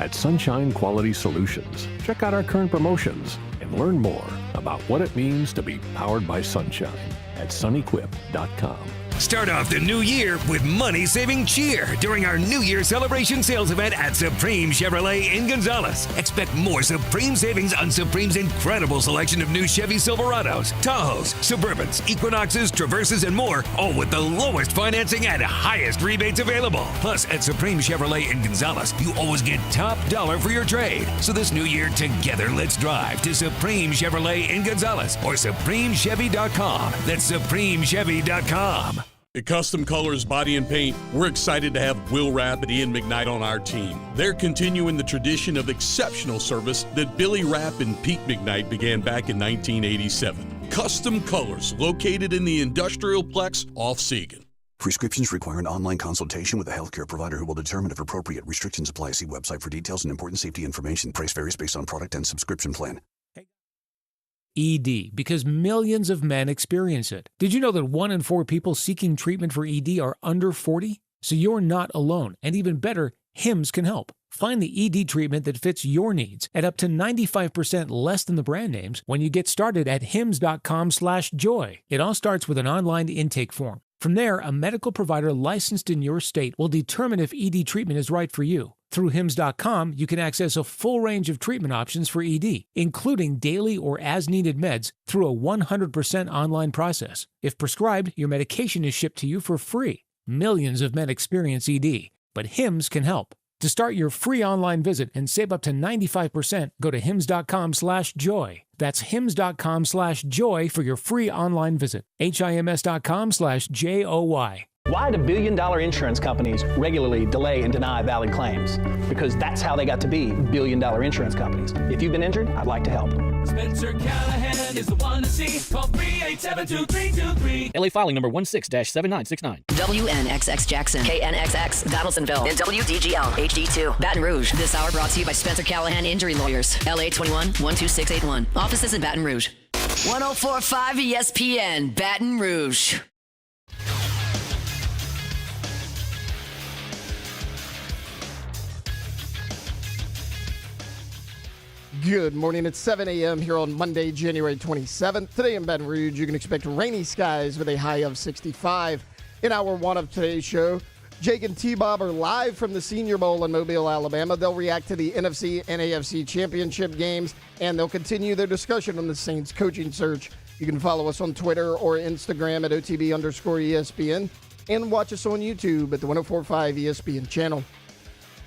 at Sunshine Quality Solutions. Check out our current promotions and learn more about what it means to be powered by sunshine at sunequip.com. Start off the new year with money-saving cheer during our New Year celebration sales event at Supreme Chevrolet in Gonzales. Expect more Supreme savings on Supreme's incredible selection of new Chevy Silverados, Tahoes, Suburbans, Equinoxes, Traverses, and more, all with the lowest financing and highest rebates available. Plus, at Supreme Chevrolet in Gonzales, you always get top dollar for your trade. So this new year, together, let's drive to Supreme Chevrolet in Gonzales or SupremeChevy.com. That's SupremeChevy.com. At Custom Colors Body and Paint, we're excited to have Will Rapp and Ian McKnight on our team. They're continuing the tradition of exceptional service that Billy Rapp and Pete McKnight began back in 1987. Custom Colors, located in the Industrial Plex off Segan. Prescriptions require an online consultation with a healthcare provider who will determine if appropriate. Restrictions apply. See website for details and important safety information. Price varies based on product and subscription plan. ED, because millions of men experience it. Did you know that 1 in 4 people seeking treatment for ED are under 40? So you're not alone. And even better, HIMS can help. Find the ED treatment that fits your needs at up to 95% less than the brand names when you get started at hims.com/joy. It all starts with an online intake form. From there, a medical provider licensed in your state will determine if ED treatment is right for you. Through hims.com, you can access a full range of treatment options for ED, including daily or as-needed meds through a 100% online process. If prescribed, your medication is shipped to you for free. Millions of men experience ED, but HIMS can help. To start your free online visit and save up to 95%, go to hims.com/joy. That's hims.com/joy for your free online visit. hims.com/joy. Why do billion-dollar insurance companies regularly delay and deny valid claims? Because that's how they got to be billion-dollar insurance companies. If you've been injured, I'd like to help. Spencer Callahan is the one to see. Call 387-2323. LA filing number 16-7969. WNXX Jackson, KNXX Donaldsonville, and WDGL HD2 Baton Rouge. This hour brought to you by Spencer Callahan Injury Lawyers. LA 21-12681. Offices in Baton Rouge. 104.5 ESPN, Baton Rouge. Good morning. It's 7 a.m. here on Monday, January 27th. Today in Baton Rouge, you can expect rainy skies with a high of 65. In hour one of today's show, Jake and T-Bob are live from the Senior Bowl in Mobile, Alabama. They'll react to the NFC and AFC championship games, and they'll continue their discussion on the Saints coaching search. You can follow us on Twitter or Instagram at OTB_ESPN and watch us on YouTube at the 104.5 ESPN channel.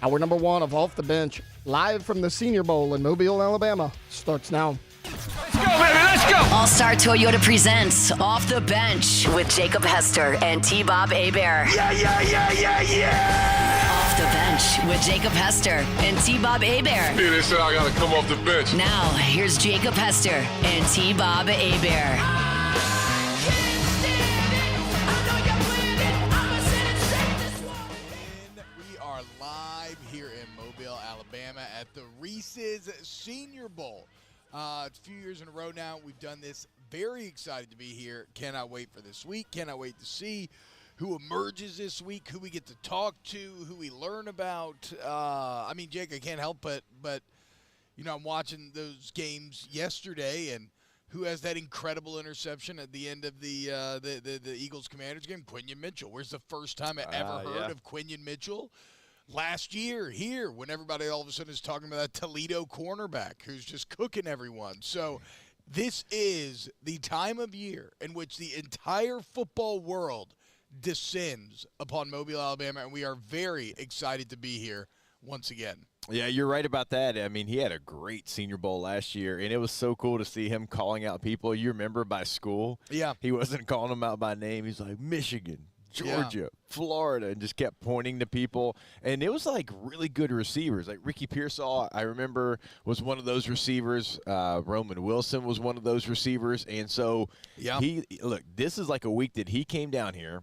Hour number one of Off the Bench, live from the Senior Bowl in Mobile, Alabama, starts now. Let's go, baby, let's go! All-Star Toyota presents Off the Bench with Jacob Hester and T-Bob Hebert. Yeah! Off the Bench with Jacob Hester and T-Bob Hebert. Yeah, they said I gotta come off the bench. Now, here's Jacob Hester and T-Bob Hebert. At the Reese's Senior Bowl. It's a few years in a row now. We've done this. Very excited to be here. Cannot wait for this week. Cannot wait to see who emerges this week, who we get to talk to, who we learn about. I mean, Jake, I can't help but you know, I'm watching those games yesterday, and who has that incredible interception at the end of the Eagles-Commanders game? Quinion Mitchell. Where's the first time I ever heard of Quinion Mitchell? Last year here, when everybody all of a sudden is talking about that Toledo cornerback who's just cooking everyone. So this is the time of year in which the entire football world descends upon Mobile, Alabama, and we are very excited to be here once again. Yeah, you're right about that. I mean, he had a great Senior Bowl last year, and it was so cool to see him calling out people. You remember by school? Yeah. He wasn't calling them out by name. He's like, Michigan, Georgia, Florida, and just kept pointing to people. And it was like really good receivers. Like Ricky Pearsall, I remember, was one of those receivers. Roman Wilson was one of those receivers. And so, look, this is like a week that he came down here.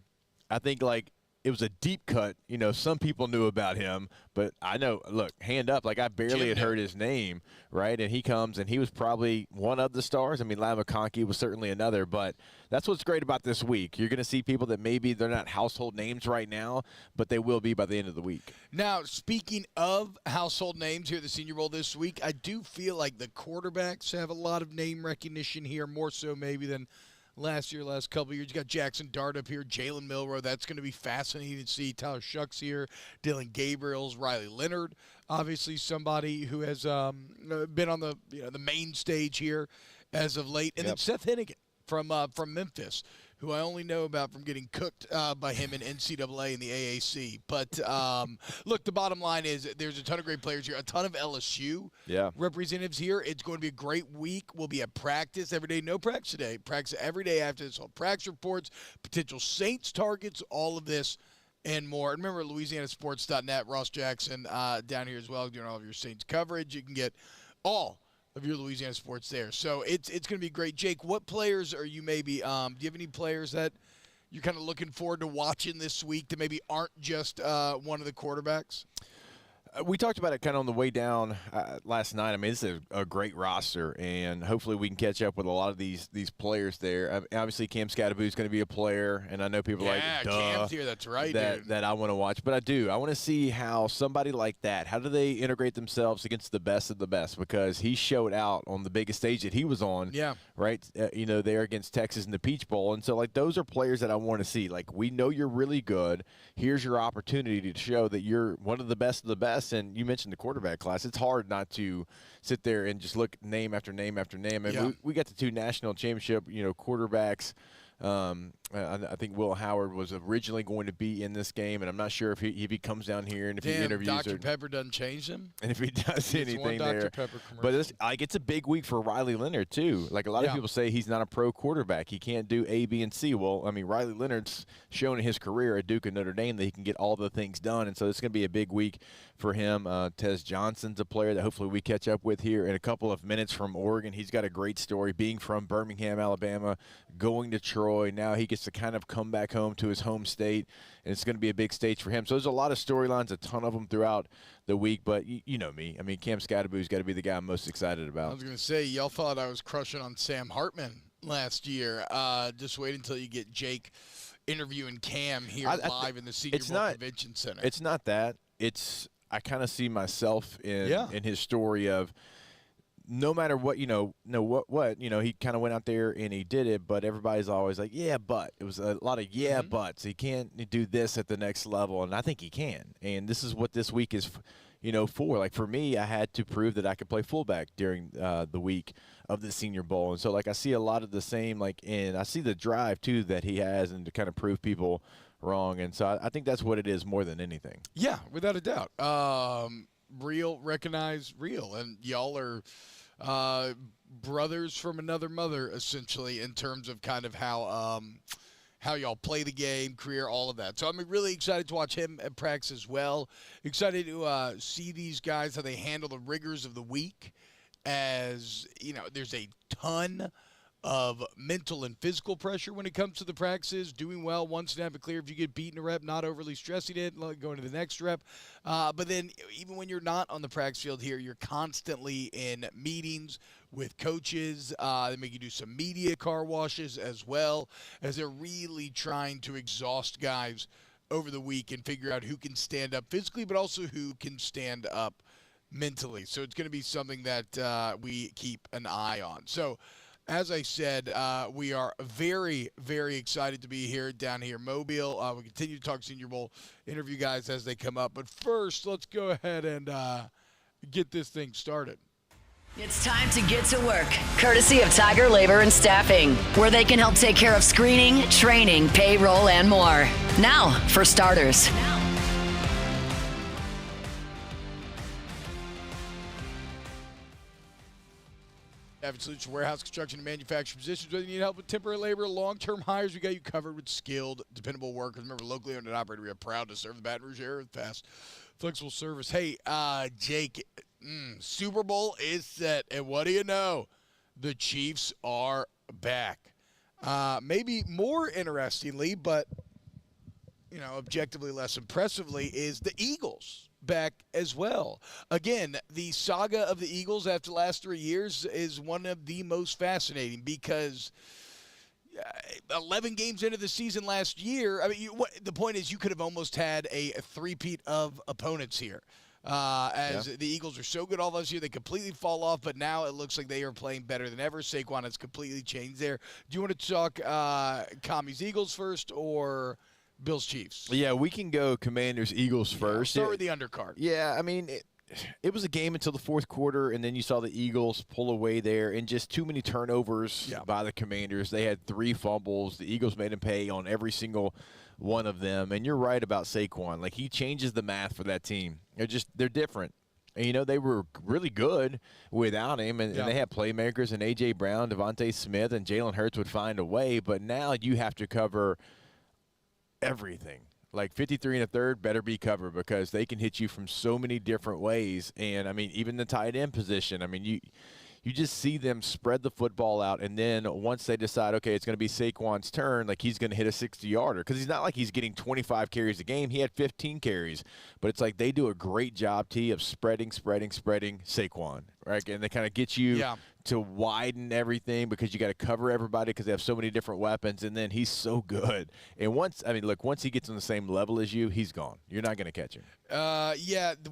I think like it was a deep cut. You know, some people knew about him, but I know, look, hand up, like I barely had heard his name, right? And he comes, and he was probably one of the stars. I mean, Lai McConkey was certainly another, but that's what's great about this week. You're going to see people that maybe they're not household names right now, but they will be by the end of the week. Now, speaking of household names here at the Senior Bowl this week, I do feel like the quarterbacks have a lot of name recognition here, more so maybe than last couple of years. You got Jackson Dart up here, Jalen Milroe. That's going to be fascinating to see. Tyler Shucks here, Dylan Gabriels, Riley Leonard, obviously somebody who has been on the the main stage here as of late, and then Seth Hennigan from Memphis, who I only know about from getting cooked by him in NCAA and the AAC. But, look, the bottom line is there's a ton of great players here, a ton of LSU representatives here. It's going to be a great week. We'll be at practice every day. No practice today. Practice every day after this. All practice reports, potential Saints targets, all of this and more. And remember, LouisianaSports.net, Ross Jackson down here as well, doing all of your Saints coverage. You can get all of your Louisiana sports there. So it's going to be great. Jake, what players are you maybe do you have any players that you're kind of looking forward to watching this week that maybe aren't just one of the quarterbacks? We talked about it kind of on the way down last night. I mean, this is a great roster, and hopefully we can catch up with a lot of these players there. Obviously, Cam Scattaboo is going to be a player, and I know people are like, duh, Cam's here, that's right, that I want to watch. But I do. I want to see how somebody like that, how do they integrate themselves against the best of the best? Because he showed out on the biggest stage that he was on, right, there against Texas in the Peach Bowl. And so, like, those are players that I want to see. Like, we know you're really good. Here's your opportunity to show that you're one of the best of the best. And you mentioned the quarterback class. It's hard not to sit there and just look name after name after name. And we got the 2 national championship, quarterbacks. I think Will Howard was originally going to be in this game, and I'm not sure if he comes down here and if he interviews. Dr. Pepper doesn't change him, and if he does anything there. But it's a big week for Riley Leonard too. Like a lot of people say, he's not a pro quarterback. He can't do A, B, and C. Well, I mean, Riley Leonard's shown in his career at Duke and Notre Dame that he can get all the things done, and so it's going to be a big week for him. Tez Johnson's a player that hopefully we catch up with here in a couple of minutes from Oregon. He's got a great story, being from Birmingham, Alabama, going to Troy. Now he gets to kind of come back home to his home state, and it's going to be a big stage for him. So there's a lot of storylines, a ton of them throughout the week. But you know me. I mean, Cam Scattaboo's got to be the guy I'm most excited about. I was going to say, y'all thought I was crushing on Sam Hartman last year. Just wait until you get Jake interviewing Cam here live in the Senior Bowl Convention Center. It's not that. I kind of see myself in his story of, no matter what, he kind of went out there and he did it, but everybody's always like, but. It was a lot of buts. He can't do this at the next level, and I think he can. And this is what this week is, for. Like, for me, I had to prove that I could play fullback during the week of the Senior Bowl. And so, like, I see a lot of the same, and I see the drive, too, that he has, and to kind of prove people wrong. And so I think that's what it is more than anything. Yeah, without a doubt. Real, recognize real. And y'all are brothers from another mother, essentially, in terms of kind of how y'all play the game, career, all of that. So I'm really excited to watch him at practice as well. Excited to see these guys, how they handle the rigors of the week. As, there's a ton of mental and physical pressure when it comes to the practices. Doing well, one snap, clear. If you get beaten a rep, not overly stressing it, going to the next rep. But then even when you're not on the practice field here, you're constantly in meetings with coaches. They make you do some media car washes as well, as they're really trying to exhaust guys over the week and figure out who can stand up physically, but also who can stand up mentally. So it's going to be something that we keep an eye on. So, as I said, we are very, very excited to be here down here in Mobile. We continue to talk Senior Bowl, interview guys as they come up. But first, let's go ahead and get this thing started. It's time to get to work, courtesy of Tiger Labor and Staffing, where they can help take care of screening, training, payroll, and more. Now, for starters. Avid Solutions, warehouse, construction, and manufacturing positions. Whether you need help with temporary labor, long-term hires, we got you covered with skilled, dependable workers. Remember, locally owned and operated, we are proud to serve the Baton Rouge area with fast, flexible service. Hey, Jake, Super Bowl is set, and what do you know? The Chiefs are back. Maybe more interestingly, but objectively less impressively, is the Eagles back as well. Again, the saga of the Eagles after the last 3 years is one of the most fascinating because 11 games into the season last year, the point is you could have almost had a three-peat of opponents here. The Eagles are so good all last year, they completely fall off, but now it looks like they are playing better than ever. Saquon has completely changed there. Do you want to talk Commies Eagles first or Bills Chiefs? Yeah, we can go Commanders Eagles first. Start with the undercard. Yeah, it was a game until the fourth quarter, and then you saw the Eagles pull away there, and just too many turnovers by the Commanders. They had 3 fumbles. The Eagles made them pay on every single one of them. And you're right about Saquon. Like, he changes the math for that team. They're different. And, they were really good without him, and they had playmakers, and A.J. Brown, Devontae Smith, and Jalen Hurts would find a way. But now you have to cover everything. Like 53 and a third better be covered because they can hit you from so many different ways. And, even the tight end position, you just see them spread the football out, and then once they decide, okay, it's going to be Saquon's turn, like he's going to hit a 60-yarder because he's not like he's getting 25 carries a game. He had 15 carries. But it's like they do a great job, T, of spreading Saquon, right? And they kind of get you to widen everything because you got to cover everybody because they have so many different weapons, and then he's so good. And once he gets on the same level as you, he's gone. You're not going to catch him.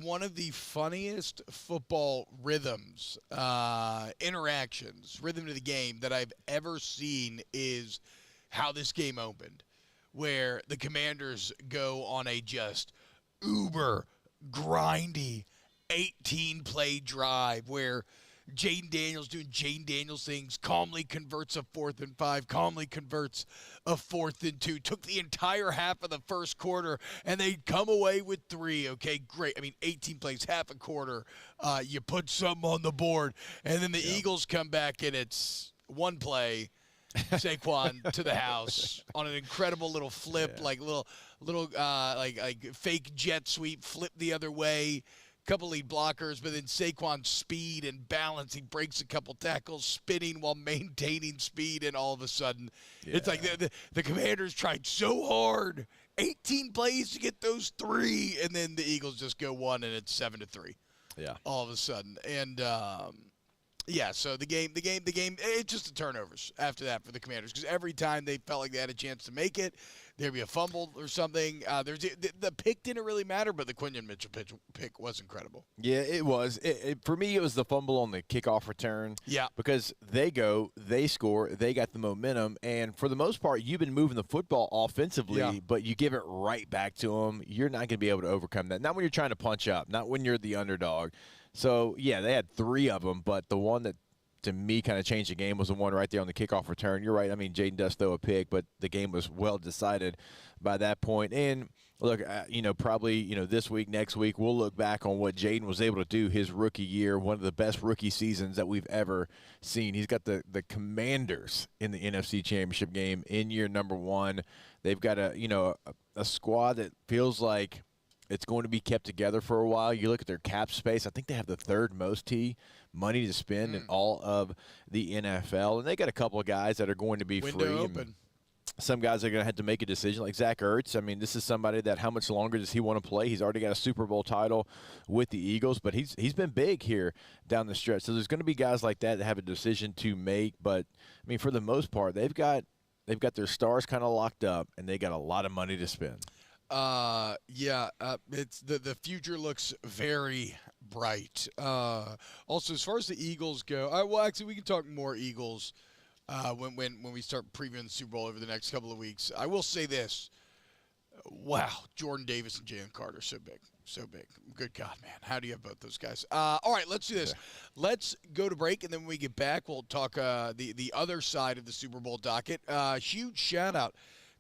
One of the funniest football rhythms, interactions, rhythm to the game that I've ever seen is how this game opened, where the Commanders go on a just uber grindy 18-play drive where Jaden Daniels doing Jaden Daniels things, calmly converts a 4th and 5, calmly converts a 4th and 2, took the entire half of the first quarter, and they come away with 3. Okay, great. 18 plays, half a quarter. You put some on the board, and then the Eagles come back, and it's one play, Saquon to the house on an incredible little flip, like fake jet sweep, flip the other way. Couple lead blockers, but then Saquon's speed and balance, he breaks a couple tackles, spinning while maintaining speed, and all of a sudden, it's like the Commanders tried so hard, 18 plays to get those 3, and then the Eagles just go 1, and it's 7-3. Yeah. All of a sudden, and so the game, it's just the turnovers after that for the Commanders because every time they felt like they had a chance to make it, there'd be a fumble or something. The pick didn't really matter, but the Quinyon Mitchell pick was incredible. Yeah, it was. For me, it was the fumble on the kickoff return. Yeah. Because they score, they got the momentum, and for the most part, you've been moving the football offensively, but you give it right back to them. You're not going to be able to overcome that. Not when you're trying to punch up, not when you're the underdog. So, they had 3 of them, but the one that, to me, kind of changed the game was the one right there on the kickoff return. You're right. Jaden does throw a pick, but the game was well decided by that point. And, look, probably, this week, next week, we'll look back on what Jaden was able to do his rookie year, one of the best rookie seasons that we've ever seen. He's got the Commanders in the NFC Championship game in year number 1. They've got a squad that feels like it's going to be kept together for a while. You look at their cap space. I think they have the 3rd most money to spend in all of the NFL. And they got a couple of guys that are going to be window free. Open. Some guys are going to have to make a decision, like Zach Ertz. This is somebody that how much longer does he want to play? He's already got a Super Bowl title with the Eagles, but he's been big here down the stretch. So there's going to be guys like that have a decision to make. But, for the most part, they've got their stars kind of locked up, and they got a lot of money to spend. It's the future looks very bright. Also, as far as the Eagles go, we can talk more Eagles when we start previewing the Super Bowl over the next couple of weeks. I will say this: wow, Jordan Davis and Jalen Carter, so big. Good God, man, how do you have both those guys? All right, let's do this. Let's go to break, and then when we get back, we'll talk the other side of the Super Bowl docket. Huge shout out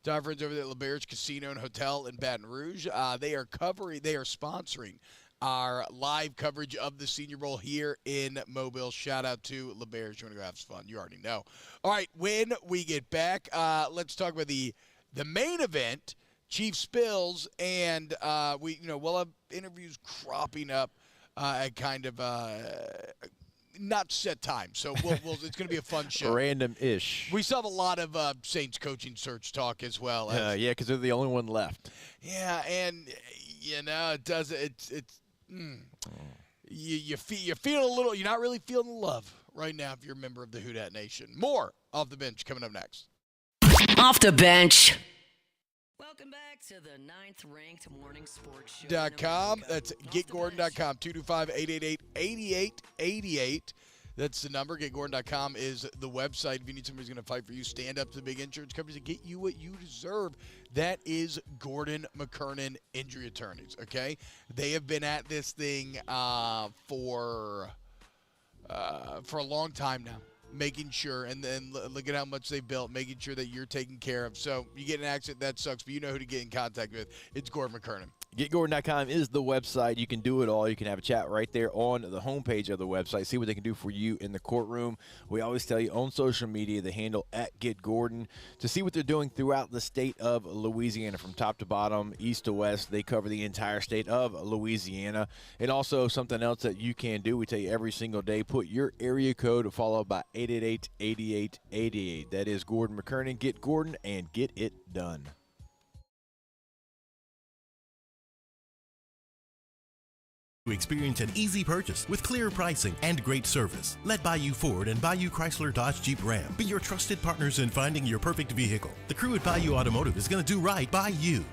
to our friends over there at LeBear's Casino and Hotel in Baton Rouge. They are sponsoring our live coverage of the Senior Bowl here in Mobile. Shout out to LeBear's. You want to go have some fun? You already know. All right, when we get back, let's talk about the main event, Chiefs Bills, and we'll have interviews cropping up at kind of not set time, so it's going to be a fun show. Random-ish. We still have a lot of Saints coaching search talk as well. Yeah, because they're the only one left. Yeah, and it does. You feel a little. You're not really feeling the love right now if you're a member of the Who Dat Nation. More Off the Bench coming up next. Off the bench. Welcome back to the 9th-ranked morning sports show. .com. That's getgordon.com. 225-888-8888. That's the number. GetGordon.com is the website. If you need somebody who's going to fight for you, stand up to the big insurance companies and get you what you deserve. That is Gordon McKernan Injury Attorneys, okay? They have been at this thing for a long time now, making sure, and then look at how much they built, making sure that you're taken care of. So you get an accident, that sucks, but you know who to get in contact with. It's Gordon McKernan. GetGordon.com is the website. You can do it all. You can have a chat right there on the homepage of the website. See what they can do for you in the courtroom. We always tell you on social media, the handle @GetGordon, to see what they're doing throughout the state of Louisiana from top to bottom, east to west. They cover the entire state of Louisiana. And also something else that you can do, we tell you every single day, put your area code followed by 888-8888. That is Gordon McKernan. Get Gordon and get it done. Experience an easy purchase with clear pricing and great service. Let Bayou Ford and Bayou Chrysler Dodge Jeep Ram be your trusted partners in finding your perfect vehicle. The crew at Bayou Automotive is going to do right by you.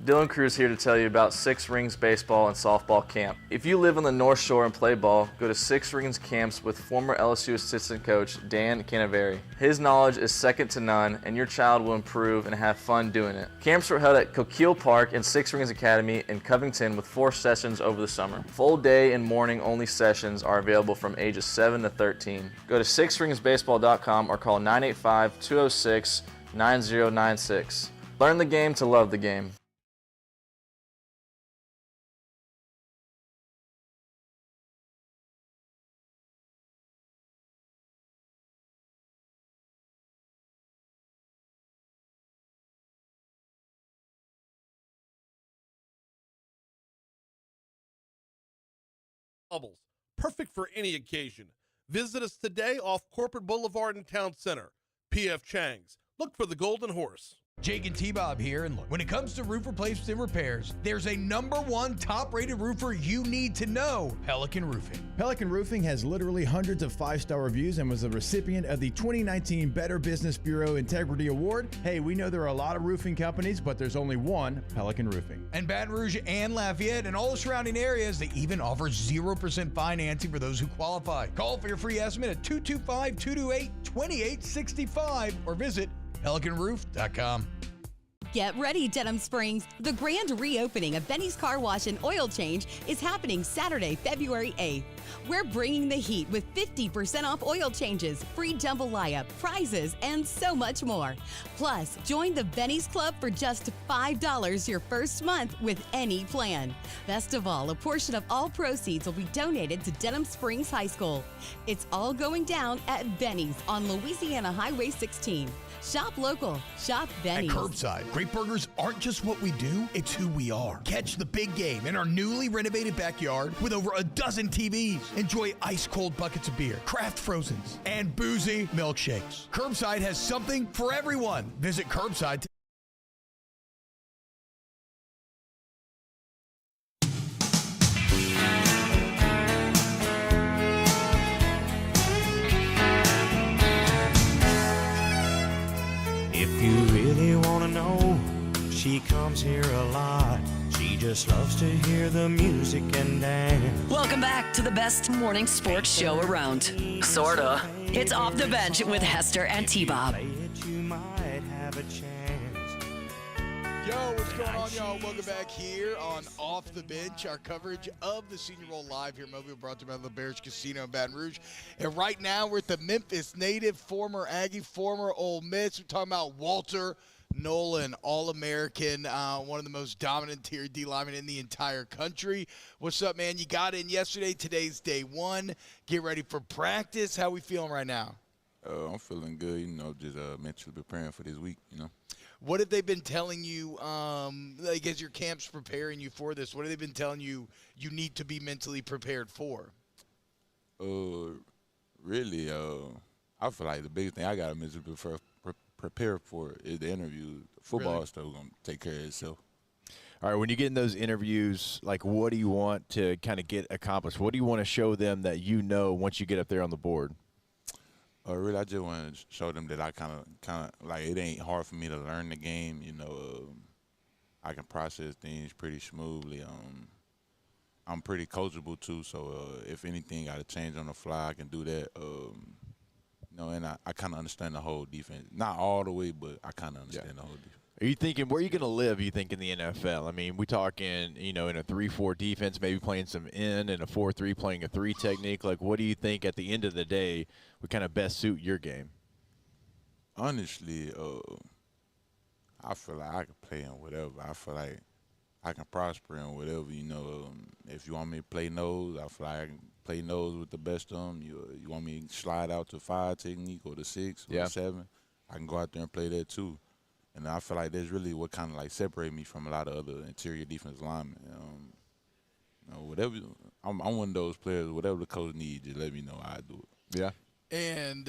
Dylan Cruz here to tell you about Six Rings Baseball and Softball Camp. If you live on the North Shore and play ball, go to Six Rings Camps with former LSU assistant coach Dan Canaveri. His knowledge is second to none, and your child will improve and have fun doing it. Camps were held at Coquille Park and Six Rings Academy in Covington with 4 sessions over the summer. Full day and morning only sessions are available from ages 7 to 13. Go to sixringsbaseball.com or call 985-206-9096. Learn the game to love the game. Bubbles, perfect for any occasion. Visit us today off Corporate Boulevard in Town Center. P.F. Chang's. Look for the Golden Horse. Jake and T-Bob here, and look, when it comes to roof replacements and repairs, there's a #1 top-rated roofer you need to know, Pelican Roofing. Pelican Roofing has literally hundreds of 5-star reviews and was the recipient of the 2019 Better Business Bureau Integrity Award. Hey, we know there are a lot of roofing companies, but there's only one, Pelican Roofing. And Baton Rouge and Lafayette and all the surrounding areas, they even offer 0% financing for those who qualify. Call for your free estimate at 225-228-2865 or visit PelicanRoof.com. Get ready, Denham Springs. The grand reopening of Benny's Car Wash and Oil Change is happening Saturday, February 8th. We're bringing the heat with 50% off oil changes, free jambalaya, prizes, and so much more. Plus, join the Benny's Club for just $5 your first month with any plan. Best of all, a portion of all proceeds will be donated to Denham Springs High School. It's all going down at Benny's on Louisiana Highway 16. Shop local. Shop Benny's. At Curbside, great burgers aren't just what we do, it's who we are. Catch the big game in our newly renovated backyard with over a dozen TVs. Enjoy ice-cold buckets of beer, craft frozens, and boozy milkshakes. Curbside has something for everyone. Visit Curbside. If you really want to know, she comes here a lot. She just loves to hear the music and dance. Welcome back to the best morning sports show around. Sorta. It's Off the Bench with Hester and T-Bob. You might have a chance. Yo, what's going on, y'all? Welcome back here on Off the Bench, our coverage of the Senior Bowl live here in Mobile, brought to you by the Bears Casino in Baton Rouge. And right now, we're at the Memphis native, former Aggie, former Ole Miss. We're talking about Walter Nolen, All-American, one of the most dominant tier D linemen in the entire country. What's up, man? You got in yesterday. Today's day one. Get ready for practice. How we feeling right now? I'm feeling good, just mentally preparing for this week, What have they been telling you, as your camp's preparing you for this, what have they been telling you you need to be mentally prepared for? Really, I feel like the biggest thing I got to mentally prepare for is the interview. Football stuff is going to take care of itself. All right, when you get in those interviews, like, what do you want to kind of get accomplished? What do you want to show them that once you get up there on the board? Really, I just want to show them that I kind of like it ain't hard for me to learn the game. I can process things pretty smoothly. I'm pretty coachable too, so if anything got to change on the fly, I can do that. And I kind of understand the whole defense. Not all the way, but I kind of understand the whole defense. Are you thinking, where are you going to live, you think, in the NFL? I mean, we talking, in a 3-4 defense, maybe playing some in a 4-3, playing a 3 technique. Like, what do you think at the end of the day would kind of best suit your game? Honestly, I feel like I can play in whatever. I feel like I can prosper in whatever, If you want me to play nose, I feel like I can play nose with the best of them. You want me to slide out to 5 technique or the 6 or the 7, I can go out there and play that too. And I feel like that's really what kind of like separate me from a lot of other interior defensive linemen. Whatever, I'm one of those players. Whatever the coach needs, just let me know. I do it. Yeah. And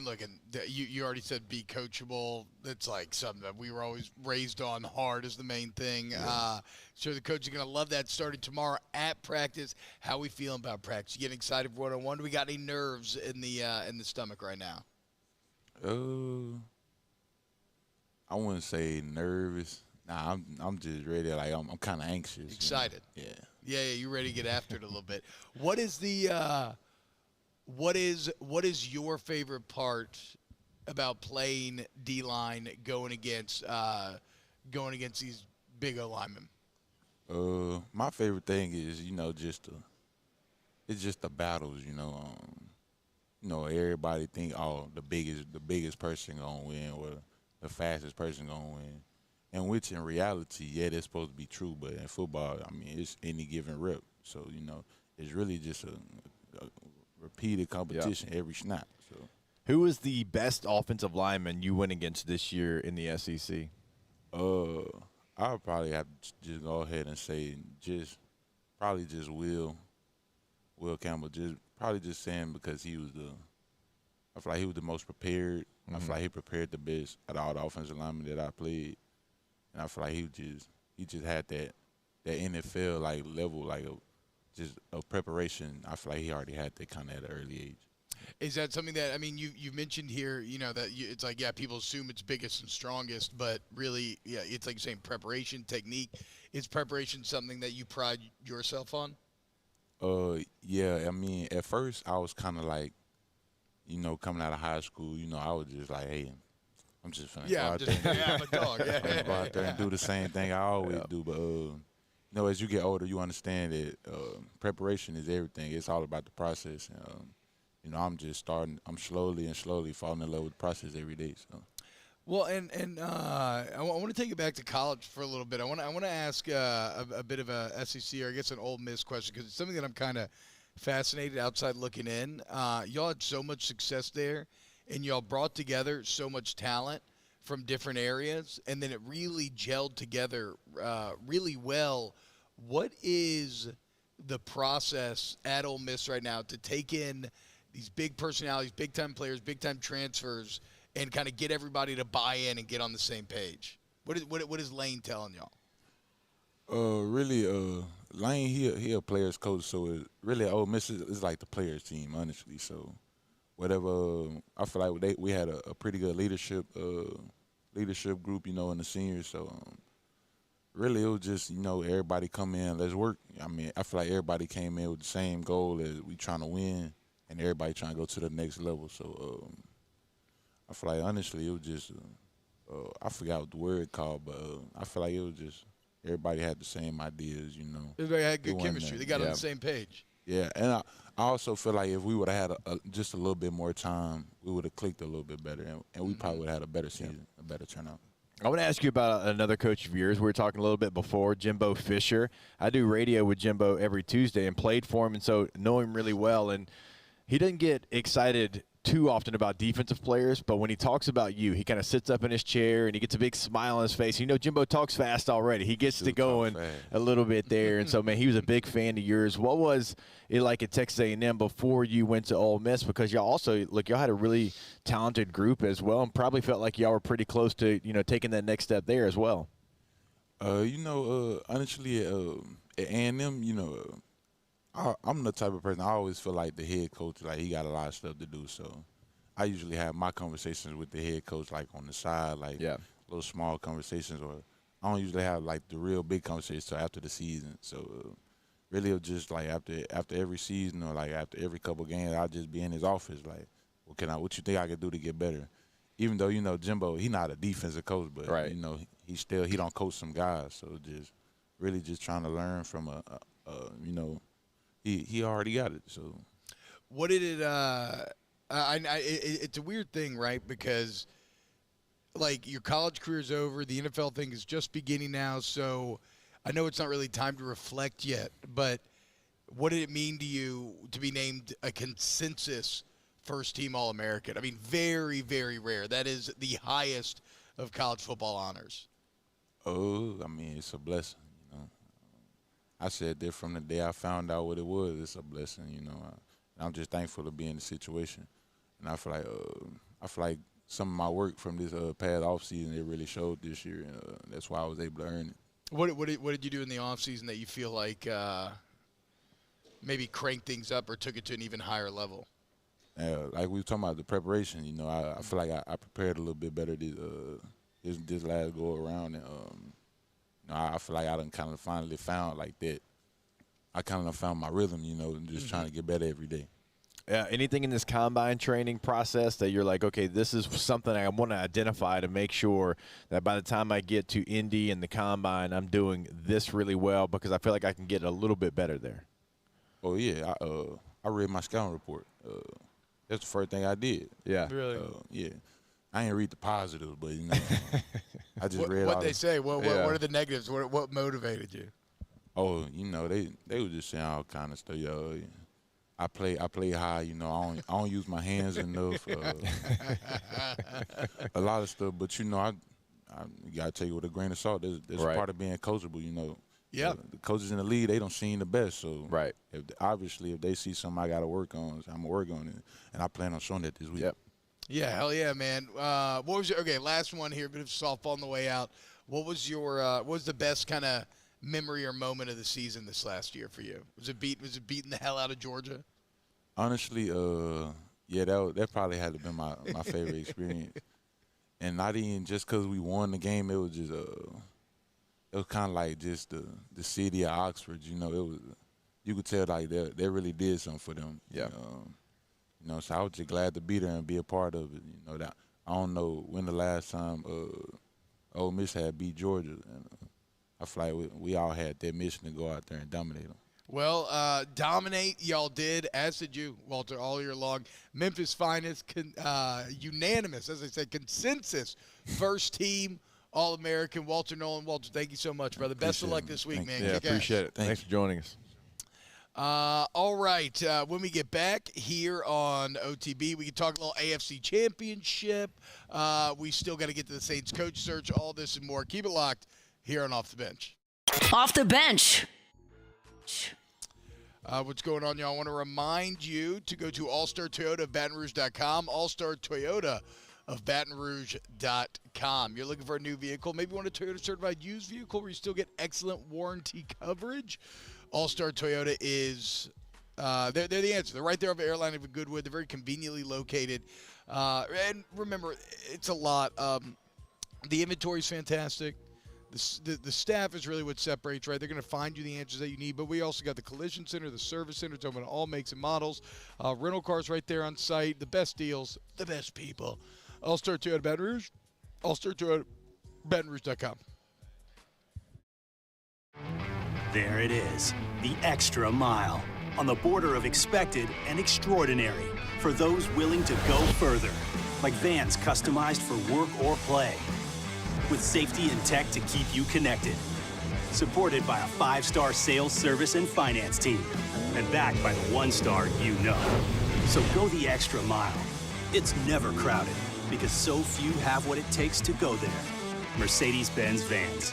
look, and you already said be coachable. That's like something that we were always raised on. Hard is the main thing. Yeah. So the coach is gonna love that. Starting tomorrow at practice. How we feeling about practice? You getting excited for one-on-one? Do we got any nerves in the stomach right now? I wouldn't say nervous. Nah, I'm just ready. Like I'm kind of anxious. Excited. Yeah. You ready to get after it a little bit? What is the what is your favorite part about playing D-line going against these big O linemen? My favorite thing is it's just the battles. Everybody think the biggest person gonna win or the fastest person gonna win, and which in reality, that's supposed to be true. But in football, I mean, it's any given rep. So it's really just a repeated competition every snap. So, who was the best offensive lineman you went against this year in the SEC? I would probably have to just go ahead and say probably Will Campbell. Just saying because I feel like he was the most prepared. I feel like he prepared the best out of all the offensive linemen that I played, and I feel like he just had that NFL like level of preparation. I feel like he already had that kind of at an early age. Is that something that you mentioned here? That it's like people assume it's biggest and strongest, but really it's like you're saying preparation technique. Is preparation something that you pride yourself on? Yeah. I mean, at first I was kind of like. Coming out of high school, I was just like, hey, I'm just finna go out there. I'm a dog. Go out there and do the same thing I always do. But, as you get older, you understand that preparation is everything. It's all about the process. I'm just I'm slowly falling in love with the process every day. So. Well, and I want to take it back to college for a little bit. I want to ask a bit of a SEC or I guess an Ole Miss question because it's something that I'm kind of fascinated outside looking in. Y'all had so much success there, and y'all brought together so much talent from different areas, and then it really gelled together really well. What is the process at Ole Miss right now to take in these big personalities, big-time players, big-time transfers, and kind of get everybody to buy in and get on the same page? What is Lane telling y'all? Really, Lane, he a players coach, so it really Ole Miss is like the players team, honestly. So whatever, I feel like we had a pretty good leadership group, in the seniors. So really, it was just everybody come in, let's work. I mean, I feel like everybody came in with the same goal as we trying to win, and everybody trying to go to the next level. So I feel like honestly, it was just I forgot what the word called, but I feel like it was just everybody had the same ideas, you know. Everybody had good chemistry. They got on the same page. Yeah, and I also feel like if we would have had just a little bit more time, we would have clicked a little bit better, and we probably would have had a better season, a better turnout. I want to ask you about another coach of yours. We were talking a little bit before, Jimbo Fisher. I do radio with Jimbo every Tuesday and played for him, and so know him really well. And he doesn't get excited too often about defensive players, but when he talks about you, he kind of sits up in his chair and he gets a big smile on his face. You know, Jimbo talks fast already. He gets to going a little bit there, and so, man, he was a big fan of yours. What was it like at Texas A&M before you went to Ole Miss? Because y'all also, look, y'all had a really talented group as well, and probably felt like y'all were pretty close to, you know, taking that next step there as well. Honestly, at A&M, you know, I'm the type of person, I always feel like the head coach, like, he got a lot of stuff to do. So I usually have my conversations with the head coach, like, on the side, like little small conversations. Or I don't usually have, like, the real big conversations till after the season. So really, it was just, like, after every season or, like, after every couple games, I'll just be in his office, like, what you think I could do to get better? Even though, you know, Jimbo, he not a defensive coach, but, you know, he don't coach some guys. So just really just trying to learn from you know, He already got it. So, what did it? It's a weird thing, right? Because, like, your college career's over, the NFL thing is just beginning now. So, I know it's not really time to reflect yet. But what did it mean to you to be named a consensus first-team All-American? I mean, very, very rare. That is the highest of college football honors. Oh, I mean, it's a blessing. I said that from the day I found out what it was. It's a blessing, you know. I'm just thankful to be in the situation, and I feel like some of my work from this past off season, it really showed this year, and that's why I was able to earn it. What did you do in the off season that you feel like maybe cranked things up or took it to an even higher level? Like we were talking about the preparation, you know, I feel like I prepared a little bit better this last go around, and you know, I feel like I done kind of finally found like that. I kind of found my rhythm, you know, and just trying to get better every day. Anything in this combine training process that you're like, okay, this is something I want to identify to make sure that by the time I get to Indy and the combine, I'm doing this really well, because I feel like I can get a little bit better there? Oh, yeah. I read my scouting report. That's the first thing I did. Yeah. Really? Yeah. I ain't read the positives, but, you know, I just read what they say. What are the negatives? What motivated you? Oh, you know, they were just saying all kind of stuff. Yo, I play high. You know, I don't use my hands enough. A lot of stuff, but you know, I gotta take it with a grain of salt. There's part of being coachable. You know, the coaches in the league, they don't seem the best. So obviously, if they see something I gotta work on, I'm gonna work on it, and I plan on showing that this week. Yep. Yeah, hell yeah, man. What was your last one here, a bit of softball on the way out. What was your what was the best kind of memory or moment of the season this last year for you? Was it beating the hell out of Georgia? Honestly, yeah, that probably had to been my favorite experience. And not even just because we won the game, it was just it was kind of like just the city of Oxford. You know, it was, you could tell like they really did something for them. Yeah. You know, so I was just glad to be there and be a part of it. You know, that I don't know when the last time Ole Miss had beat Georgia, and I feel like we all had that mission to go out there and dominate them. Well, dominate y'all did, as did you, Walter, all year long. Memphis finest, unanimous, as I said, consensus, first team All-American, Walter Nolen. Walter, thank you so much, brother. Best of luck this week, man. Yeah, appreciate it. Thanks for joining us. All right, when we get back here on OTB, we can talk a little AFC Championship. We still got to get to the Saints coach search, all this and more. Keep it locked here on Off the Bench. Off the Bench. What's going on, y'all? I want to remind you to go to All-Star Toyota of BatonRouge.com, All-Star Toyota of BatonRouge.com. You're looking for a new vehicle, maybe you want a Toyota certified used vehicle where you still get excellent warranty coverage. All-Star Toyota is they're the answer. They're right there off the airline of Goodwood. They're very conveniently located. And remember, it's a lot. The inventory is fantastic. The staff is really what separates, right? They're going to find you the answers that you need. But we also got the collision center, the service center. It's open to all makes and models. Rental cars right there on site. The best deals, the best people. All-Star Toyota Baton Rouge. I'll start to at BatonRouge.com. There it is, the extra mile, on the border of expected and extraordinary for those willing to go further, like vans customized for work or play, with safety and tech to keep you connected, supported by a 5-star sales, service, and finance team, and backed by the 1-star you know. So go the extra mile. It's never crowded, because so few have what it takes to go there. Mercedes-Benz Vans.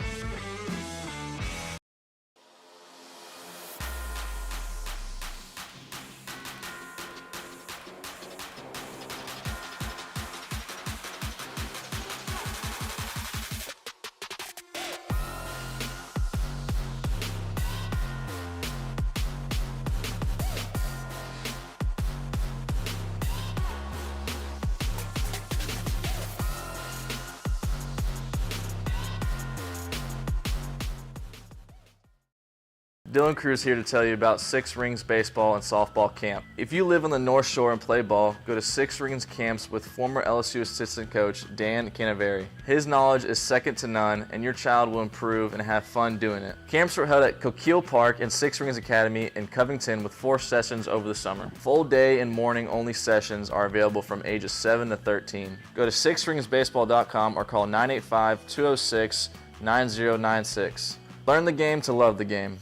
Dylan Cruz here to tell you about Six Rings Baseball and Softball Camp. If you live on the North Shore and play ball, go to Six Rings Camps with former LSU assistant coach Dan Canaveri. His knowledge is second to none, and your child will improve and have fun doing it. Camps are held at Coquille Park and Six Rings Academy in Covington with 4 sessions over the summer. Full day and morning only sessions are available from ages 7 to 13. Go to sixringsbaseball.com or call 985-206-9096. Learn the game to love the game.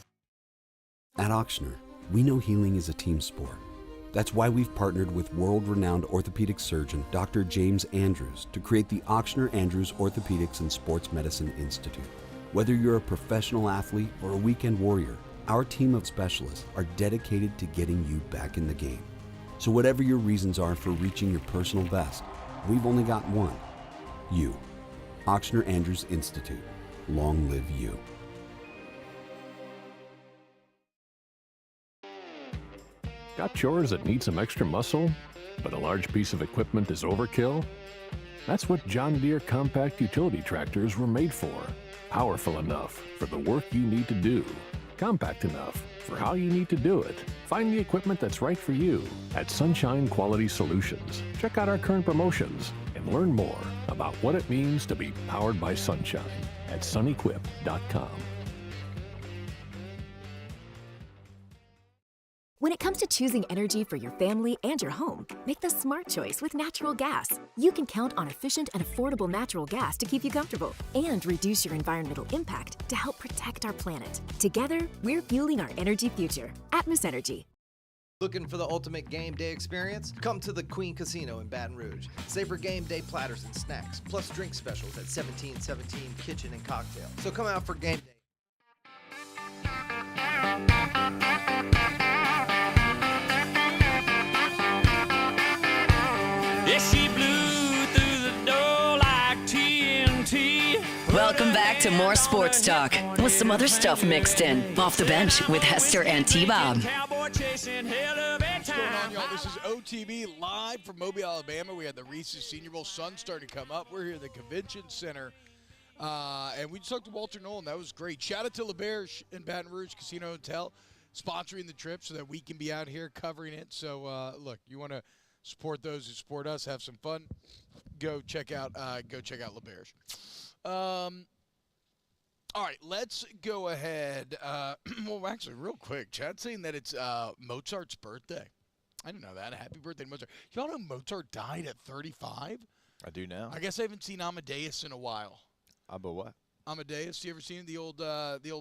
At Auctioner, we know healing is a team sport. That's why we've partnered with world-renowned orthopedic surgeon Dr. James Andrews to create the Auctioner Andrews Orthopedics and Sports Medicine Institute. Whether you're a professional athlete or a weekend warrior, our team of specialists are dedicated to getting you back in the game. So whatever your reasons are for reaching your personal best, we've only got one: you. Auctioner Andrews Institute. Long live you. Got chores that need some extra muscle, but a large piece of equipment is overkill? That's what John Deere compact utility tractors were made for. Powerful enough for the work you need to do. Compact enough for how you need to do it. Find the equipment that's right for you at Sunshine Quality Solutions. Check out our current promotions and learn more about what it means to be powered by sunshine at sunequip.com. When it comes to choosing energy for your family and your home, make the smart choice with natural gas. You can count on efficient and affordable natural gas to keep you comfortable and reduce your environmental impact to help protect our planet. Together, we're fueling our energy future. Atmos Energy. Looking for the ultimate game day experience? Come to the Queen Casino in Baton Rouge. Savor game day platters and snacks, plus drink specials at 1717 Kitchen and Cocktail. So come out for game day. Yeah, she blew through the door like TNT. Welcome back to more sports talk with some other stuff mixed in. Off the Bench with Hester and T-Bob. What's going on, y'all? This is OTB live from Mobile, Alabama. We had the Reese's Senior Bowl. Sun's starting to come up. We're here at the Convention Center. And we just talked to Walter Nolen. That was great. Shout out to LeBear in Baton Rouge Casino Hotel sponsoring the trip so that we can be out here covering it. So, look, you want to support those who support us, have some fun, go check out LeBear's. All right, let's go ahead. Well, actually, real quick, Chad's saying that it's Mozart's birthday. I didn't know that. Happy birthday, Mozart. Y'all know Mozart died at 35? I do now. I guess I haven't seen Amadeus in a while. But what? Amadeus, you ever seen the old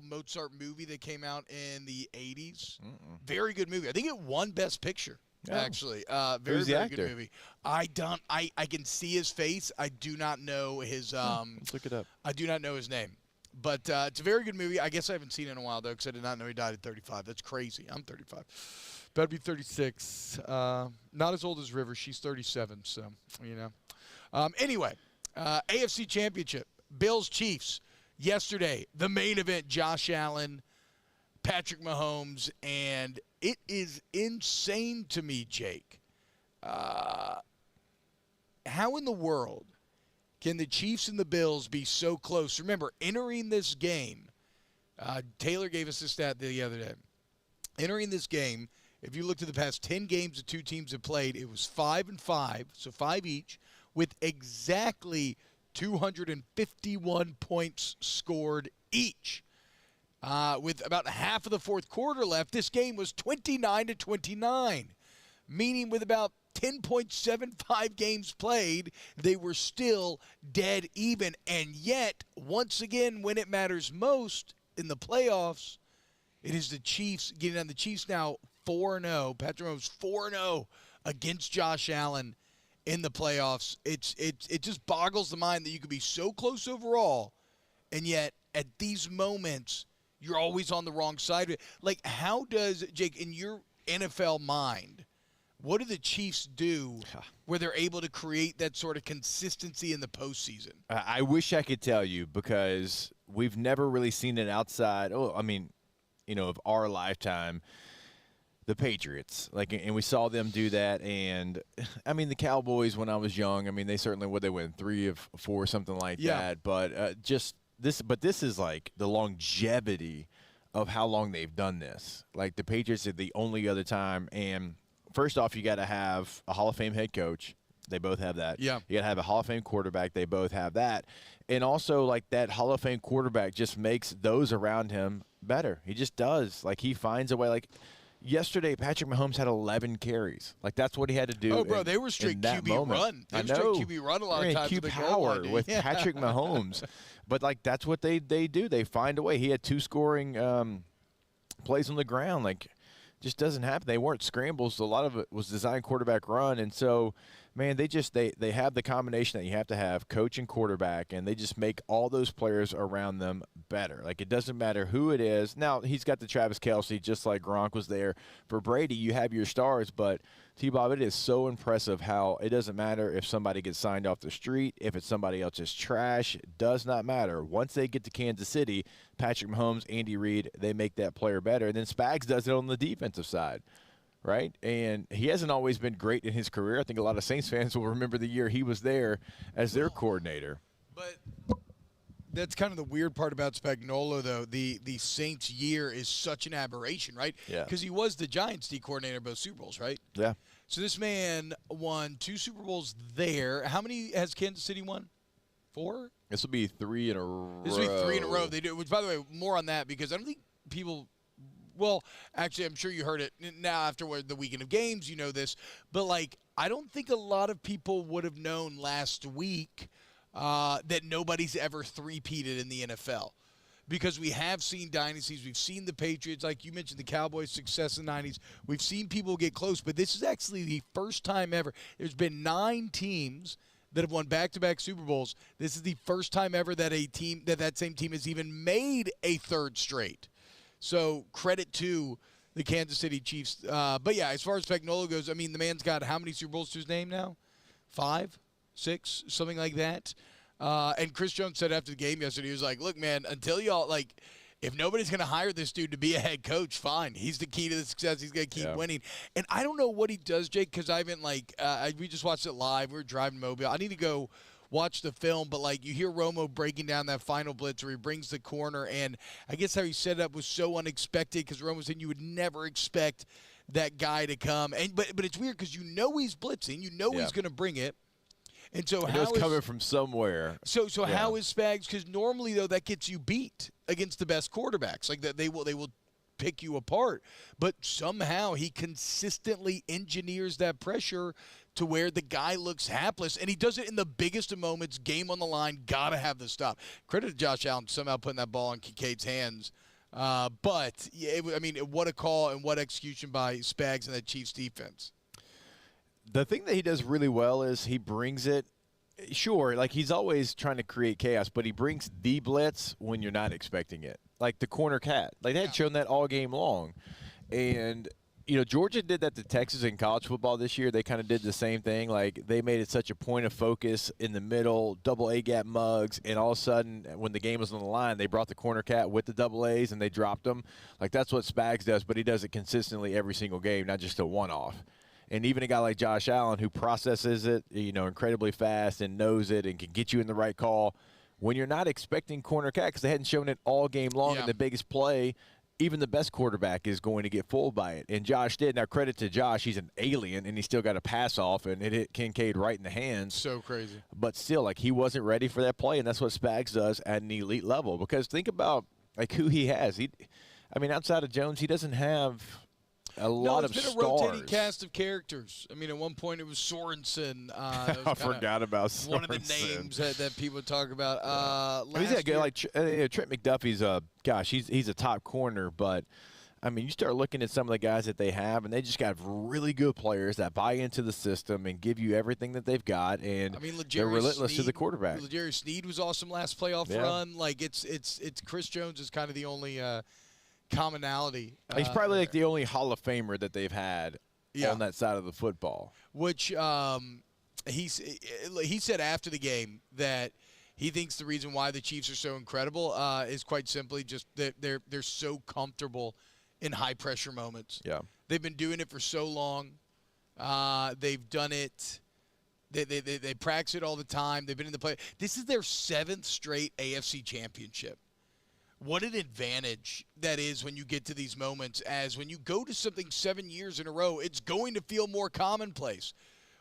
Mozart movie that came out in the 80s? Mm-mm. Very good movie. I think it won Best Picture. Oh. Actually, Who's the very actor? good movie. I can see his face. I do not know his. Let's look it up. I do not know his name, but it's a very good movie. I guess I haven't seen it in a while though, because I did not know he died at 35. That's crazy. I'm 35. Better be 36. Not as old as River. She's 37. So you know. Anyway, AFC Championship. Bills Chiefs yesterday. The main event. Josh Allen, Patrick Mahomes, and it is insane to me, Jake. How in the world can the Chiefs and the Bills be so close? Remember, entering this game, Taylor gave us this stat the other day. Entering this game, if you look at the past 10 games the two teams have played, it was 5-5, so 5 each, with exactly 251 points scored each. With about half of the fourth quarter left, this game was 29-29, meaning with about 10.75 games played, they were still dead even. And yet, once again, when it matters most in the playoffs, it is the Chiefs getting on. The Chiefs now 4-0. Patrick Mahomes 4-0 against Josh Allen in the playoffs. It just boggles the mind that you could be so close overall, and yet at these moments you're always on the wrong side of it. Like, how does, Jake, in your NFL mind, what do the Chiefs do where they're able to create that sort of consistency in the postseason? I wish I could tell you, because we've never really seen it outside. Of our lifetime. The Patriots, and we saw them do that. And I mean, the Cowboys, when I was young, I mean, they certainly they win 3 of 4, something like that. But this is like the longevity of how long they've done this. Like, the Patriots are the only other time. And first off, you got to have a Hall of Fame head coach. They both have that. Yeah. You got to have a Hall of Fame quarterback. They both have that. And also, like, that Hall of Fame quarterback just makes those around him better. He just does. Like, he finds a way. Like, yesterday, Patrick Mahomes had 11 carries. Like, that's what he had to do. Oh, bro, they were straight QB run. They were straight QB run a lot of times. QB power with Patrick Mahomes. But, like, that's what they do. They find a way. He had 2 scoring plays on the ground. Like, just doesn't happen. They weren't scrambles. A lot of it was designed quarterback run. And so, man, they have the combination that you have to have, coach and quarterback, and they just make all those players around them better. Like, it doesn't matter who it is. Now, he's got the Travis Kelce, just like Gronk was there. For Brady, you have your stars, but T-Bob, it is so impressive how it doesn't matter if somebody gets signed off the street, if it's somebody else's trash, it does not matter. Once they get to Kansas City, Patrick Mahomes, Andy Reid, they make that player better. And then Spags does it on the defensive side. Right? And he hasn't always been great in his career. I think a lot of Saints fans will remember the year he was there as their coordinator. But that's kind of the weird part about Spagnuolo, though. The Saints year is such an aberration, right? Yeah. Because he was the Giants D coordinator of both Super Bowls, right? Yeah. So this man won 2 Super Bowls there. How many has Kansas City won? 4? This will be 3 in a row. This will be 3 in a row. They do. Which, by the way, more on that, because I don't think people – well, actually, I'm sure you heard it now after the weekend of games. You know this. But, like, I don't think a lot of people would have known last week that nobody's ever three-peated in the NFL. Because we have seen dynasties. We've seen the Patriots. Like you mentioned, the Cowboys' success in the 90s. We've seen people get close. But this is actually the first time ever. There's been 9 teams that have won back-to-back Super Bowls. This is the first time ever that that same team has even made a third straight. So credit to the Kansas City Chiefs. But, yeah, as far as Spagnuolo goes, I mean, the man's got how many Super Bowls to his name now? 5, 6, something like that. And Chris Jones said after the game yesterday, he was like, look, man, until y'all, like, if nobody's going to hire this dude to be a head coach, fine. He's the key to the success. He's going to keep winning. And I don't know what he does, Jake, because I haven't, like, we just watched it live. We were driving Mobile. I need to go watch the film, but, like, you hear Romo breaking down that final blitz where he brings the corner, and I guess how he set it up was so unexpected because Romo said you would never expect that guy to come. But it's weird because you know he's blitzing. You know he's going to bring it. And so how is coming from somewhere. So how is Spags? Because normally, though, that gets you beat against the best quarterbacks. Like that, they will pick you apart. But somehow he consistently engineers that pressure to where the guy looks hapless, and he does it in the biggest of moments. Game on the line, gotta have the stop. Credit to Josh Allen somehow putting that ball in Kincaid's hands. But yeah, I mean, what a call and what execution by Spags and that Chiefs defense. The thing that he does really well is he brings it. Sure, like he's always trying to create chaos, but he brings the blitz when you're not expecting it. Like the corner cat. Like they had shown that all game long. And, you know, Georgia did that to Texas in college football this year. They kind of did the same thing. Like they made it such a point of focus in the middle, double A-gap mugs, and all of a sudden when the game was on the line, they brought the corner cat with the double A's and they dropped them. Like that's what Spags does, but he does it consistently every single game, not just a one-off. And even a guy like Josh Allen who processes it, you know, incredibly fast and knows it and can get you in the right call when you're not expecting corner cat because they hadn't shown it all game long in the biggest play. even the best quarterback is going to get fooled by it. And Josh did. Now, credit to Josh. He's an alien, and he still got a pass off, and it hit Kincaid right in the hands. So crazy. But still, like, he wasn't ready for that play, and that's what Spags does at an elite level. Because think about, like, who he has. Outside of Jones, he doesn't have a lot of stars. It's been a rotating cast of characters. I mean, at one point it was Sorensen. I forgot about Sorensen. One of the names that people talk about. He's that guy, like Trent McDuffie's he's a top corner, but I mean, you start looking at some of the guys that they have, and they just got really good players that buy into the system and give you everything that they've got, and they're relentless to the quarterback. L'Jarius Sneed was awesome last playoff run. Like it's Chris Jones is kind of the only commonality. He's probably like the only Hall of Famer that they've had on that side of the football. Which he said after the game that he thinks the reason why the Chiefs are so incredible is quite simply just that they're so comfortable in high pressure moments. Yeah, they've been doing it for so long. They've done it. They practice it all the time. They've been in the play. This is their 7th straight AFC championship. What an advantage that is when you get to these moments, as when you go to something 7 years in a row, it's going to feel more commonplace.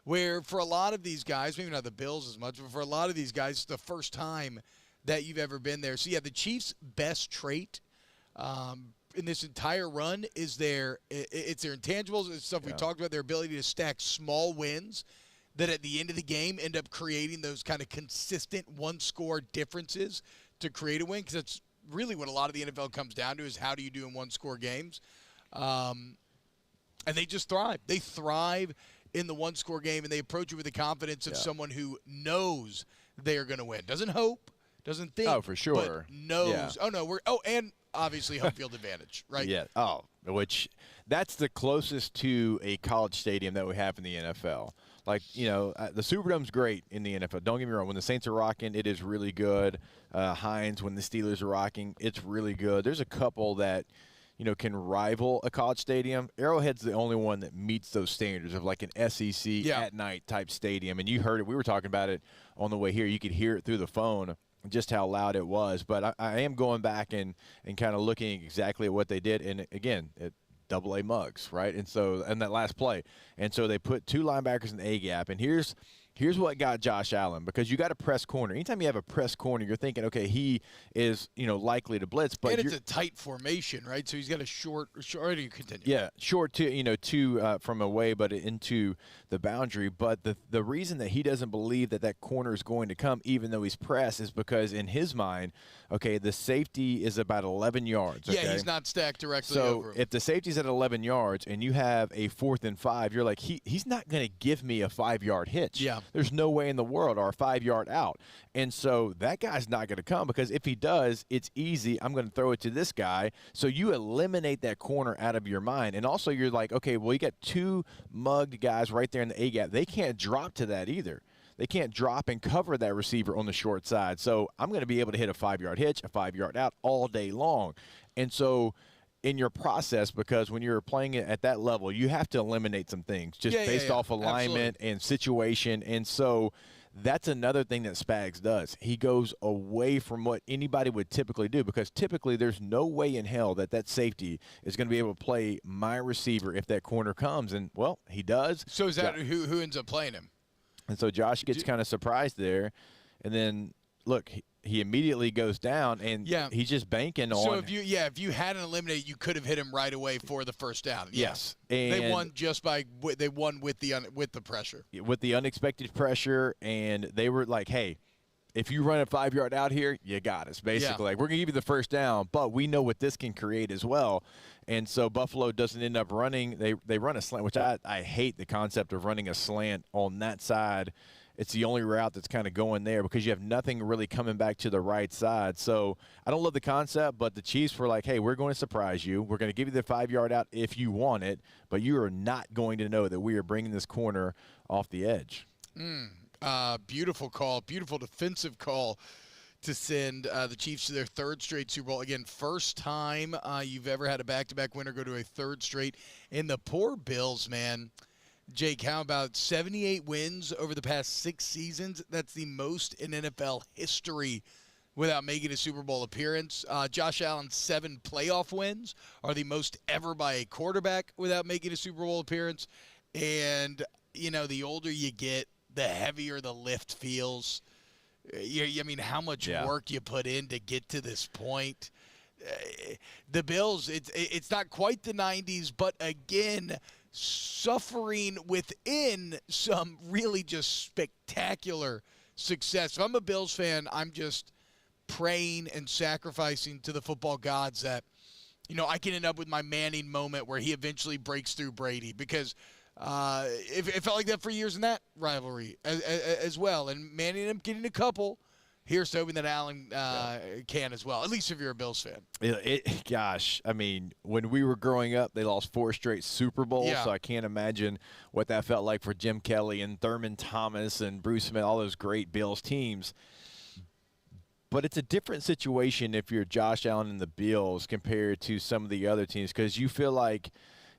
Where for a lot of these guys, maybe not the Bills as much, but for a lot of these guys, it's the first time that you've ever been there. So, yeah, the Chiefs' best trait in this entire run is it's their intangibles. It's stuff we talked about, their ability to stack small wins that at the end of the game end up creating those kind of consistent one-score differences to create a win, because that's really what a lot of the NFL comes down to, is how do you do in one-score games. And they just thrive. They thrive in the one-score game, and they approach it with the confidence of someone who knows they are going to win. Doesn't hope, doesn't think. Oh, for sure. But knows. Yeah. And obviously home field advantage, right? Yeah. Oh, which that's the closest to a college stadium that we have in the NFL. Like, the Superdome's great in the NFL. Don't get me wrong. When the Saints are rocking, it is really good. Heinz, when the Steelers are rocking, it's really good. There's a couple that, can rival a college stadium. Arrowhead's the only one that meets those standards of like an SEC at night type stadium. And you heard it. We were talking about it on the way here. You could hear it through the phone, just how loud it was. But I am going back and kind of looking exactly at what they did. And, again, double-A mugs, right? And so, and that last play. And so they put 2 linebackers in the A-gap. And here's what got Josh Allen, because you got a press corner. Anytime you have a press corner, you're thinking, okay, he is, likely to blitz. But and it's a tight formation, right? So he's got a short you continue. Yeah, short two from away, but into the boundary. But the reason that he doesn't believe that corner is going to come, even though he's pressed, is because in his mind, okay, the safety is about 11 yards. Okay? Yeah, he's not stacked directly over him. So if the safety's at 11 yards and you have a 4th and 5, you're like, he's not going to give me a 5-yard hitch. Yeah. There's no way in the world, or a 5-yard out. And so that guy's not going to come, because if he does, it's easy. I'm going to throw it to this guy. So you eliminate that corner out of your mind. And also you're like, okay, well, you got 2 mugged guys right there in the A-gap. They can't drop to that either. They can't drop and cover that receiver on the short side. So I'm going to be able to hit a 5-yard hitch, a 5-yard out all day long. And so in your process, because when you're playing it at that level, you have to eliminate some things just based off alignment and situation. And so that's another thing that Spags does. He goes away from what anybody would typically do, because typically there's no way in hell that safety is going to be able to play my receiver if that corner comes. And, well, he does. So is that who ends up playing him? And so Josh gets kind of surprised there. And then, look, he immediately goes down, and he's just banking on. So if you hadn't eliminated, you could have hit him right away for the first down. Yes, and they won with the pressure, with the unexpected pressure, and they were like, "Hey, if you run a 5-yard out here, you got us." Basically, like, we're gonna give you the first down, but we know what this can create as well. And so Buffalo doesn't end up running. They run a slant, which I hate the concept of running a slant on that side. It's the only route that's kind of going there, because you have nothing really coming back to the right side. So I don't love the concept, but the Chiefs were like, hey, we're going to surprise you. We're going to give you the 5-yard out if you want it, but you are not going to know that we are bringing this corner off the edge. Beautiful call, beautiful defensive call to send the Chiefs to their 3rd straight Super Bowl. Again, first time you've ever had a back-to-back winner go to a 3rd straight. And the poor Bills, man. Jake, how about 78 wins over the past 6 seasons? That's the most in NFL history without making a Super Bowl appearance. Josh Allen's 7 playoff wins are the most ever by a quarterback without making a Super Bowl appearance. And, the older you get, the heavier the lift feels. I mean, how much work you put in to get to this point. The Bills, it's not quite the 90s, but again, suffering within some really just spectacular success. If I'm a Bills fan, I'm just praying and sacrificing to the football gods that, I can end up with my Manning moment where he eventually breaks through Brady, because it felt like that for years in that rivalry as well. And Manning ended up getting a couple. Here's hoping that Allen can as well, at least if you're a Bills fan. Gosh, I mean, when we were growing up, they lost 4 straight Super Bowls, so I can't imagine what that felt like for Jim Kelly and Thurman Thomas and Bruce Smith, all those great Bills teams. But it's a different situation if you're Josh Allen and the Bills compared to some of the other teams, because you feel like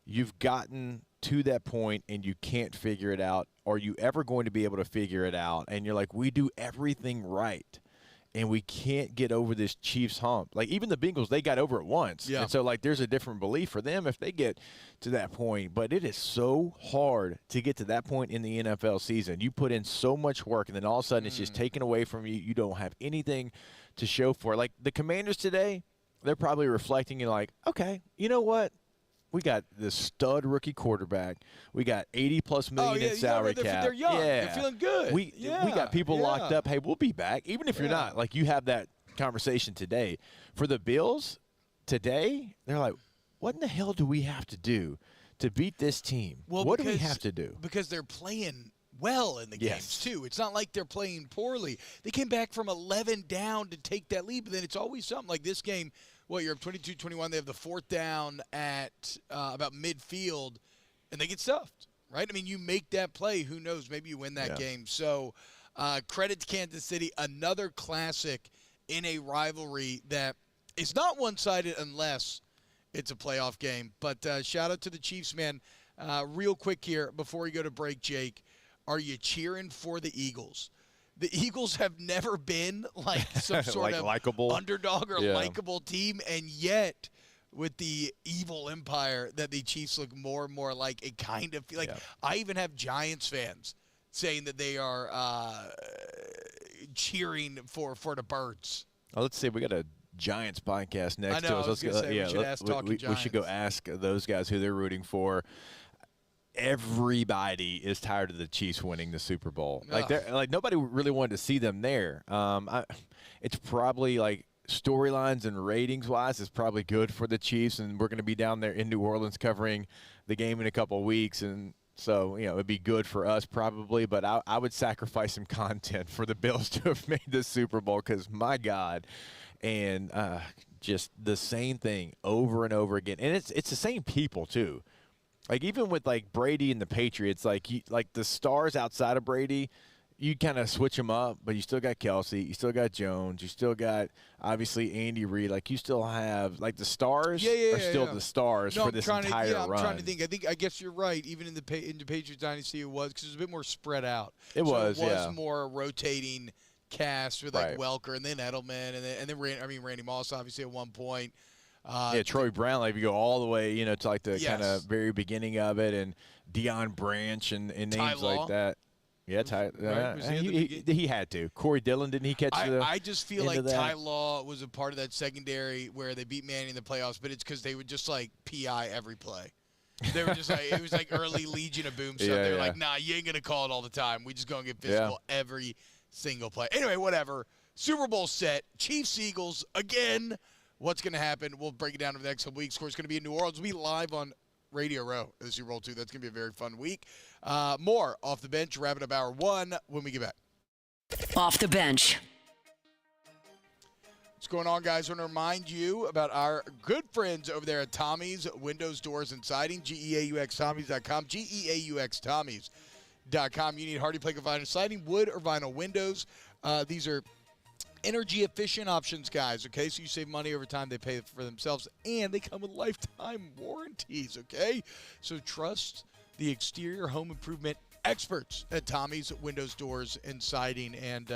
you've gotten to that point and you can't figure it out. Are you ever going to be able to figure it out? And you're like, we do everything right, and we can't get over this Chiefs hump. Like, even the Bengals, they got over it once. Yeah. And so, there's a different belief for them if they get to that point. But it is so hard to get to that point in the NFL season. You put in so much work, and then all of a sudden it's just taken away from you. You don't have anything to show for it. Like, the Commanders today, they're probably reflecting and like, okay, you know what? We got this stud rookie quarterback. We got $80+ million in salary cap. They're young. They're feeling good. We got people locked up. Hey, we'll be back. Even if you're not, you have that conversation today. For the Bills today, they're like, what in the hell do we have to do to beat this team? Well, what do we have to do? Because they're playing well in the games, too. It's not like they're playing poorly. They came back from 11 down to take that lead, but then it's always something like this game. You're up 22-21. They have the 4th down at about midfield, and they get stuffed, right? I mean, you make that play. Who knows? Maybe you win that game. So credit to Kansas City. Another classic in a rivalry that is not one-sided unless it's a playoff game. But shout out to the Chiefs, man. Real quick here before we go to break, Jake, are you cheering for the Eagles? The Eagles have never been like some sort of likable underdog or likable team, and yet with the evil empire that the Chiefs look more and more like, it kind of feel like I even have Giants fans saying that they are cheering for the Birds. Oh, let's see. We got a Giants podcast next to us. We should go ask those guys who they're rooting for. Everybody is tired of the Chiefs winning the Super Bowl. Nobody really wanted to see them there. It's probably storylines and ratings wise, it's probably good for the Chiefs, and we're going to be down there in New Orleans covering the game in a couple of weeks, and so it'd be good for us probably. But I would sacrifice some content for the Bills to have made the Super Bowl, because my God, and just the same thing over and over again, and it's the same people too. Even with Brady and the Patriots, the stars outside of Brady, you kind of switch them up, but you still got Kelsey, you still got Jones, you still got obviously Andy Reid. You still have the stars are still the stars for this entire run. I'm trying to think. I guess you're right. Even in the Patriots dynasty, it was because it was a bit more spread out. It was more rotating cast with Welker and then Edelman and then Randy Moss obviously at one point. Troy Brown, if you go all the way, to the kind of very beginning of it, and Deion Branch and names like that. Yeah, he had to. Corey Dillon, didn't he catch I just feel like Ty Law was a part of that secondary where they beat Manning in the playoffs, but it's because they would just PI every play. They were just it was early Legion of Boom stuff. They were like, nah, you ain't going to call it all the time. We just going to get physical every single play. Anyway, whatever. Super Bowl set. Chiefs, Eagles, again. What's going to happen? We'll break it down over the next couple weeks. Of course, it's going to be in New Orleans. We'll be live on Radio Row at the Super Bowl, too. That's going to be a very fun week. More Off the Bench, wrapping up Hour 1 when we get back. Off the Bench. What's going on, guys? I want to remind you about our good friends over there at Tommy's Windows, Doors, and Siding, GEAUXTommys.com, GEAUXTommys.com. You need hardy plank of vinyl siding, wood or vinyl windows. These are energy-efficient options, guys, okay? So you save money over time. They pay for themselves, and they come with lifetime warranties, okay? So trust the exterior home improvement experts at Tommy's Windows, Doors, and Siding. And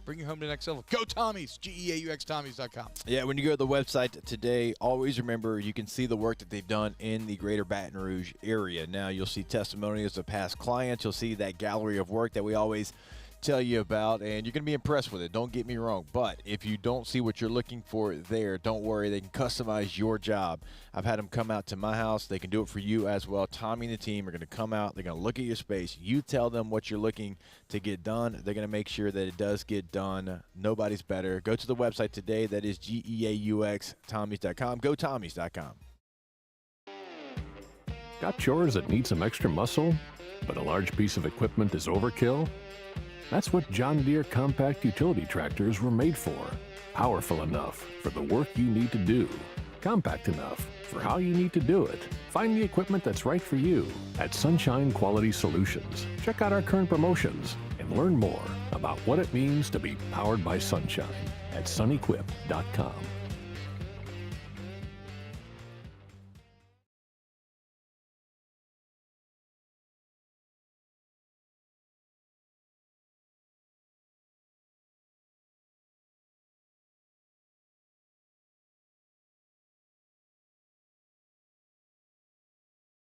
bring you home to the next level. Go Tommies, GEAUX Tommies.com. Yeah, when you go to the website today, always remember you can see the work that they've done in the greater Baton Rouge area. Now, you'll see testimonials of past clients. You'll see that gallery of work that we always tell you about, and you're going to be impressed with it. Don't get me wrong, but if you don't see what you're looking for there, don't worry. They can customize your job. I've had them come out to my house. They can do it for you as well. Tommy and the team are going to come out. They're going to look at your space. You tell them what you're looking to get done. They're going to make sure that it does get done. Nobody's better. Go to the website today. That is GEAUXTommies.com. Go Tommies.com. Got chores that need some extra muscle, but a large piece of equipment is overkill? That's what John Deere compact utility tractors were made for. Powerful enough for the work you need to do. Compact enough for how you need to do it. Find the equipment that's right for you at Sunshine Quality Solutions. Check out our current promotions and learn more about what it means to be powered by sunshine at sunequip.com.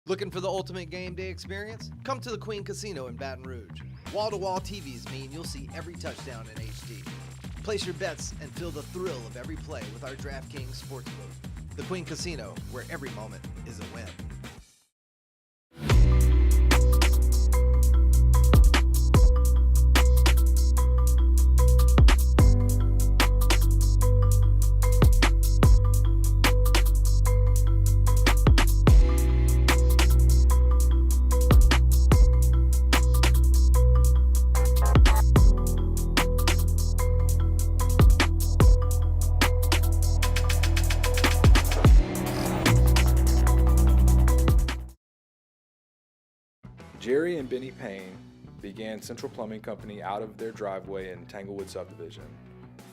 Looking for the ultimate game day experience? Come to the Queen Casino in Baton Rouge. Wall-to-wall TVs mean you'll see every touchdown in HD. Place your bets and feel the thrill of every play with our DraftKings Sportsbook. The Queen Casino, where every moment is a win. Jerry and Benny Payne began Central Plumbing Company out of their driveway in Tanglewood subdivision.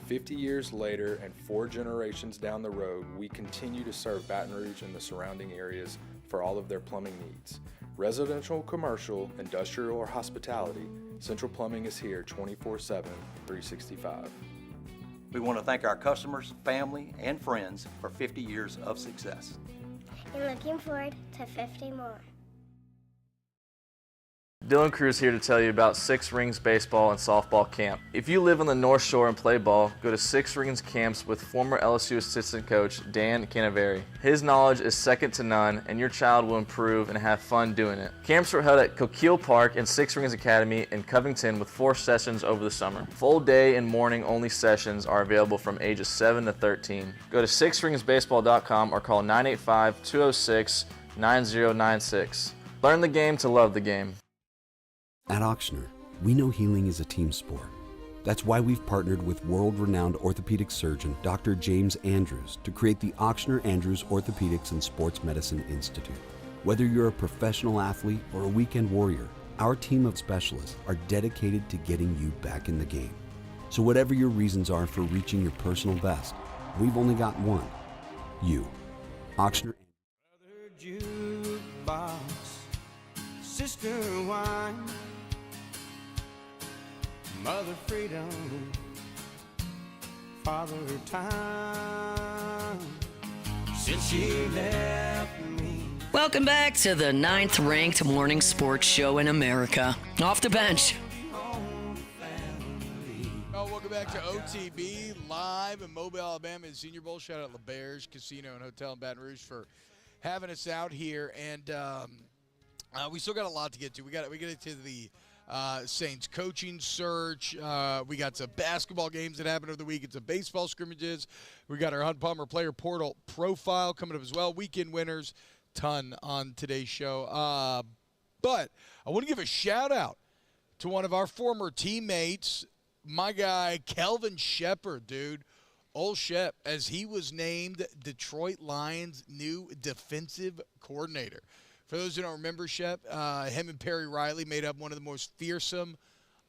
50 years later and 4 generations down the road, we continue to serve Baton Rouge and the surrounding areas for all of their plumbing needs. Residential, commercial, industrial, or hospitality, Central Plumbing is here 24/7, 365. We want to thank our customers, family, and friends for 50 years of success. And looking forward to 50 more. Dylan Cruz here to tell you about Six Rings Baseball and Softball Camp. If you live on the North Shore and play ball, go to Six Rings Camps with former LSU assistant coach Dan Canaveri. His knowledge is second to none, and your child will improve and have fun doing it. Camps were held at Coquille Park and Six Rings Academy in Covington with 4 sessions over the summer. Full day and morning only sessions are available from ages 7 to 13. Go to sixringsbaseball.com or call 985-206-9096. Learn the game to love the game. At Auctioner, we know healing is a team sport. That's why we've partnered with world-renowned orthopedic surgeon Dr. James Andrews to create the Auctioner Andrews Orthopedics and Sports Medicine Institute. Whether you're a professional athlete or a weekend warrior, our team of specialists are dedicated to getting you back in the game. So whatever your reasons are for reaching your personal best, we've only got one: you. Auctioner. Jukebox, sister wine, mother freedom, father time, since she left me. Welcome back to the 9th-ranked morning sports show in America. Off the bench. Welcome back to OTB live in Mobile, Alabama, the Senior Bowl. Shout out LaBerge Casino and Hotel in Baton Rouge for having us out here, and we still got a lot to get to. We get into the Saints coaching search. We got some basketball games that happened over the week. It's some baseball scrimmages. We got our Hunt Palmer player portal profile coming up as well. Weekend winners, ton on today's show. But I want to give a shout out to one of our former teammates, my guy Kelvin Shepard, dude. Old Shep, as he was named Detroit Lions' new defensive coordinator. For those who don't remember Shep, him and Perry Riley made up one of the most fearsome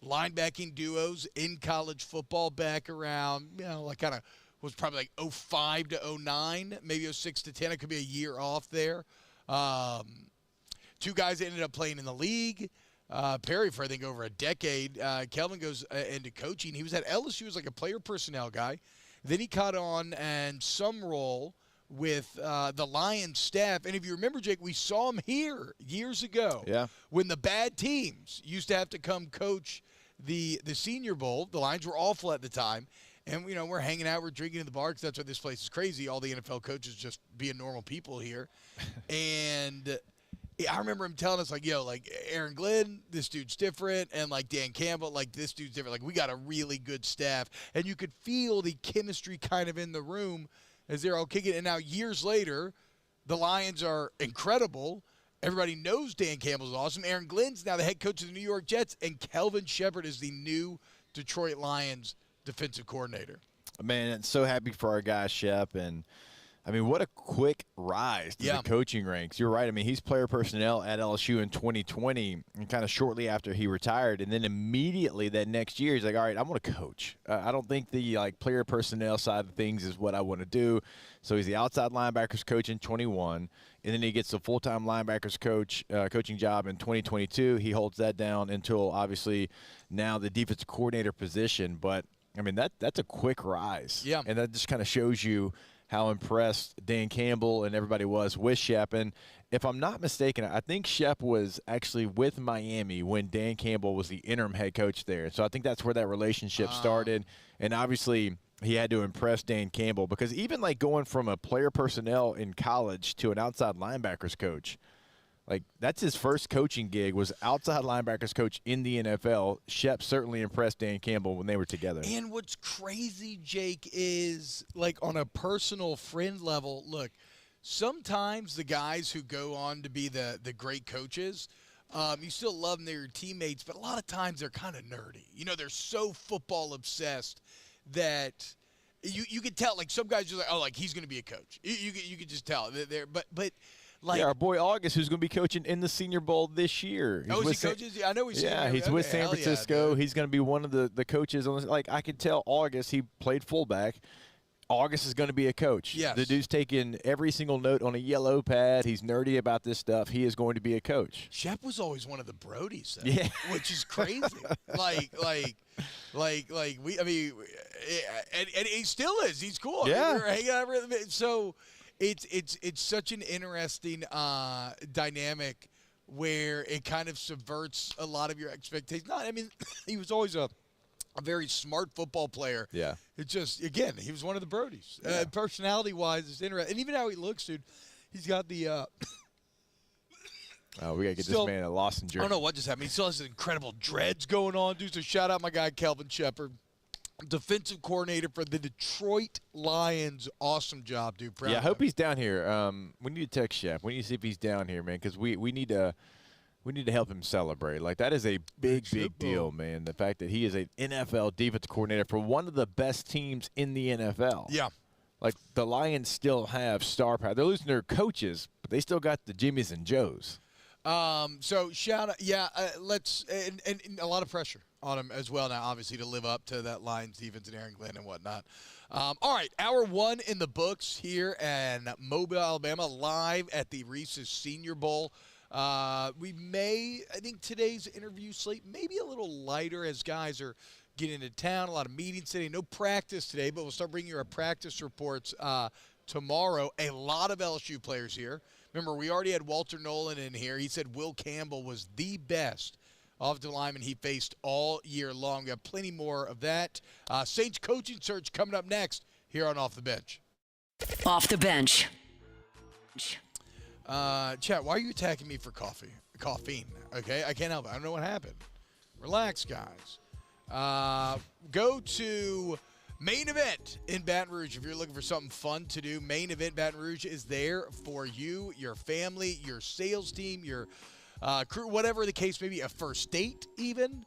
linebacking duos in college football back around, like kind of was probably like 05 to 09, maybe 06 to 10. It could be a year off there. 2 guys that ended up playing in the league. Perry for, I think, over a decade. Kelvin goes into coaching. He was at LSU as like a player personnel guy. Then he caught on and some role with the Lions staff. And if you remember, Jake, we saw him here years ago when the bad teams used to have to come coach the Senior Bowl. The Lions were awful at the time. And, we're hanging out, we're drinking in the bar because that's why this place is crazy. All the NFL coaches just being normal people here. And I remember him telling us, like, Aaron Glenn, this dude's different. And, like, Dan Campbell, like, this dude's different. Like, we got a really good staff. And you could feel the chemistry kind of in the room as they're all kicking. And now years later, the Lions are incredible. Everybody knows Dan Campbell's awesome. Aaron Glenn's now the head coach of the New York Jets. And Kelvin Shepard is the new Detroit Lions defensive coordinator. Man, so happy for our guy Shep, and I mean, what a quick rise to the coaching ranks. You're right. I mean, he's player personnel at LSU in 2020, and kind of shortly after he retired, and then immediately that next year, he's like, all right, I'm going to coach. I don't think the player personnel side of things is what I want to do. So he's the outside linebackers coach in 21, and then he gets the full-time linebackers coaching job in 2022. He holds that down until obviously now the defensive coordinator position, but I mean, that's a quick rise. Yeah. And that just kind of shows you how impressed Dan Campbell and everybody was with Shep. And if I'm not mistaken, I think Shep was actually with Miami when Dan Campbell was the interim head coach there. So I think that's where that relationship started. And obviously he had to impress Dan Campbell because even like going from a player personnel in college to an outside linebackers coach, like, that's his first coaching gig, was outside linebackers coach in the NFL. Shep certainly impressed Dan Campbell when they were together. And what's crazy, Jake, is, like, on a personal friend level, look, sometimes the guys who go on to be the great coaches, you still love them, they're your teammates, but a lot of times they're kind of nerdy. They're so football obsessed that you could tell, like, some guys are like, oh, like, he's going to be a coach. You could just tell. But like, our boy August, who's going to be coaching in the Senior Bowl this year. He coaches? I know he's he's with San Francisco. He's going to be one of the coaches. Like, I could tell August, he played fullback. August is going to be a coach. Yes. The dude's taking every single note on a yellow pad. He's nerdy about this stuff. He is going to be a coach. Shep was always one of the Brodies, though, yeah, which is crazy. like we. I mean, and he still is. He's cool. Yeah. I mean, we're hanging out. So it's such an interesting dynamic where it kind of subverts a lot of your expectations. I mean, he was always a very smart football player. Yeah. It just, again, he was one of the Brodies. Yeah. Personality-wise, it's interesting. And even how he looks, dude, he's got the we got to get this man a Lawson jersey. I don't know what just happened. He still has incredible dreads going on, dude. So shout out my guy, Kelvin Shepard, defensive coordinator for the Detroit Lions. Awesome job, dude. Proud I hope he's down here. We need to text Shep. We need to see if he's down here, man, because we need to help him celebrate. Like, that is a big deal, man. The fact that he is an NFL defensive coordinator for one of the best teams in the NFL. Yeah. Like, the Lions still have star power. They're losing their coaches, but they still got the Jimmies and Joes. So shout out, let's and a lot of pressure on him as well now, obviously, to live up to that Lions defense and Aaron Glenn and whatnot. All right, hour one in the books here in Mobile, Alabama, live at the Reese's Senior Bowl. We may, I think today's interview slate maybe a little lighter as guys are getting into town. A lot of meetings today. No practice today, but we'll start bringing you our practice reports tomorrow. A lot of LSU players here. Remember, we already had Walter Nolen in here. He said Will Campbell was the best offensive lineman he faced all year long. We have plenty more of that. Saints coaching search coming up next here on Off the Bench. Off the Bench. Chat, why are you attacking me for caffeine? Okay, I can't help it. I don't know what happened. Relax, guys. Go to Main Event in Baton Rouge. If you're looking for something fun to do, Main Event Baton Rouge is there for you, your family, your sales team, your crew, whatever the case may be, a first date even.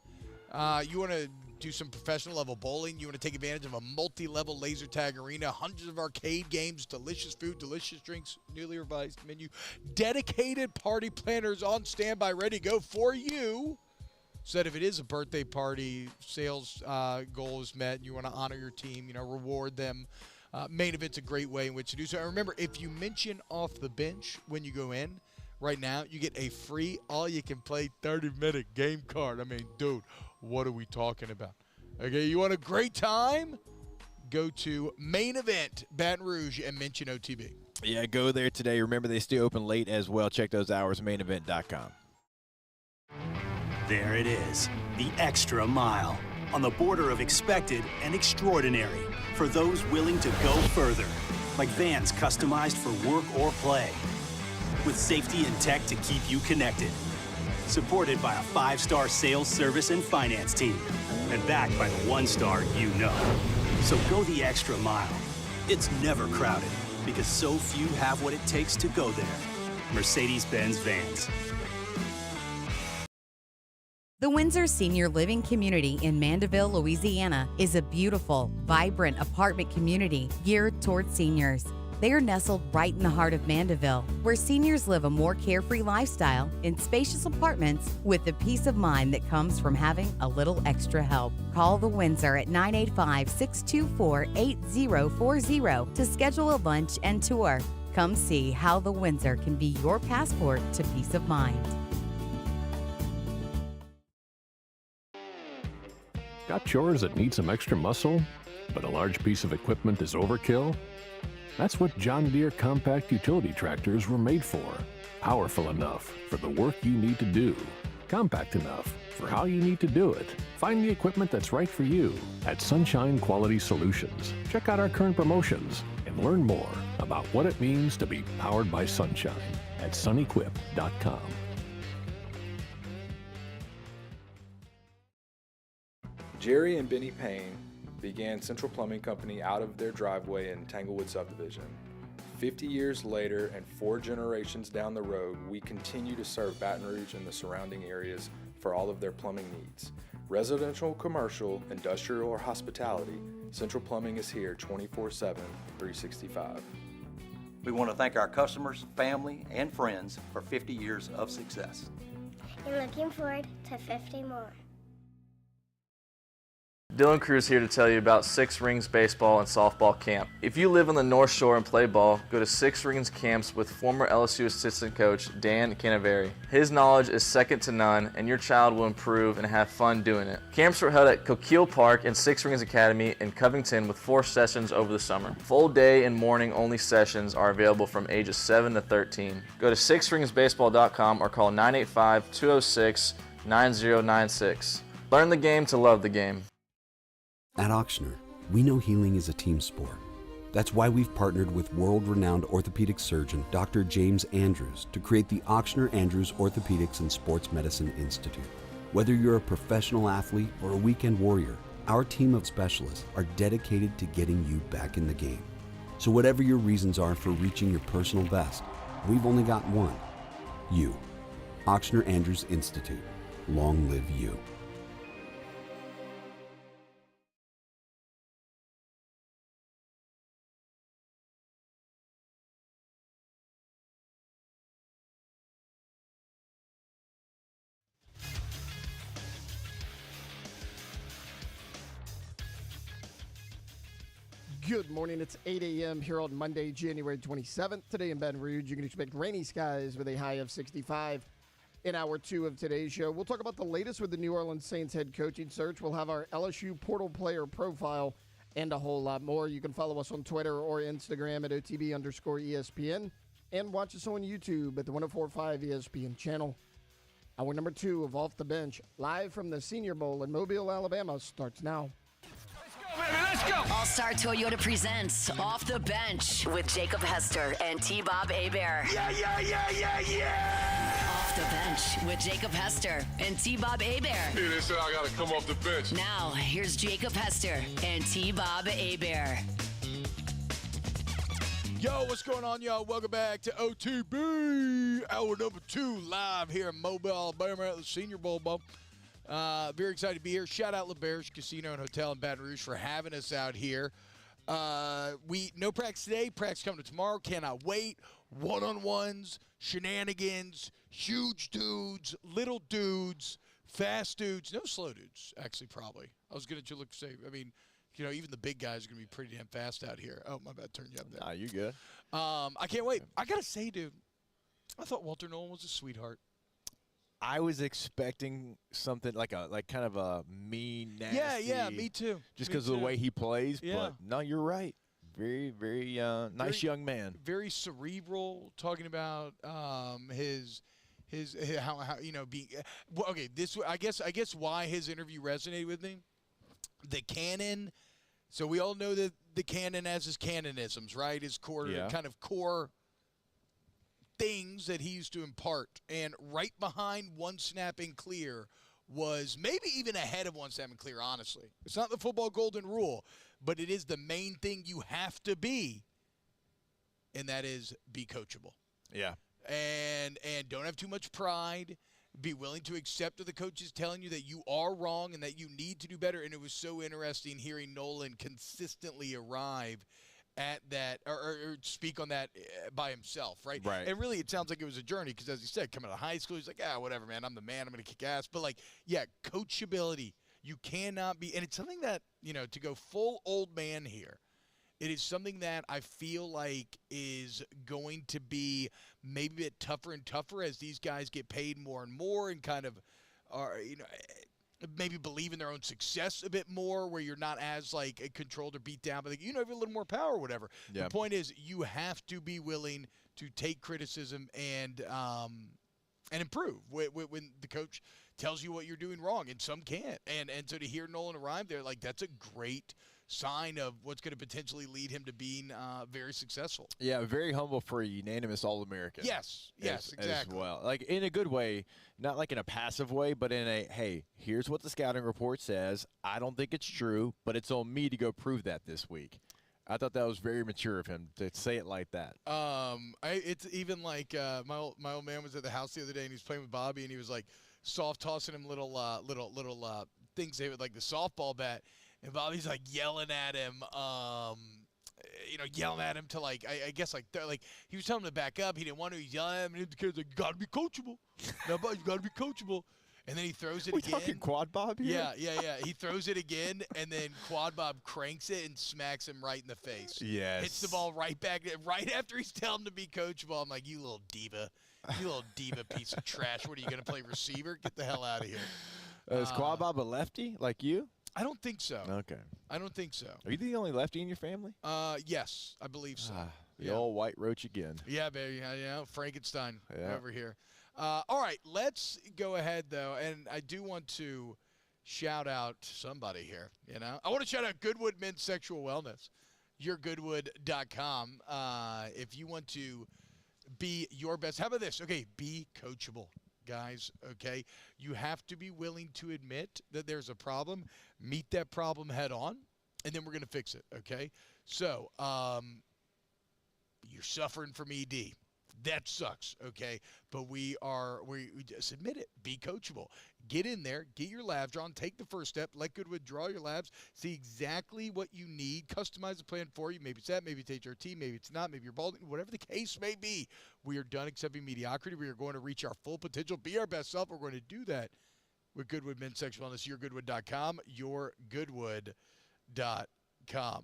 You want to do some professional level bowling. You want to take advantage of a multi-level laser tag arena, hundreds of arcade games, delicious food, delicious drinks, newly revised menu, dedicated party planners on standby, ready to go for you. So that if it is a birthday party, sales goal is met, and you want to honor your team, reward them. Main Event's a great way in which to do so. And remember, if you mention Off the Bench when you go in, right now, you get a free all-you-can-play 30-minute game card. I mean, dude, what are we talking about? Okay, you want a great time? Go to Main Event Baton Rouge and mention OTB. Yeah, go there today. Remember, they stay open late as well. Check those hours, mainevent.com. There it is, the extra mile, on the border of expected and extraordinary, for those willing to go further, like vans customized for work or play, with safety and tech to keep you connected, supported by a 5-star sales, service, and finance team, and backed by the 1-star you know. So go the extra mile. It's never crowded, because so few have what it takes to go there. Mercedes-Benz Vans. The Windsor Senior Living Community in Mandeville, Louisiana is a beautiful, vibrant apartment community geared toward seniors. They are nestled right in the heart of Mandeville, where seniors live a more carefree lifestyle in spacious apartments with the peace of mind that comes from having a little extra help. Call the Windsor at 985-624-8040 to schedule a lunch and tour. Come see how the Windsor can be your passport to peace of mind. Got chores that need some extra muscle, but a large piece of equipment is overkill? That's what John Deere compact utility tractors were made for. Powerful enough for the work you need to do. Compact enough for how you need to do it. Find the equipment that's right for you at Sunshine Quality Solutions. Check out our current promotions and learn more about what it means to be powered by sunshine at sunequip.com. Jerry and Benny Payne began Central Plumbing Company out of their driveway in Tanglewood subdivision. 50 years later and 4 generations down the road, we continue to serve Baton Rouge and the surrounding areas for all of their plumbing needs. Residential, commercial, industrial, or hospitality, Central Plumbing is here 24/7, 365. We want to thank our customers, family, and friends for 50 years of success. And looking forward to 50 more. Dylan Cruz here to tell you about Six Rings Baseball and Softball Camp. If you live on the North Shore and play ball, go to Six Rings Camps with former LSU assistant coach Dan Canaveri. His knowledge is second to none, and your child will improve and have fun doing it. Camps were held at Coquille Park and Six Rings Academy in Covington with 4 sessions over the summer. Full day and morning only sessions are available from ages 7 to 13. Go to sixringsbaseball.com or call 985-206-9096. Learn the game to love the game. At Auctioner, we know healing is a team sport. That's why we've partnered with world-renowned orthopedic surgeon Dr. James Andrews to create the Auctioner Andrews Orthopedics and Sports Medicine Institute. Whether you're a professional athlete or a weekend warrior, our team of specialists are dedicated to getting you back in the game. So whatever your reasons are for reaching your personal best, we've only got one: you. Auctioner Andrews Institute. Long live you. Good morning. It's 8 a.m. here on Monday, January 27th. Today in Baton Rouge, you can expect rainy skies with a high of 65. In hour 2 of today's show, we'll talk about the latest with the New Orleans Saints head coaching search. We'll have our LSU portal player profile and a whole lot more. You can follow us on Twitter or Instagram at OTB_ESPN and watch us on YouTube at the 104.5 ESPN channel. Hour number 2 of Off the Bench, live from the Senior Bowl in Mobile, Alabama, starts now. Let's go. All-Star Toyota presents Off the Bench with Jacob Hester and T-Bob Hebert. Yeah. Off the Bench with Jacob Hester and T-Bob Hebert. Hey, they said I got to come off the bench. Now, here's Jacob Hester and T-Bob Hebert. Yo, what's going on, y'all? Welcome back to OTB, hour number 2, live here in Mobile, Alabama at the Senior Bowl. Very excited to be here. Shout out LeBear's Casino and Hotel in Baton Rouge for having us out here. No practice today. Practice coming tomorrow. Cannot wait. One-on-ones, shenanigans, huge dudes, little dudes, fast dudes. No slow dudes, actually, probably. I was going to look say, I mean, you know, even the big guys are going to be pretty damn fast out here. Oh, my bad. Turned you up there. Nah, you good. I can't wait. I got to say, dude, I thought Walter Nolen was a sweetheart. I was expecting something like kind of a mean, nasty. Yeah, me too. Just because of the way he plays. Yeah. But no, you're right. Very, very nice young man. Very cerebral, talking about his how being well, okay. This I guess why his interview resonated with me. The canon. So we all know that the canon has his canonisms, right? His core kind of core things that he used to impart. And right behind One Snap and Clear was maybe even ahead of One Snap and Clear, honestly. It's not the football golden rule, but it is the main thing you have to be, and that is be coachable. Yeah. And don't have too much pride. Be willing to accept what the coach is telling you, that you are wrong and that you need to do better. And it was so interesting hearing Nolen consistently arrive at that or speak on that by himself, right? Right. And really, it sounds like it was a journey because, as he said, coming out of high school, he's like, whatever, man, I'm the man, I'm going to kick ass. But, like, yeah, coachability. You cannot be – and it's something that, to go full old man here, it is something that I feel like is going to be maybe a bit tougher and tougher as these guys get paid more and more and kind of are, maybe believe in their own success a bit more, where you're not as like controlled or beat down, but like, have a little more power or whatever. Yeah. The point is, you have to be willing to take criticism and improve when the coach tells you what you're doing wrong, and some can't. And so to hear Nolen arrive there, like, that's a great sign of what's going to potentially lead him to being very successful. Yeah, very humble for a unanimous All-American. Yes, exactly. As well. Like, in a good way, not like in a passive way, but in a, hey, here's what the scouting report says. I don't think it's true, but it's on me to go prove that this week. I thought that was very mature of him to say it like that. It's even like my old man was at the house the other day, and he was playing with Bobby, and he was like soft tossing him little things, they would like the softball bat, and Bobby's like yelling at him, to like I guess like he was telling him to back up. He didn't want to. He's yelling at him, and the kid's like, "Gotta be coachable. Now, you gotta be coachable." And then he throws it again. We talking Quad Bob here? Yeah. He throws it again, and then Quad Bob cranks it and smacks him right in the face. Yes. Hits the ball right back, right after he's telling him to be coachable. I'm like, you little diva piece of trash. What, are you going to play receiver? Get the hell out of here. Is Quad Bob a lefty like you? I don't think so. Okay. I don't think so. Are you the only lefty in your family? Yes, I believe so. The old white roach again. Yeah, baby. Frankenstein over here. All right, let's go ahead, though, and I do want to shout out somebody here, I want to shout out Goodwood Men's Sexual Wellness, yourgoodwood.com. If you want to be your best, how about this? Okay, be coachable, guys, okay? You have to be willing to admit that there's a problem, meet that problem head on, and then we're going to fix it, okay? So, you're suffering from ED. That sucks, okay? But we just admit it. Be coachable. Get in there. Get your labs drawn. Take the first step. Let Goodwood draw your labs. See exactly what you need. Customize the plan for you. Maybe it's that. Maybe it's HRT. Maybe it's not. Maybe you're balding. Whatever the case may be, we are done accepting mediocrity. We are going to reach our full potential. Be our best self. We're going to do that with Goodwood Men's Sexual Wellness. Yourgoodwood.com. Yourgoodwood.com.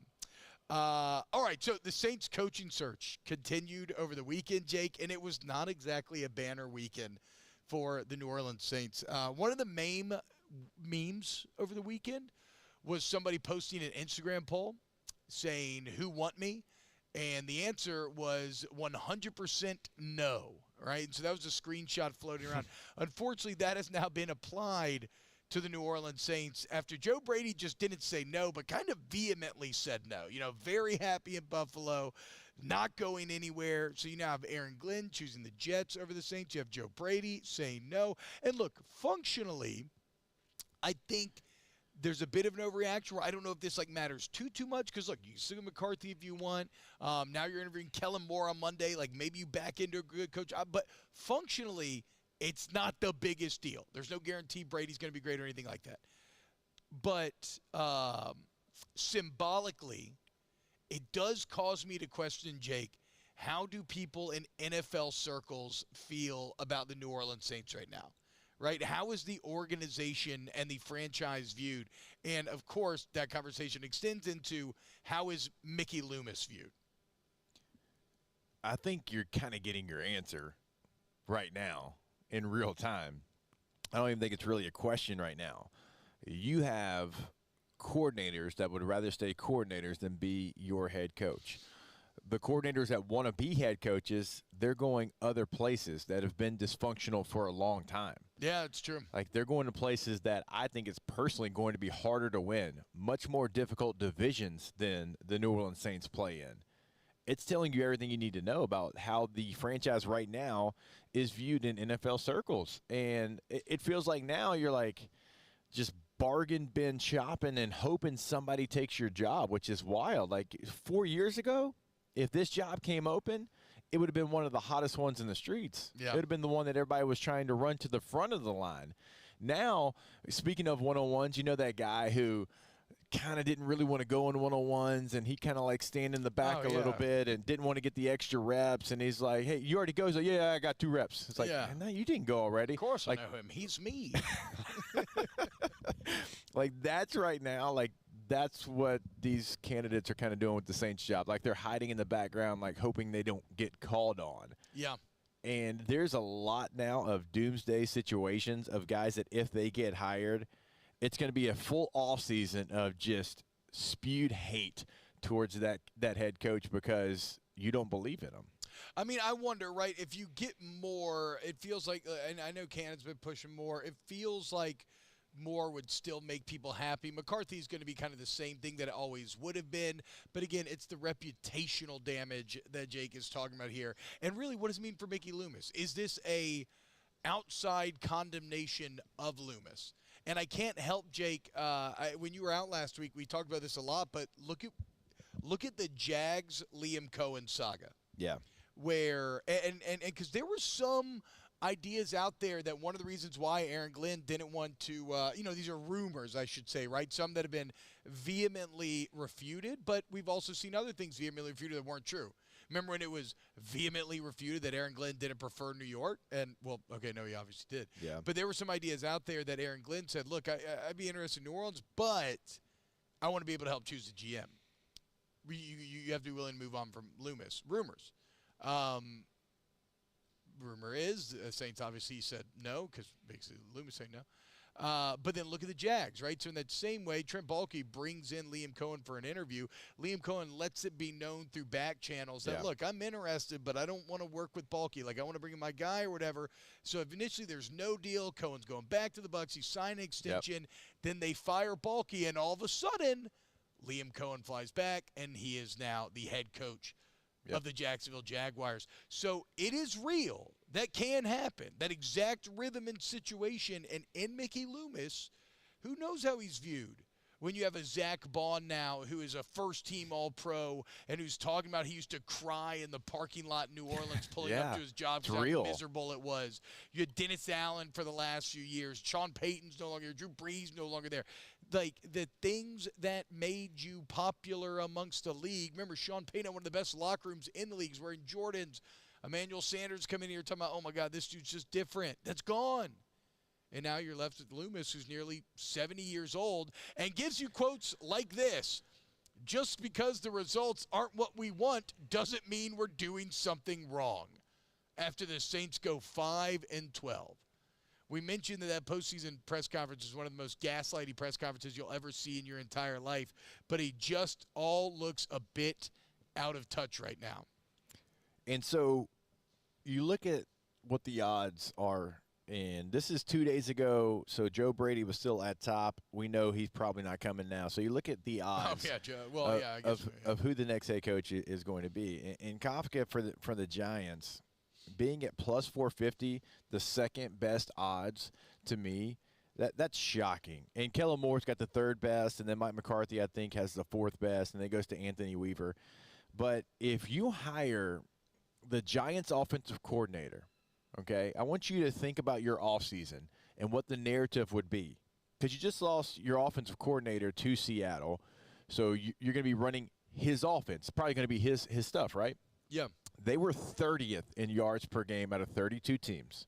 All right, so the Saints coaching search continued over the weekend, Jake, and it was not exactly a banner weekend for the New Orleans Saints. One of the main memes over the weekend was somebody posting an Instagram poll saying, "Who want me?" And the answer was 100% no, right? And so that was a screenshot floating around. Unfortunately, that has now been applied to the New Orleans Saints after Joe Brady just didn't say no, but kind of vehemently said no. Very happy in Buffalo, not going anywhere. So you now have Aaron Glenn choosing the Jets over the Saints. You have Joe Brady saying no. And look, functionally, I think there's a bit of an overreaction where I don't know if this matters too much, because look, you Sue McCarthy if you want. Now you're interviewing Kellen Moore on Monday. Maybe you back into a good coach. But functionally, it's not the biggest deal. There's no guarantee Brady's going to be great or anything like that. But symbolically, it does cause me to question, Jake, how do people in NFL circles feel about the New Orleans Saints right now? Right? How is the organization and the franchise viewed? And, of course, that conversation extends into how is Mickey Lumis viewed? I think you're kind of getting your answer right now in real time. I don't even think it's really a question right now. You have coordinators that would rather stay coordinators than be your head coach. The coordinators that want to be head coaches, they're going other places that have been dysfunctional for a long time. Yeah, it's true. Like, they're going to places that I think it's personally going to be harder to win, much more difficult divisions than the New Orleans Saints play in. It's telling you everything you need to know about how the franchise right now is viewed in NFL circles. And it feels like now you're like just bargain bin shopping and hoping somebody takes your job, which is wild. Like 4 years ago, if this job came open, it would have been one of the hottest ones in the streets. Yeah. It would have been the one that everybody was trying to run to the front of the line. Now, speaking of one-on-ones, you know that guy who kind of didn't really want to go in one-on-ones, and he kind of like stand in the back a little bit and didn't want to get the extra reps, and he's like, hey, you already go? He's like, yeah, I got 2 reps. It's like, no, you didn't go already. Of course like, I know him. He's me. Like, that's right now, like, that's what these candidates are kind of doing with the Saints job. Like, they're hiding in the background, like hoping they don't get called on. Yeah. And there's a lot now of doomsday situations of guys that if they get hired, it's going to be a full offseason of just spewed hate towards that head coach because you don't believe in him. I mean, I wonder, right, if you get more, it feels like, and I know Cannon's been pushing more, it feels like more would still make people happy. McCarthy's going to be kind of the same thing that it always would have been. But again, it's the reputational damage that Jake is talking about here. And really, what does it mean for Mickey Lumis? Is this a outside condemnation of Lumis? And I can't help, Jake, when you were out last week, we talked about this a lot, but look at the Jags-Liam Cohen saga. Yeah. Where, and because there were some ideas out there that one of the reasons why Aaron Glenn didn't want to, these are rumors, I should say, right? Some that have been vehemently refuted, but we've also seen other things vehemently refuted that weren't true. Remember when it was vehemently refuted that Aaron Glenn didn't prefer New York? And, well, okay, no, he obviously did. Yeah. But there were some ideas out there that Aaron Glenn said, look, I'd be interested in New Orleans, but I want to be able to help choose the GM. You have to be willing to move on from Lumis. Rumors. Rumor is Saints obviously said no because basically Lumis saying no. But then look at the Jags, right? So in that same way, Trent Baalke brings in Liam Cohen for an interview. Liam Cohen lets it be known through back channels that, look, I'm interested, but I don't want to work with Baalke. Like, I want to bring in my guy or whatever. So if initially there's no deal, Cohen's going back to the Bucs. He's signing an extension. Then they fire Baalke, and all of a sudden, Liam Cohen flies back, and he is now the head coach of the Jacksonville Jaguars. So it is real. That can happen. That exact rhythm and situation. And in Mickey Lumis, who knows how he's viewed? When you have a Zach Bond now who is a first-team All-Pro and who's talking about he used to cry in the parking lot in New Orleans pulling up to his job because how miserable it was. You had Dennis Allen for the last few years. Sean Payton's no longer here. Drew Brees no longer there. Like, the things that made you popular amongst the league. Remember, Sean Payton had one of the best locker rooms in the league. He's wearing Jordans. Emmanuel Sanders coming in here talking about, oh, my God, this dude's just different. That's gone. And now you're left with Lumis, who's nearly 70 years old, and gives you quotes like this. Just because the results aren't what we want doesn't mean we're doing something wrong. After the Saints go 5-12. We mentioned that postseason press conference is one of the most gaslighty press conferences you'll ever see in your entire life, but he just all looks a bit out of touch right now. And so you look at what the odds are, and this is 2 days ago, so Joe Brady was still at top. We know he's probably not coming now. So you look at the odds of who the next head coach is going to be. And Kafka for the Giants, being at plus 450, the second best odds to me, that's shocking. And Kellen Moore's got the third best, and then Mike McCarthy, I think, has the fourth best, and then goes to Anthony Weaver. But if you hire the Giants offensive coordinator, okay, I want you to think about your offseason and what the narrative would be. Because you just lost your offensive coordinator to Seattle, so you're going to be running his offense. Probably going to be his stuff, right? Yeah. They were 30th in yards per game out of 32 teams.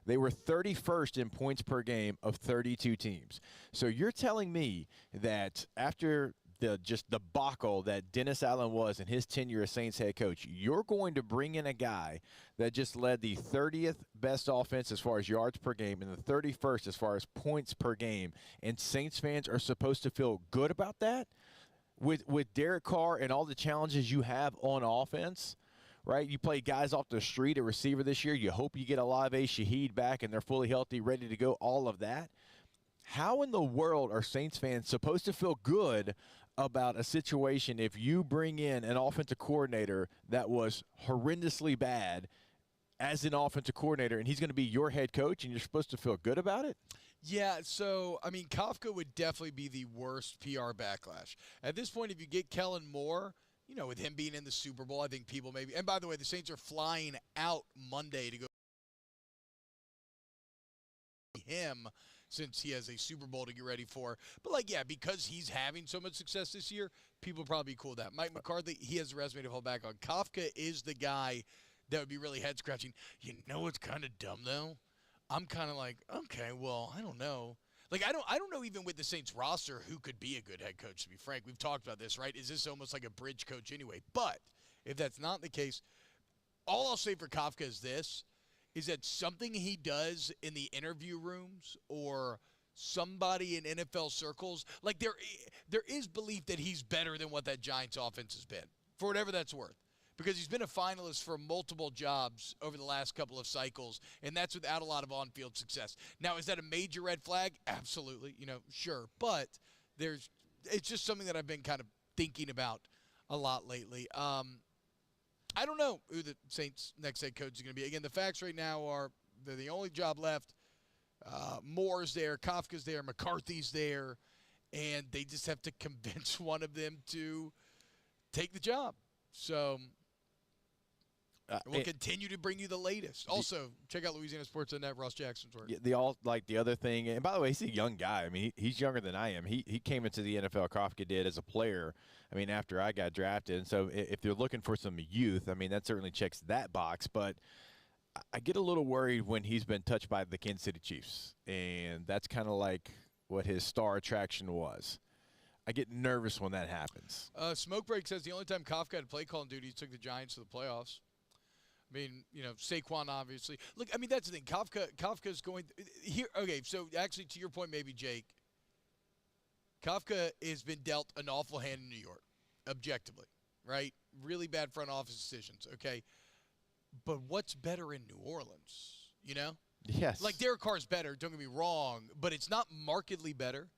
They were 31st in points per game of 32 teams. So you're telling me that after the debacle that Dennis Allen was in his tenure as Saints head coach, you're going to bring in a guy that just led the 30th best offense as far as yards per game and the 31st as far as points per game, and Saints fans are supposed to feel good about that? With Derek Carr and all the challenges you have on offense, right? You play guys off the street, a receiver this year. You hope you get Olave Shaheed back and they're fully healthy, ready to go, all of that. How in the world are Saints fans supposed to feel good about a situation if you bring in an offensive coordinator that was horrendously bad as an offensive coordinator and he's going to be your head coach and you're supposed to feel good about it? Yeah, so, I mean, Kafka would definitely be the worst PR backlash. At this point, if you get Kellen Moore, you know, with him being in the Super Bowl, I think people maybe – and by the way, the Saints are flying out Monday to go him since he has a Super Bowl to get ready for. But, like, yeah, because he's having so much success this year, people would probably be cool with that. Mike McCarthy, he has a resume to fall back on. Kafka is the guy that would be really head-scratching. You know what's kind of dumb, though? I'm kind of like, okay, well, I don't know. Like, I don't know even with the Saints roster who could be a good head coach, to be frank. We've talked about this, right? Is this almost like a bridge coach anyway? But if that's not the case, all I'll say for Kafka is this, is that something he does in the interview rooms or somebody in NFL circles, like there is belief that he's better than what that Giants offense has been, for whatever that's worth. Because he's been a finalist for multiple jobs over the last couple of cycles, and that's without a lot of on-field success. Now, is that a major red flag? Absolutely, sure. But it's just something that I've been kind of thinking about a lot lately. I don't know who the Saints' next head coach is going to be. Again, the facts right now are they're the only job left. Moore's there, Kafka's there, McCarthy's there, and they just have to convince one of them to take the job. So we'll continue to bring you the latest. Also, check out LouisianaSports.net, Ross Jackson's work. The other thing, and by the way, he's a young guy. I mean, he's younger than I am. He came into the NFL, Kafka did, as a player, I mean, after I got drafted. And so if they're looking for some youth, I mean, that certainly checks that box. But I get a little worried when he's been touched by the Kansas City Chiefs. And that's kind of like what his star attraction was. I get nervous when that happens. Smokebreak says the only time Kafka had play calling duty, he took the Giants to the playoffs. I mean, Saquon obviously. Look, I mean, that's the thing. Kafka's going here. Okay, so actually to your point maybe, Jake, Kafka has been dealt an awful hand in New York, objectively, right? Really bad front office decisions, okay? But what's better in New Orleans, Yes. Like Derek Carr's better, don't get me wrong, but it's not markedly better.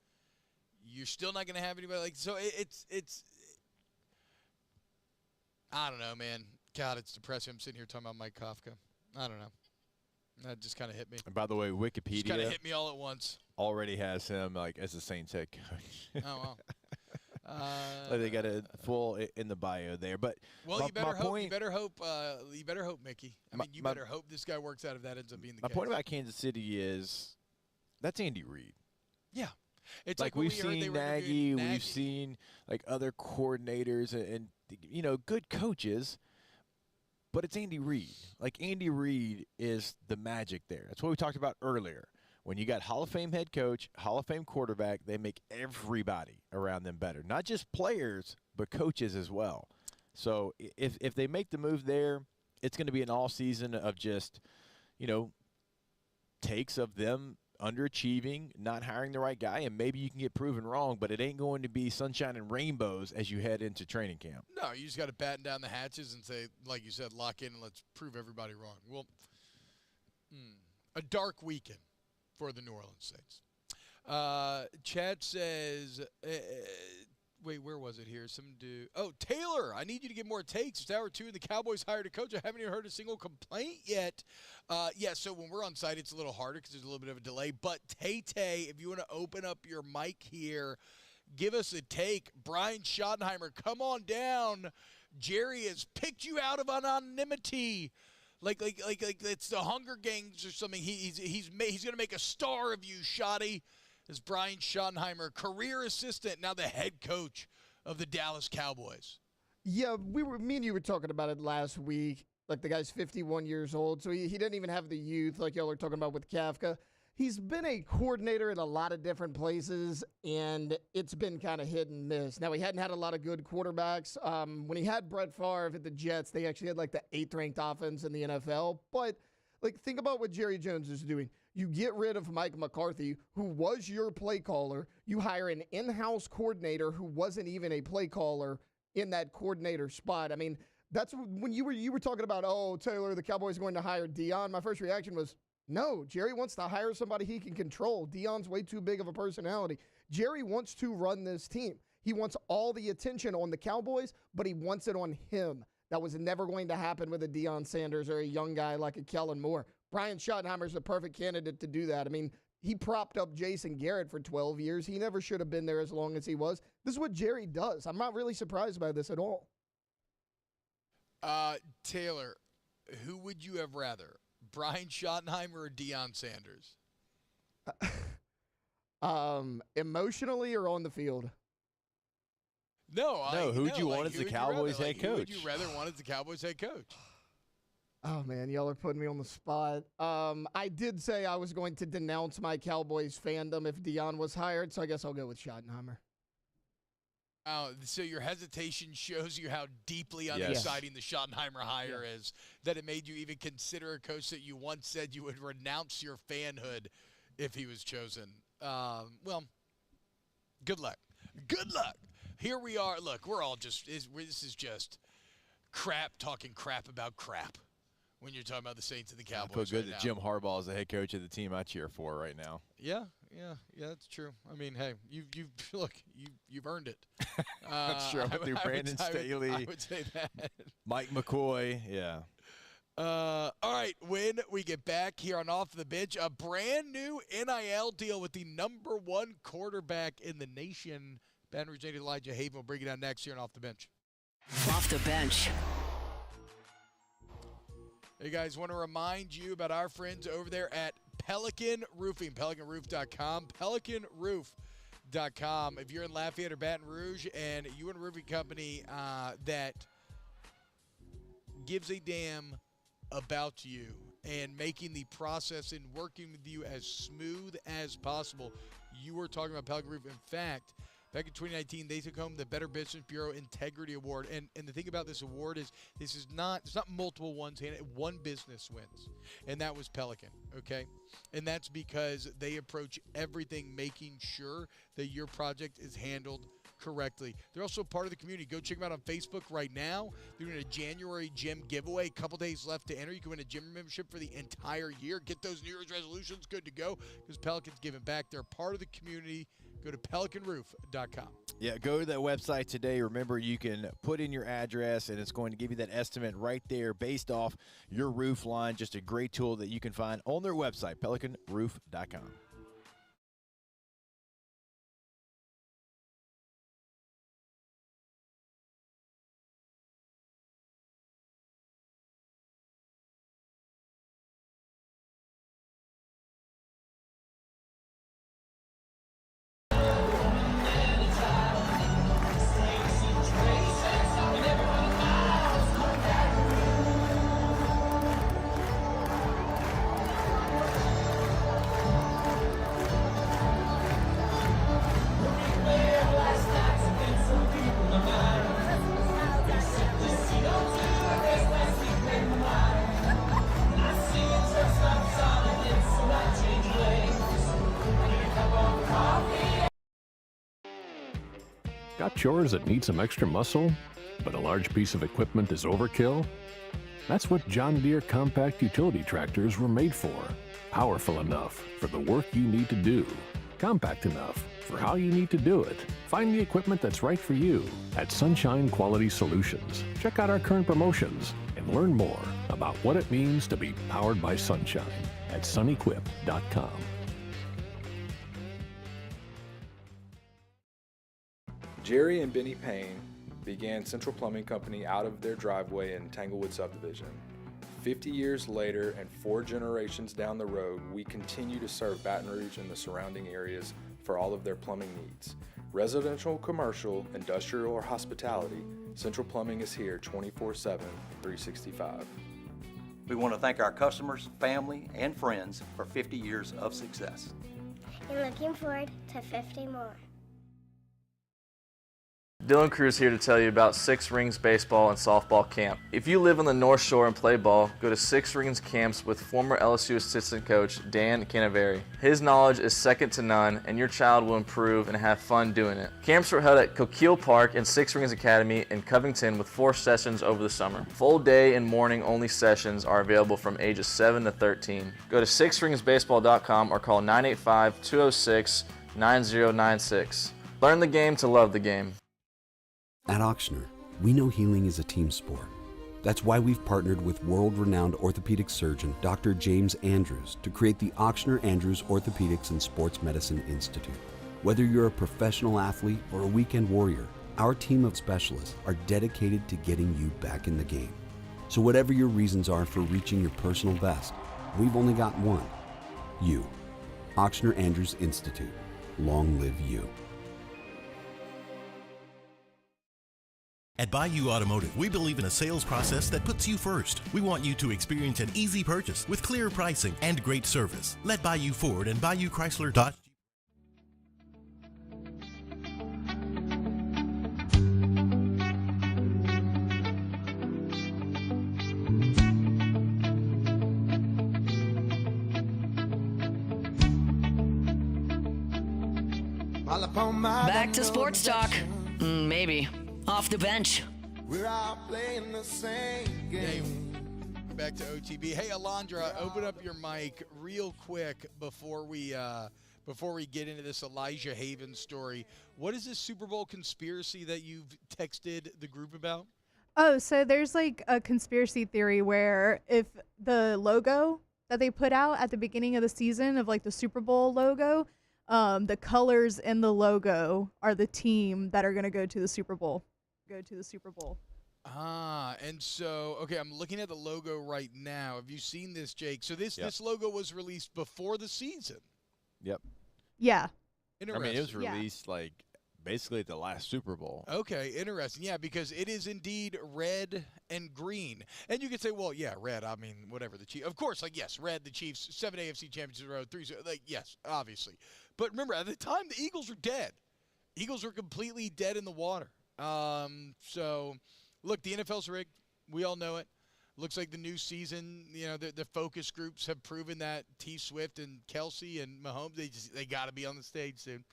You're still not going to have anybody so it's I don't know, man. God, it's depressing. I'm sitting here talking about Mike Kafka. I don't know. That just kind of hit me. And by the way, Wikipedia just kind of hit me all at once. Already has him as a Saints head coach. Oh, wow. They got a full in the bio there, but you better hope, Mickey. I mean, you better hope this guy works out if that ends up being the case. My point about Kansas City is that's Andy Reid. Yeah. It's like we've seen Nagy, we've seen like other coordinators and good coaches, but it's Andy Reid. Like Andy Reid is the magic there. That's what we talked about earlier. When you got Hall of Fame head coach, Hall of Fame quarterback, they make everybody around them better. Not just players, but coaches as well. So if they make the move there, it's going to be an all season of just, takes of them underachieving, not hiring the right guy, and maybe you can get proven wrong, but it ain't going to be sunshine and rainbows as you head into training camp. No, you just got to batten down the hatches and say, like you said, lock in and let's prove everybody wrong. Well, a dark weekend for the New Orleans Saints. Chad says, wait, where was it here? Taylor, I need you to get more takes. It's hour 2 and the Cowboys hired a coach. I haven't even heard a single complaint yet. So when we're on site, it's a little harder because there's a little bit of a delay. But Tay, if you want to open up your mic here, give us a take. Brian Schottenheimer, come on down. Jerry has picked you out of anonymity. Like it's the Hunger Games or something. He's going to make a star of you, Shotty. Is Brian Schottenheimer, career assistant, now the head coach of the Dallas Cowboys. Yeah, me and you were talking about it last week. Like the guy's 51 years old, so he didn't even have the youth like y'all are talking about with Kafka. He's been a coordinator in a lot of different places, and it's been kind of hit and miss. Now, he hadn't had a lot of good quarterbacks. When he had Brett Favre at the Jets, they actually had like the 8th-ranked offense in the NFL. But like, think about what Jerry Jones is doing. You get rid of Mike McCarthy, who was your play caller. You hire an in-house coordinator who wasn't even a play caller in that coordinator spot. I mean, that's when you were talking about, oh, Taylor, the Cowboys are going to hire Dion. My first reaction was, no, Jerry wants to hire somebody he can control. Dion's way too big of a personality. Jerry wants to run this team. He wants all the attention on the Cowboys, but he wants it on him. That was never going to happen with a Deion Sanders or a young guy like a Kellen Moore. Brian Schottenheimer's the perfect candidate to do that. I mean, he propped up Jason Garrett for 12 years. He never should have been there as long as he was. This is what Jerry does. I'm not really surprised by this at all. Taylor, who would you have rather? Brian Schottenheimer or Deion Sanders? Emotionally or on the field? No, who'd you want as the Cowboys head coach? Who would you rather want as the Cowboys head coach? Oh, man, y'all are putting me on the spot. I did say I was going to denounce my Cowboys fandom if Deion was hired, so I guess I'll go with Schottenheimer. So your hesitation shows you how deeply unexciting the Schottenheimer hire is, that it made you even consider a coach that you once said you would renounce your fanhood if he was chosen. Well, good luck. Good luck. Here we are. Look, we're all just this is just crap talking crap about crap when you're talking about the Saints and the Cowboys. I feel good right that now. Jim Harbaugh is the head coach of the team I cheer for right now. Yeah, that's true. I mean, hey, you've earned it. That's true. Through Brandon Staley, I would say that. Mike McCoy, yeah. All right, when we get back here on Off the Bench, a brand new NIL deal with the #1 quarterback in the nation. Baton Rouge native Elijah Haven will bring it down next year on Off the Bench. Off the Bench. Hey, guys, want to remind you about our friends over there at Pelican Roofing, pelicanroof.com, pelicanroof.com. If you're in Lafayette or Baton Rouge and you want a roofing company that gives a damn about you and making the process and working with you as smooth as possible, you were talking about Pelican Roof. In fact, back in 2019, they took home the Better Business Bureau Integrity Award. And the thing about this award is it's not multiple ones. One business wins, and that was Pelican, okay? And that's because they approach everything making sure that your project is handled correctly. They're also part of the community. Go check them out on Facebook right now. They're doing a January gym giveaway. A couple days left to enter. You can win a gym membership for the entire year. Get those New Year's resolutions good to go because Pelican's giving back. They're part of the community. Go to pelicanroof.com. Yeah, go to that website today. Remember, you can put in your address, and it's going to give you that estimate right there based off your roof line. Just a great tool that you can find on their website, pelicanroof.com. Got chores that need some extra muscle, but a large piece of equipment is overkill? That's what John Deere compact utility tractors were made for. Powerful enough for the work you need to do. Compact enough for how you need to do it. Find the equipment that's right for you at Sunshine Quality Solutions. Check out our current promotions and learn more about what it means to be powered by sunshine at sunequip.com. Jerry and Benny Payne began Central Plumbing Company out of their driveway in Tanglewood Subdivision. 50 years later and 4 generations down the road, we continue to serve Baton Rouge and the surrounding areas for all of their plumbing needs. Residential, commercial, industrial, or hospitality, Central Plumbing is here 24/7, 365. We want to thank our customers, family, and friends for 50 years of success. And looking forward to 50 more. Dylan Cruz here to tell you about Six Rings Baseball and Softball Camp. If you live on the North Shore and play ball, go to Six Rings Camps with former LSU assistant coach Dan Canaveri. His knowledge is second to none, and your child will improve and have fun doing it. Camps were held at Coquille Park and Six Rings Academy in Covington with 4 sessions over the summer. Full day and morning only sessions are available from ages 7 to 13. Go to sixringsbaseball.com or call 985-206-9096. Learn the game to love the game. At Auctioner, we know healing is a team sport. That's why we've partnered with world-renowned orthopedic surgeon Dr. James Andrews to create the Auctioner Andrews Orthopedics and Sports Medicine Institute. Whether you're a professional athlete or a weekend warrior, our team of specialists are dedicated to getting you back in the game. So whatever your reasons are for reaching your personal best, we've only got one. You. Auctioner Andrews Institute. Long live you. At Bayou Automotive, we believe in a sales process that puts you first. We want you to experience an easy purchase with clear pricing and great service. Let Bayou Ford and Bayou Chrysler Dodge. Back to sports talk. Maybe. Off the bench. We're all playing the same game. Back to OTB. Hey, Alondra, open up your mic real quick before we get into this Elijah Haven story. What is this Super Bowl conspiracy that you've texted the group about? Oh, so there's like a conspiracy theory where if the logo that they put out at the beginning of the season of like the Super Bowl logo, the colors in the logo are the team that are going to go to the Super Bowl. And so, okay, I'm looking at the logo right now. Have you seen this, Jake? So this logo was released before the season. Yep. Yeah. I mean, it was released like basically at the last Super Bowl. Okay, interesting. Yeah, because it is indeed red and green. And you could say, well, yeah, red. I mean, whatever the Chiefs. Of course, like, yes, red, the Chiefs, 7 AFC championships in a row, 3, like, yes, obviously. But remember, at the time, the Eagles were dead. Eagles were completely dead in the water. So, look, the NFL's rigged. We all know it. Looks like the new season, you know, the focus groups have proven that T. Swift and Kelsey and Mahomes, they got to be on the stage soon.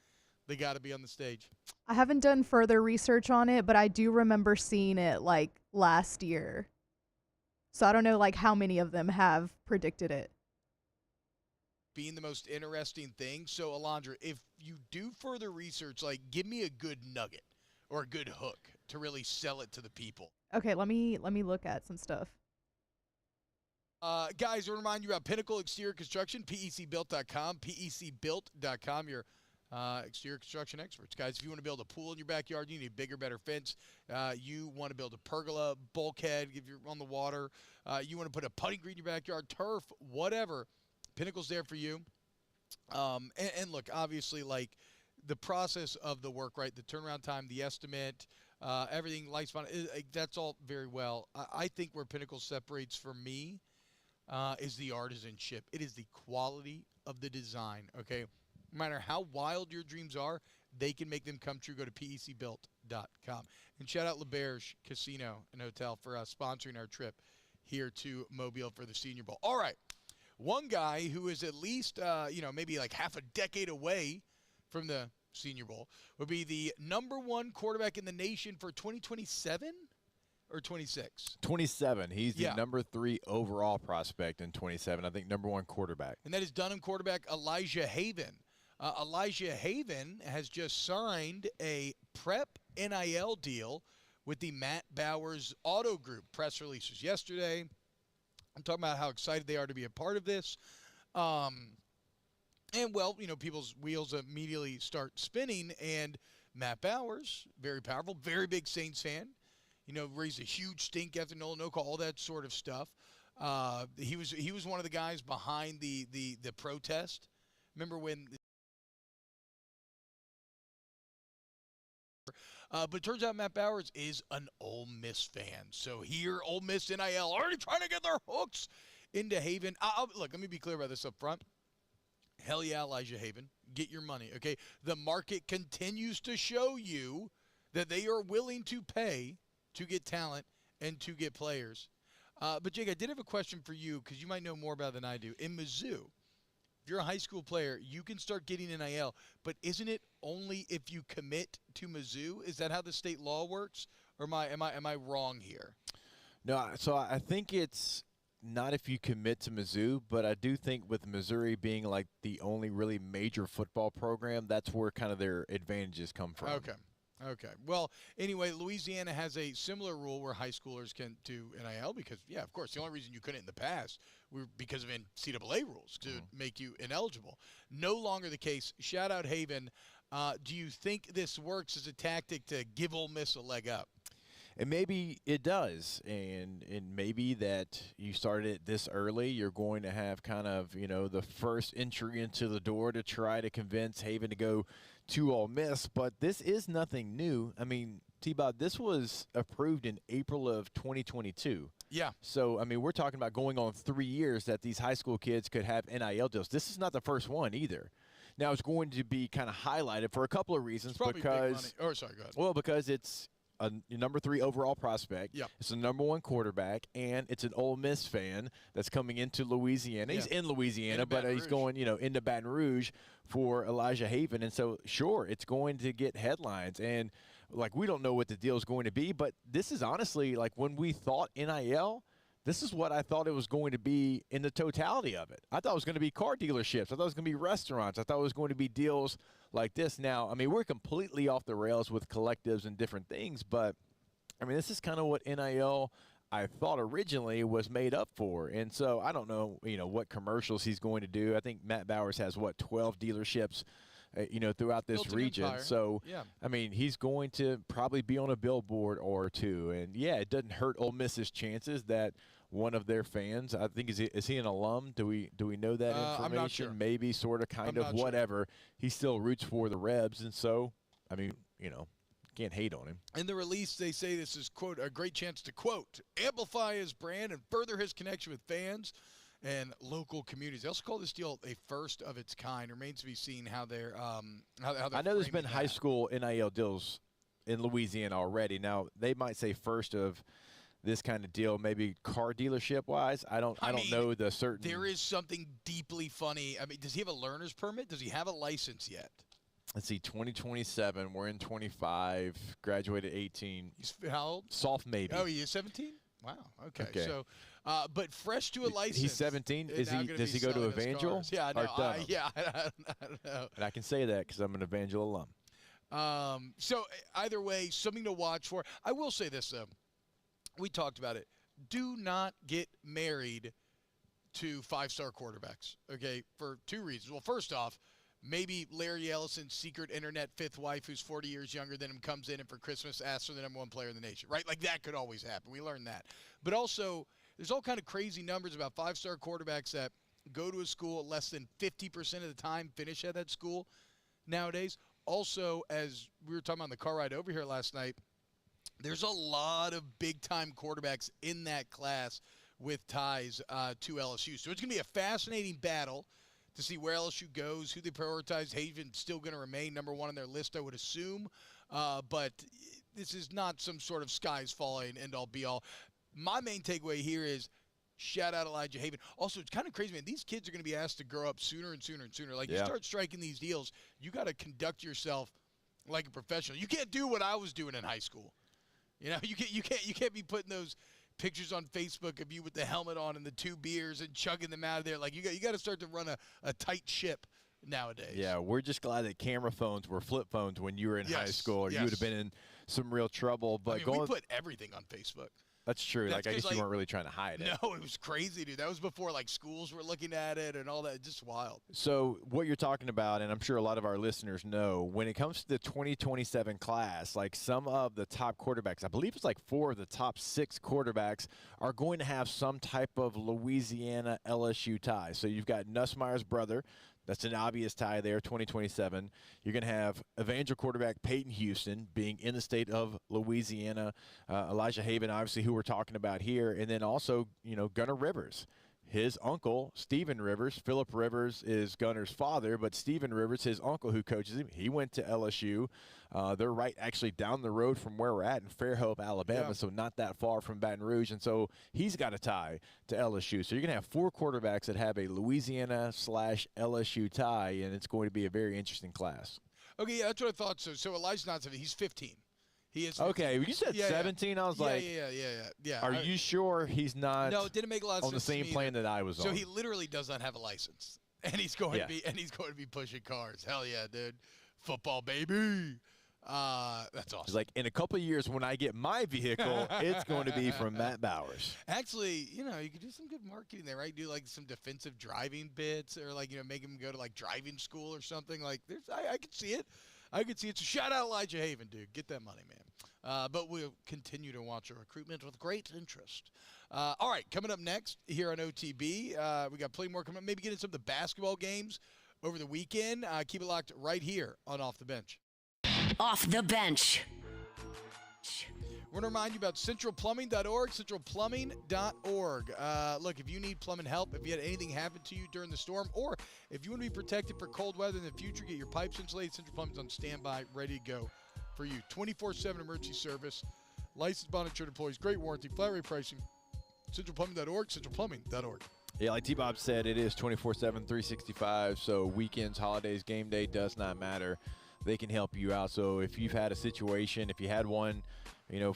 They got to be on the stage. I haven't done further research on it, but I do remember seeing it like last year. So I don't know like how many of them have predicted it. Being the most interesting thing. So, Alondra, if you do further research, like give me a good nugget or a good hook to really sell it to the people. Okay, let me look at some stuff. Guys, I want to remind you about Pinnacle Exterior Construction, PECbuilt.com, PECbuilt.com, your exterior construction experts. Guys, if you want to build a pool in your backyard, you need a bigger, better fence. You want to build a pergola, bulkhead, if you're on the water. You want to put a putting green in your backyard, turf, whatever. Pinnacle's there for you. And look, obviously, like the process of the work, right, the turnaround time, the estimate, everything, lifespan, that's all very well. I think where Pinnacle separates for me is the artisanship. It is the quality of the design, okay? No matter how wild your dreams are, they can make them come true. Go to PECbuilt.com. And shout out LeBerge Casino and Hotel for sponsoring our trip here to Mobile for the Senior Bowl. All right. One guy who is at least, maybe like half a decade away from the Senior Bowl would be the #1 quarterback in the nation for 2027 or 26? 27. He's the number 3 overall prospect in 27. I think #1 quarterback. And that is Dunham quarterback Elijah Haven. Elijah Haven has just signed a prep NIL deal with the Matt Bowers Auto Group. Press releases yesterday. I'm talking about how excited they are to be a part of this. And, well, people's wheels immediately start spinning. And Matt Bowers, very powerful, very big Saints fan, raised a huge stink after Nolen, no call, all that sort of stuff. He was one of the guys behind the protest. Remember when But it turns out Matt Bowers is an Ole Miss fan. So here, Ole Miss NIL already trying to get their hooks into Haven. Look, let me be clear about this up front. Hell yeah, Elijah Haven. Get your money, okay? The market continues to show you that they are willing to pay to get talent and to get players. But, Jake, I did have a question for you because you might know more about it than I do. In Mizzou, if you're a high school player, you can start getting NIL, but isn't it only if you commit to Mizzou? Is that how the state law works, or am I wrong here? No, so I think it's not if you commit to Mizzou, but I do think with Missouri being like the only really major football program, that's where kind of their advantages come from. Okay. Well, anyway, Louisiana has a similar rule where high schoolers can do NIL because, yeah, of course, the only reason you couldn't in the past were because of NCAA rules to make you ineligible. No longer the case. Shout out Haven. Do you think this works as a tactic to give Ole Miss a leg up? And maybe it does, and maybe that you started it this early, you're going to have kind of, the first entry into the door to try to convince Haven to go to Ole Miss. But this is nothing new. I mean, T-Bob, this was approved in April of 2022. Yeah. So, I mean, we're talking about going on 3 years that these high school kids could have NIL deals. This is not the first one either. Now, it's going to be kind of highlighted for a couple of reasons. It's probably because, big money. Sorry, go ahead. Well, because it's a number 3 overall prospect. Yep. It's the number 1 quarterback, and it's an Ole Miss fan that's coming into Louisiana. He's in Louisiana, but he's going, into Baton Rouge for Elijah Haven. And so, sure, it's going to get headlines. And, we don't know what the deal is going to be, but this is honestly, when we thought NIL, this is what I thought it was going to be in the totality of it. I thought it was going to be car dealerships. I thought it was going to be restaurants. I thought it was going to be deals like this. Now, I mean, we're completely off the rails with collectives and different things, but, I mean, this is kind of what NIL I thought originally was made up for. And so I don't know, what commercials he's going to do. I think Matt Bowers has, 12 dealerships, throughout this region. Empire. So, yeah. I mean, he's going to probably be on a billboard or two. And, yeah, it doesn't hurt Ole Miss's chances that one of their fans, I think, is he an alum? Do we know that information? I'm not sure. Maybe, sort of, kind of, whatever. Sure. He still roots for the Rebs. And so, I mean, can't hate on him. In the release, they say this is, quote, a great chance to, quote, amplify his brand and further his connection with fans and local communities. They also call this deal a first of its kind. Remains to be seen how they're I know there's been high school NIL deals in Louisiana already. Now, they might say first of this kind of deal, maybe car dealership wise. I don't know the certain. There is something deeply funny. I mean, does he have a learner's permit? Does he have a license yet? Let's see, 2027. We're in 25. Graduated 18. He's how old? Soft maybe. Oh, he is 17? Wow. Okay. So, but fresh to a license. He's 17. Does he go to Evangel? Yeah, no. I don't know. And I can say that because I'm an Evangel alum. So either way, something to watch for. I will say this though. We talked about it. Do not get married to 5-star quarterbacks. Okay, for 2 reasons. Well, first off, maybe Larry Ellison's secret internet 5th wife, who's 40 years younger than him, comes in and for Christmas asks for the number 1 player in the nation, right? Like that could always happen. We learned that. But also, there's all kind of crazy numbers about 5-star quarterbacks that go to a school less than 50% of the time, finish at that school nowadays. Also, as we were talking about on the car ride over here last night, there's a lot of big-time quarterbacks in that class with ties to LSU. So it's going to be a fascinating battle to see where LSU goes, who they prioritize. Haven's still going to remain number 1 on their list, I would assume. But this is not some sort of skies falling end-all, be-all. My main takeaway here is shout out Elijah Haven. Also, it's kind of crazy, man. These kids are going to be asked to grow up sooner and sooner and sooner. Like, you start striking these deals, you got to conduct yourself like a professional. You can't do what I was doing in high school. You can't be putting those pictures on Facebook of you with the helmet on and the 2 beers and chugging them out of there. Like, you got to start to run a tight ship nowadays. Yeah, we're just glad that camera phones were flip phones when you were in high school, or you would have been in some real trouble. But we put everything on Facebook. That's true. I guess you weren't really trying to hide it. No, it was crazy, dude. That was before schools were looking at it and all that. Just wild. So what you're talking about, and I'm sure a lot of our listeners know, when it comes to the 2027 class, some of the top quarterbacks, I believe it's 4 of the top 6 quarterbacks are going to have some type of Louisiana LSU tie. So you've got Nussmeier's brother, That's an obvious tie there, 2027. You're going to have Evangel quarterback Peyton Houston being in the state of Louisiana. Elijah Haven, obviously, who we're talking about here. And then also, Gunnar Rivers. His uncle, Stephen Rivers, Philip Rivers is Gunner's father, but Stephen Rivers, his uncle who coaches him, he went to LSU. They're right actually down the road from where we're at in Fairhope, Alabama, so not that far from Baton Rouge. And so he's got a tie to LSU. So you're going to have 4 quarterbacks that have a Louisiana/LSU tie, and it's going to be a very interesting class. Okay, yeah, that's what I thought. So Elijah Johnson, he's 15. He is 15. Okay, you said 17. I was like, yeah. Are you sure he's not? No, it didn't make a lot of on sense the same to me plane that I was on. So he literally does not have a license, and he's going to be pushing cars. Hell yeah, dude! Football baby. That's awesome. He's like, in a couple of years when I get my vehicle, it's going to be from Matt Bowers. Actually, you could do some good marketing there, right? Do like some defensive driving bits, or like make him go to like driving school or something. Like, I could see it. I could see it. So shout out Elijah Haven, dude. Get that money, man. But we'll continue to watch our recruitment with great interest. All right, coming up next here on OTB, we got plenty more coming up. Maybe get into some of the basketball games over the weekend. Keep it locked right here on Off the Bench. Off the Bench. We're going to remind you about centralplumbing.org, centralplumbing.org. Look, if you need plumbing help, if you had anything happen to you during the storm, or if you want to be protected for cold weather in the future, get your pipes insulated. Central Plumbing's on standby, ready to go for you. 24/7 emergency service, licensed, bond insured employees, great warranty, flat rate pricing. Centralplumbing.org, centralplumbing.org. Yeah, like T-Bob said, it is 24/7, 365, so weekends, holidays, game day does not matter. They can help you out. So if you've had a situation, if you had one,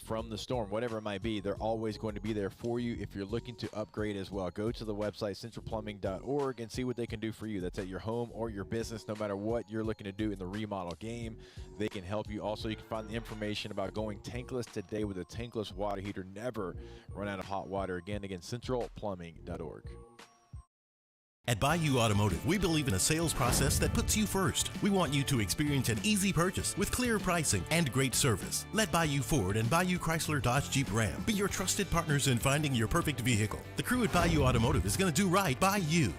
from the storm, whatever it might be, they're always going to be there for you if you're looking to upgrade as well. Go to the website, centralplumbing.org, and see what they can do for you. That's at your home or your business, no matter what you're looking to do in the remodel game. They can help you. Also, you can find the information about going tankless today with a tankless water heater. Never run out of hot water. Again, centralplumbing.org. At Bayou Automotive, we believe in a sales process that puts you first. We want you to experience an easy purchase with clear pricing and great service. Let Bayou Ford and Bayou Chrysler Dodge Jeep Ram be your trusted partners in finding your perfect vehicle. The crew at Bayou Automotive is going to do right by you.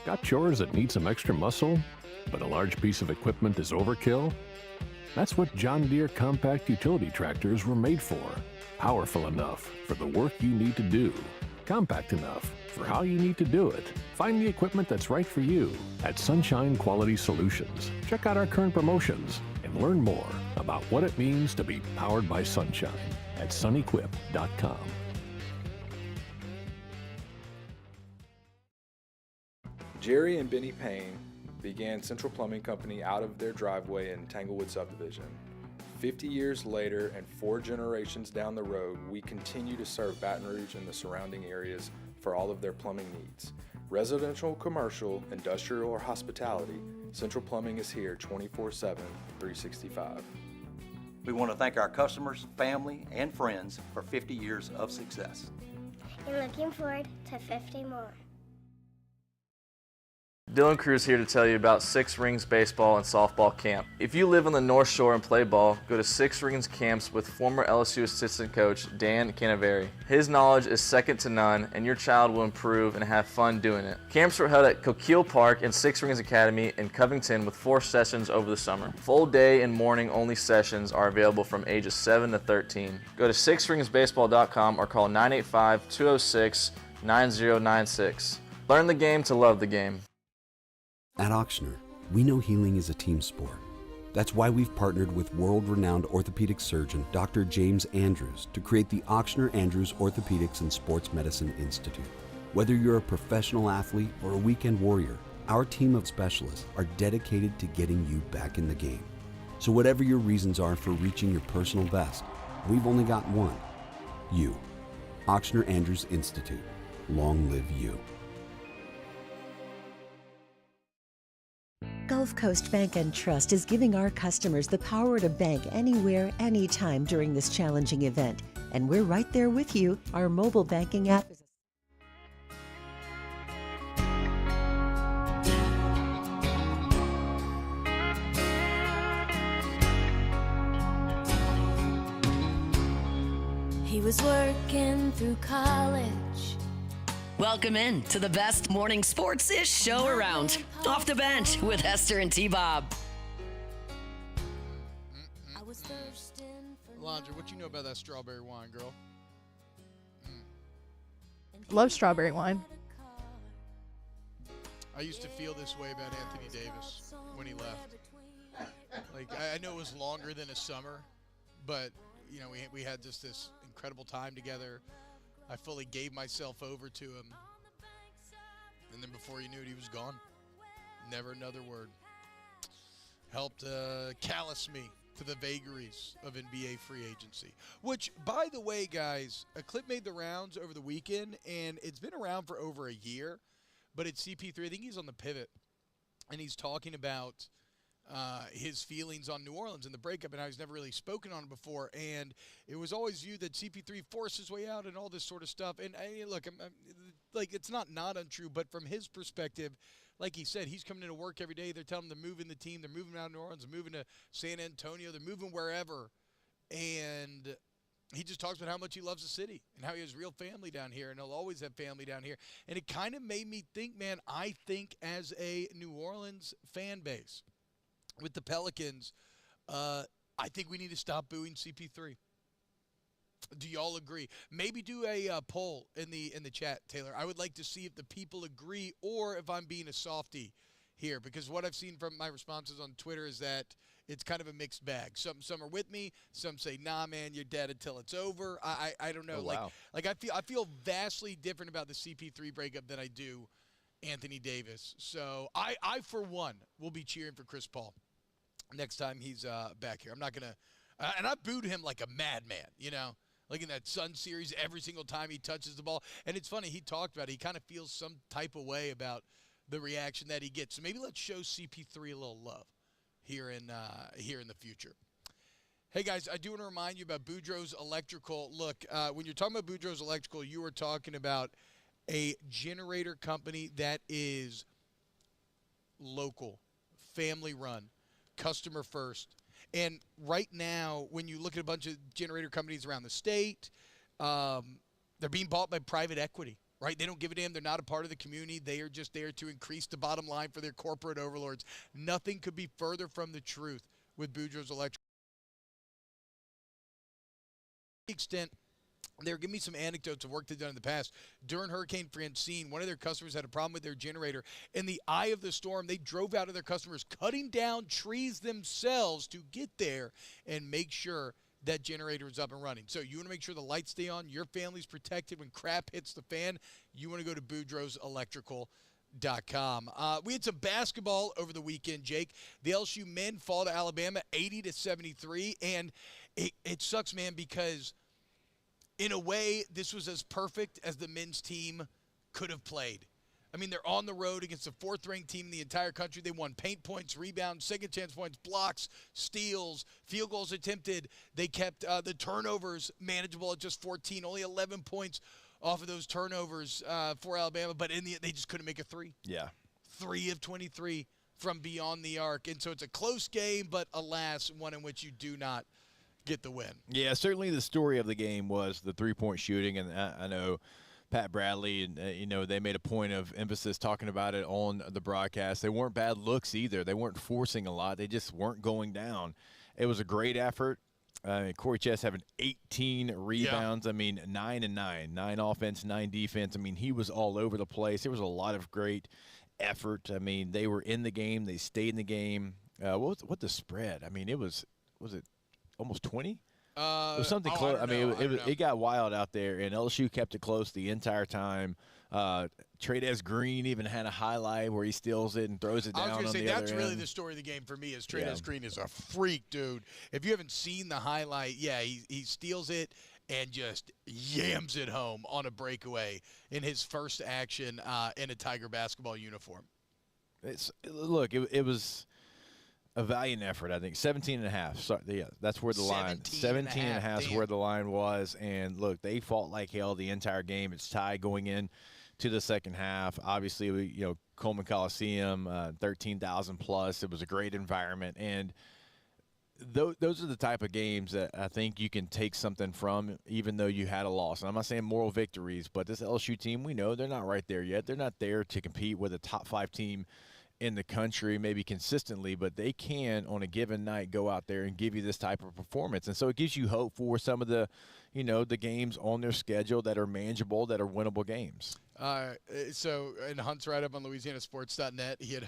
Got chores that need some extra muscle, but a large piece of equipment is overkill? That's what John Deere compact utility tractors were made for. Powerful enough for the work you need to do. Compact enough for how you need to do it. Find the equipment that's right for you at Sunshine Quality Solutions. Check out our current promotions and learn more about what it means to be powered by sunshine at sunequip.com. Jerry and Benny Payne began Central Plumbing Company out of their driveway in Tanglewood subdivision. 50 years later and 4 generations down the road, we continue to serve Baton Rouge and the surrounding areas for all of their plumbing needs. Residential, commercial, industrial, or hospitality, Central Plumbing is here 24/7, 365. We want to thank our customers, family, and friends for 50 years of success. And looking forward to 50 more. Dylan Cruz here to tell you about Six Rings Baseball and Softball Camp. If you live on the North Shore and play ball, go to Six Rings Camps with former LSU assistant coach Dan Canaveri. His knowledge is second to none, and your child will improve and have fun doing it. Camps were held at Coquille Park and Six Rings Academy in Covington with 4 sessions over the summer. Full day and morning only sessions are available from ages 7 to 13. Go to sixringsbaseball.com or call 985-206-9096. Learn the game to love the game. At Auctioner, we know healing is a team sport. That's why we've partnered with world-renowned orthopedic surgeon Dr. James Andrews to create the Auctioner Andrews Orthopedics and Sports Medicine Institute. Whether you're a professional athlete or a weekend warrior, our team of specialists are dedicated to getting you back in the game. So whatever your reasons are for reaching your personal best, we've only got one: you. Auctioner Andrews Institute. Long live you. Gulf Coast Bank and Trust is giving our customers the power to bank anywhere, anytime during this challenging event. And we're right there with you. Our mobile banking app is He was working through college. Welcome in to the best morning sports-ish show around. Off the Bench with Hester and T-Bob. Alondra, what you know about that strawberry wine, girl? Love strawberry wine. I used to feel this way about Anthony Davis when he left. Like, I know it was longer than a summer, but, you know, we had just this incredible time together. I fully gave myself over to him. And then before you knew it, he was gone. Never another word. Helped callous me to the vagaries of NBA free agency. Which, by the way, guys, a clip made the rounds over the weekend, and it's been around for over a year. But it's CP3. I think he's on the pivot. And he's talking about his feelings on New Orleans and the breakup and how he's never really spoken on it before. And it was always viewed that CP3 forced his way out and all this sort of stuff. And look, like, it's not untrue, but from his perspective, like he said, he's coming into work every day. They're telling him they're moving the team. They're moving out of New Orleans. They're moving to San Antonio. They're moving wherever. And he just talks about how much he loves the city and how he has real family down here, and he'll always have family down here. And it kind of made me think, man, I think as a New Orleans fan base, with the Pelicans, I think we need to stop booing CP3. Do y'all agree? Maybe do a poll in the chat, Taylor. I would like to see if the people agree or if I'm being a softie here, because what I've seen from my responses on Twitter is that it's kind of a mixed bag. Some are with me. Some say, "Nah, man, you're dead until it's over." I don't know. Oh, wow. Like I feel vastly different about the CP3 breakup than I do Anthony Davis. So I for one will be cheering for Chris Paul next time he's back here. I'm not going to and I booed him like a madman, you know, like in that Sun series every single time he touches the ball. And it's funny, he talked about it. He kind of feels some type of way about the reaction that he gets. So maybe let's show CP3 a little love here in the future. Hey, guys, I do want to remind you about Boudreaux's Electrical. Look, when you're talking about Boudreaux's Electrical, you are talking about a generator company that is local, family-run, customer first. And right now, when you look at a bunch of generator companies around the state, they're being bought by private equity, right? They don't give a damn. They're not a part of the community. They are just there to increase the bottom line for their corporate overlords. Nothing could be further from the truth with Boudreaux's Electrical. To the extent, they're giving me some anecdotes of work they've done in the past. During Hurricane Francine, one of their customers had a problem with their generator. In the eye of the storm, they drove out to their customers, cutting down trees themselves to get there and make sure that generator is up and running. So you want to make sure the lights stay on, your family's protected when crap hits the fan, you want to go to Boudreaux'Electrical.com. We had some basketball over the weekend, Jake. The LSU men fall to Alabama 80-73, and it sucks, man, because in a way, this was as perfect as the men's team could have played. I mean, they're on the road against the fourth-ranked team in the entire country. They won paint points, rebounds, second chance points, blocks, steals, field goals attempted. They kept the turnovers manageable at just 14, only 11 points off of those turnovers for Alabama. But in the end, they just couldn't make a three. Yeah. 3 of 23 from beyond the arc. And so it's a close game, but alas, one in which you do not get the win. Yeah, certainly the story of the game was the three-point shooting, and I know Pat Bradley and they made a point of emphasis talking about it on the broadcast. They weren't bad looks either. They weren't forcing a lot. They just weren't going down. It was a great effort. Corey Chess having 18 rebounds. Yeah. I mean, 9 and 9, 9 offense, 9 defense. I mean, he was all over the place. There was a lot of great effort. I mean, they were in the game. They stayed in the game. What the spread? I mean, was it almost 20? It was something close. I mean, it got wild out there, and LSU kept it close the entire time. Trey'Dez Green even had a highlight where he steals it and throws it down. I was going to say that's really the story of the game for me. Is Trey'Dez Green is a freak, dude. If you haven't seen the highlight, he steals it and just yams it home on a breakaway in his first action in a Tiger basketball uniform. It was a valiant effort, I think. 17.5. Sorry, yeah, that's where the line. 17.5 is where the line was. And look, they fought like hell the entire game. It's tied going in to the second half. Obviously, Coleman Coliseum, 13,000 plus. It was a great environment, and those are the type of games that I think you can take something from, even though you had a loss. And I'm not saying moral victories, but this LSU team, we know they're not right there yet. They're not there to compete with a top 5 team in the country, maybe consistently, but they can on a given night go out there and give you this type of performance. And so it gives you hope for some of the, the games on their schedule that are manageable, that are winnable games. So, and Hunt's right up on LouisianaSports.net. He had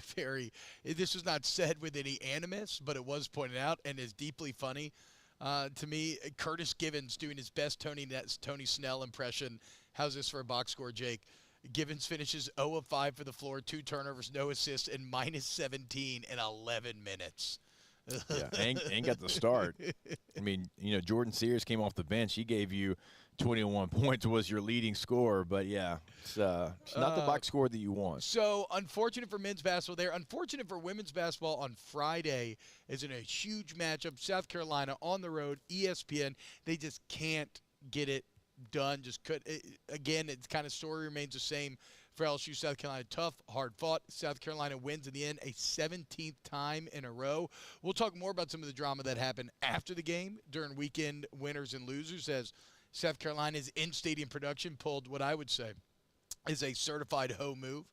this was not said with any animus, but it was pointed out and is deeply funny to me. Curtis Givens doing his best Tony Snell impression. How's this for a box score, Jake? Givens finishes 0 of 5 for the floor, 2 turnovers, no assists, and minus 17 in 11 minutes. Yeah, and got the start. I mean, Jordan Sears came off the bench. He gave you 21 points, was your leading scorer. But, yeah, it's not the box score that you want. So, unfortunate for men's basketball there. Unfortunate for women's basketball on Friday is in a huge matchup. South Carolina on the road, ESPN. They just can't get it done. Again, it's kind of story remains the same for LSU. South Carolina, tough, hard fought. South Carolina wins in the end, a 17th time in a row. We'll talk more about some of the drama that happened after the game during weekend winners and losers, as South Carolina's in-stadium production pulled what I would say is a certified hoe move.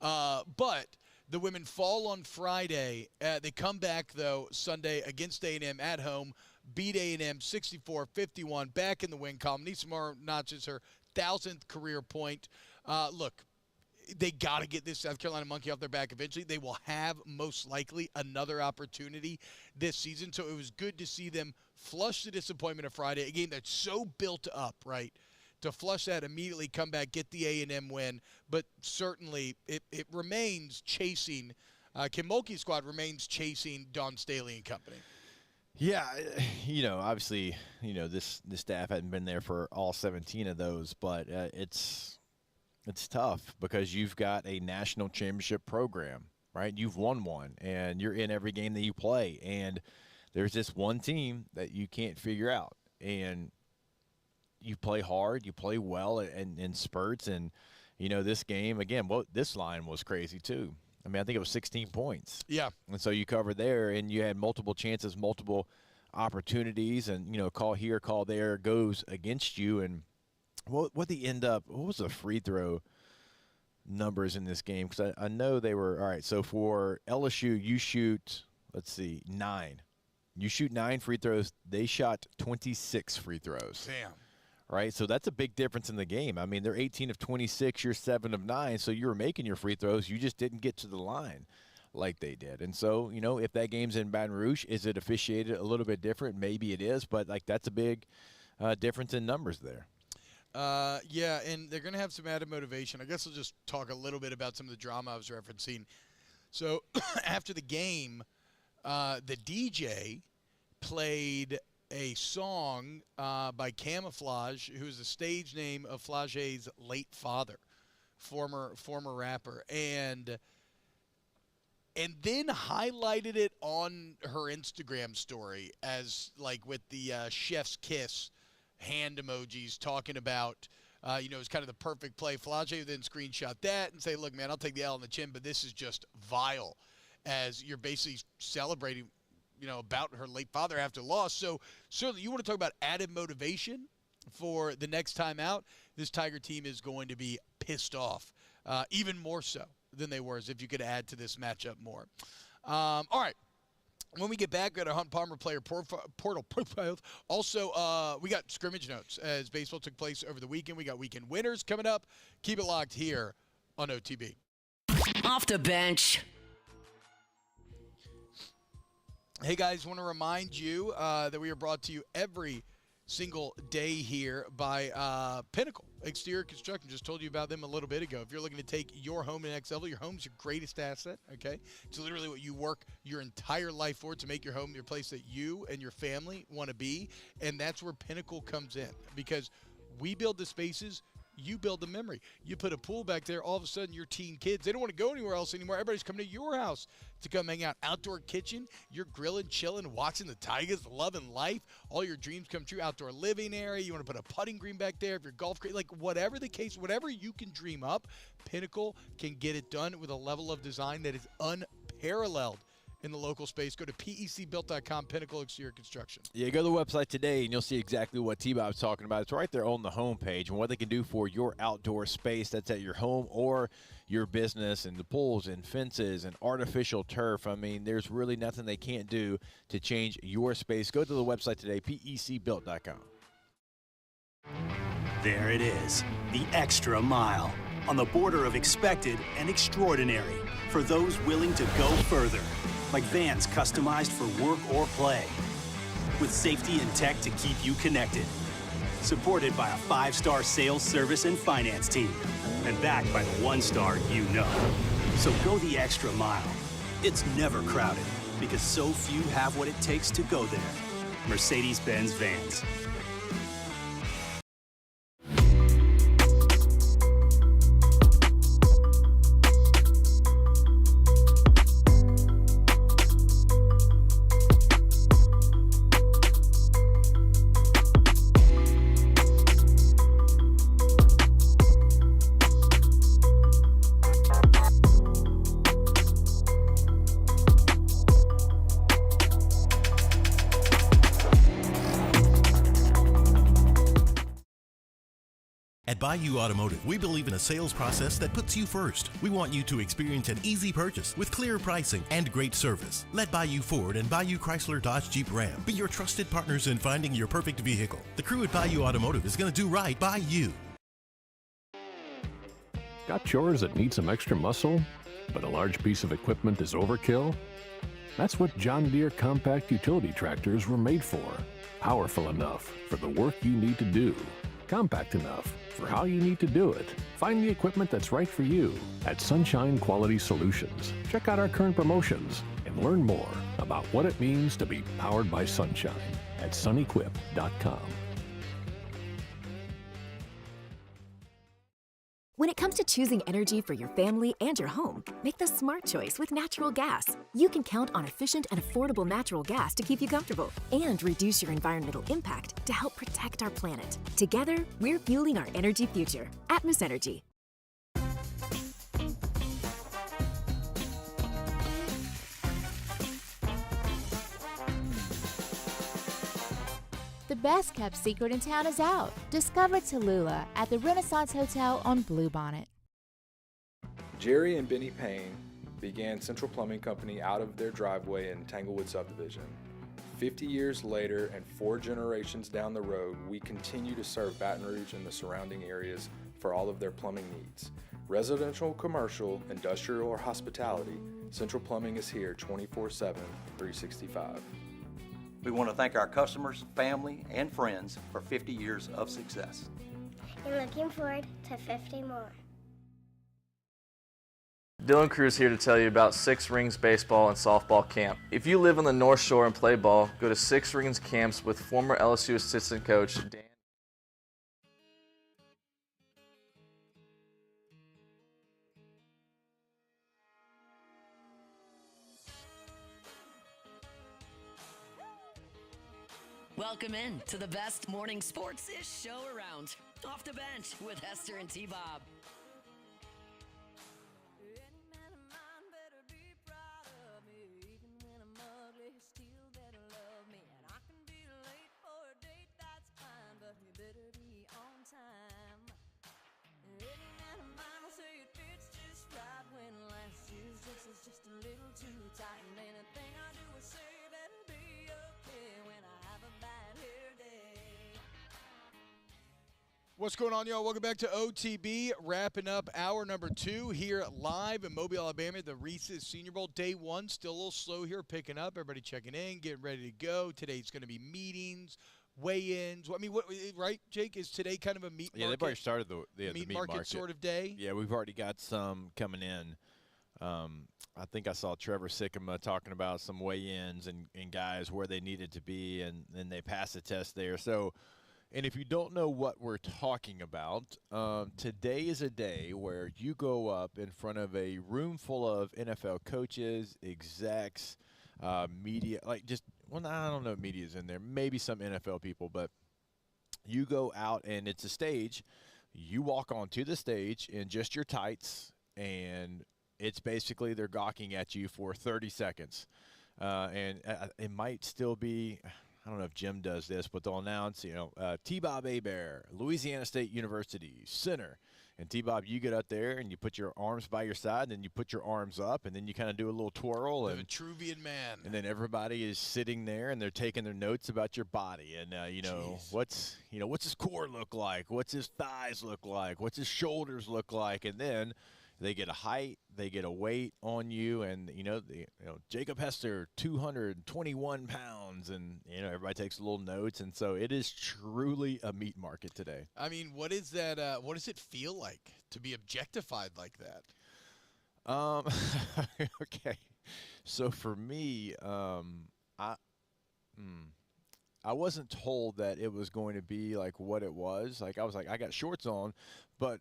But the women fall on Friday. They come back, though, Sunday against A&M at home, beat A&M 64-51, back in the win column. Nisamara notches her 1,000th career point. Look, they got to get this South Carolina monkey off their back eventually. They will have, most likely, another opportunity this season. So it was good to see them flush the disappointment of Friday, a game that's so built up, right? To flush that, immediately come back, get the A&M win. But certainly it remains chasing. Kim Mulkey's squad remains chasing Dawn Staley and company. Yeah, obviously, this staff hadn't been there for all 17 of those, but it's tough because you've got a national championship program, right? You've won one, and you're in every game that you play, and there's this one team that you can't figure out, and you play hard, you play well in spurts, and, this game, again, this line was crazy too. I mean, I think it was 16 points. Yeah. And so you covered there, and you had multiple chances, multiple opportunities, and, call here, call there goes against you. And what was the free throw numbers in this game? Because I know they were, all right, so for LSU, you shoot, 9. You shoot 9 free throws. They shot 26 free throws. Damn. Right, so that's a big difference in the game. I mean, they're 18 of 26, you're 7 of 9, so you were making your free throws. You just didn't get to the line like they did. And so, if that game's in Baton Rouge, is it officiated a little bit different? Maybe it is, but, that's a big difference in numbers there. Yeah, and they're going to have some added motivation. I guess I'll just talk a little bit about some of the drama I was referencing. So, after the game, the DJ played a song by Camouflage, who's the stage name of Flage's late father, former rapper, and then highlighted it on her Instagram story as with the chef's kiss hand emojis, talking about it's kind of the perfect play. Flage then screenshot that and say, look, man, I'll take the L on the chin, but this is just vile, as you're basically celebrating about her late father after loss. So certainly you want to talk about added motivation for the next time out. This Tiger team is going to be pissed off, even more so than they were, as if you could add to this matchup more. All right. When we get back, we got our Hunt Palmer player portal profiles. Also, we got scrimmage notes as baseball took place over the weekend. We got weekend winners coming up. Keep it locked here on OTB. Off the bench. Hey, guys, want to remind you that we are brought to you every single day here by Pinnacle Exterior Construction. Just told you about them a little bit ago. If you're looking to take your home to the next level, your home's your greatest asset, okay? It's literally what you work your entire life for, to make your home your place that you and your family want to be, and that's where Pinnacle comes in, because we build the spaces You build the memory. You put a pool back there, all of a sudden your teen kids, they don't want to go anywhere else anymore. Everybody's coming to your house to come hang out. Outdoor kitchen, you're grilling, chilling, watching the Tigers, loving life. All your dreams come true. Outdoor living area. You want to put a putting green back there if you're golf, like whatever the case, whatever you can dream up, Pinnacle can get it done with a level of design that is unparalleled in the local space. Go to pecbuilt.com, Pinnacle Exterior Construction. Yeah, go to the website today, and you'll see exactly what T-Bob's talking about. It's right there on the homepage, and what they can do for your outdoor space that's at your home or your business, and the pools and fences and artificial turf. I mean, there's really nothing they can't do to change your space. Go to the website today, pecbuilt.com. There it is, the extra mile, on the border of expected and extraordinary, for those willing to go further. Like vans customized for work or play, with safety and tech to keep you connected. Supported by a 5-star sales, service, and finance team, and backed by the 1-star you know. So go the extra mile. It's never crowded, because so few have what it takes to go there. Mercedes-Benz Vans. At Bayou Automotive, we believe in a sales process that puts you first. We want you to experience an easy purchase with clear pricing and great service. Let Bayou Ford and Bayou Chrysler Dodge Jeep Ram be your trusted partners in finding your perfect vehicle. The crew at Bayou Automotive is going to do right by you. Got chores that need some extra muscle, but a large piece of equipment is overkill? That's what John Deere compact utility tractors were made for. Powerful enough for the work you need to do. Compact enough for how you need to do it. Find the equipment that's right for you at Sunshine Quality Solutions. Check out our current promotions and learn more about what it means to be powered by sunshine at sunequip.com. When it comes to choosing energy for your family and your home, make the smart choice with natural gas. You can count on efficient and affordable natural gas to keep you comfortable and reduce your environmental impact to help protect our planet. Together, we're fueling our energy future. Atmos Energy. The best kept secret in town is out. Discover Tallulah at the Renaissance Hotel on Bluebonnet. Jerry and Benny Payne began Central Plumbing Company out of their driveway in Tanglewood subdivision. 50 years later and 4 generations down the road, we continue to serve Baton Rouge and the surrounding areas for all of their plumbing needs. Residential, commercial, industrial, or hospitality, Central Plumbing is here 24/7, 365. We want to thank our customers, family, and friends for 50 years of success. And looking forward to 50 more. Dylan Cruz here to tell you about Six Rings Baseball and Softball Camp. If you live on the North Shore and play ball, go to Six Rings Camps with former LSU assistant coach Dan. Welcome in to the best morning sports-ish show around. Off the Bench with Hester and T-Bob. Just a little too tight, and anything I do or say better be okay when I have a bad hair day. What's going on, y'all? Welcome back to OTB. Wrapping up hour number 2 here live in Mobile, Alabama. The Reese's Senior Bowl day 1. Still a little slow here, picking up. Everybody checking in, getting ready to go. Today's going to be meetings, weigh-ins. I mean, what, right, Jake? Is today kind of a meat market? Yeah, they've already started the meat market sort of day. Yeah, we've already got some coming in. I think I saw Trevor Sikkema talking about some weigh-ins and guys where they needed to be, and they passed the test there. So And if you don't know what we're talking about, today is a day where you go up in front of a room full of NFL coaches, execs, media, I don't know if media's in there, maybe some NFL people, but you go out and it's a stage. You walk onto the stage in just your tights, and it's basically they're gawking at you for 30 seconds. And it might still be – I don't know if Jim does this, but they'll announce, T-Bob Hebert, Louisiana State University, center. And T-Bob, you get up there and you put your arms by your side, and then you put your arms up, and then you kind of do a little twirl. The Vitruvian man. And then everybody is sitting there, and they're taking their notes about your body. And, what's his core look like? What's his thighs look like? What's his shoulders look like? And then they get a height, they get a weight on you, and Jacob Hester, 221 pounds, and everybody takes little notes, and so it is truly a meat market today. I mean, what is that? What does it feel like to be objectified like that? Okay, so for me, I wasn't told that it was going to be like what it was. Like I was like, I got shorts on, but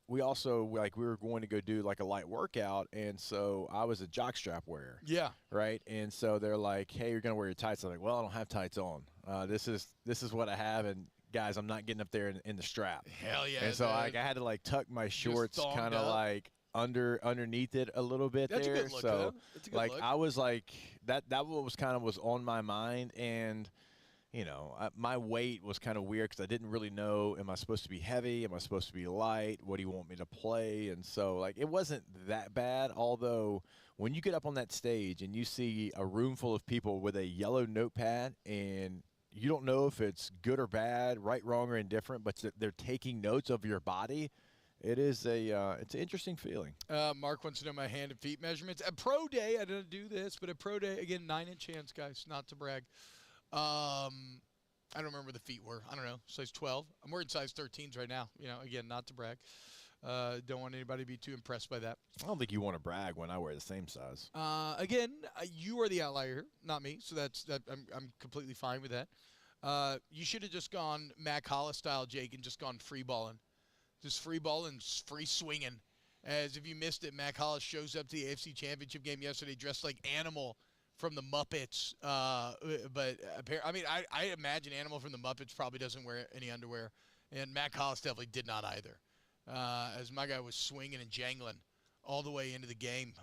we also, we were going to go do like a light workout, and so I was a jockstrap wearer. Yeah. Right? And so they're like, hey, you're going to wear your tights. I'm like, well, I don't have tights on. This is what I have, and guys, I'm not getting up there in the strap. Hell yeah. And so I had to tuck my shorts kind of underneath it a little bit. That's there. A good look, so That's a good look. I was like, that was on my mind, and my weight was kind of weird because I didn't really know, am I supposed to be heavy? Am I supposed to be light? What do you want me to play? And so, it wasn't that bad, although when you get up on that stage and you see a room full of people with a yellow notepad and you don't know if it's good or bad, right, wrong, or indifferent, but they're taking notes of your body, it's an interesting feeling. Mark wants to know my hand and feet measurements. At Pro Day, I didn't do this, but at Pro Day, again, 9-inch hands, guys, not to brag. I don't remember what the feet were. I don't know, size 12. I'm wearing size 13s right now. Again, not to brag. Don't want anybody to be too impressed by that. I don't think you want to brag when I wear the same size. Again, you are the outlier here, not me. So I'm completely fine with that. You should have just gone Mac Hollis style, Jake, and just gone free balling. Just free balling, free swinging. As if you missed it, Mac Hollis shows up to the AFC Championship game yesterday dressed like Animal from the Muppets, but I imagine Animal from the Muppets probably doesn't wear any underwear, and Mac Hollis definitely did not either, as my guy was swinging and jangling all the way into the game.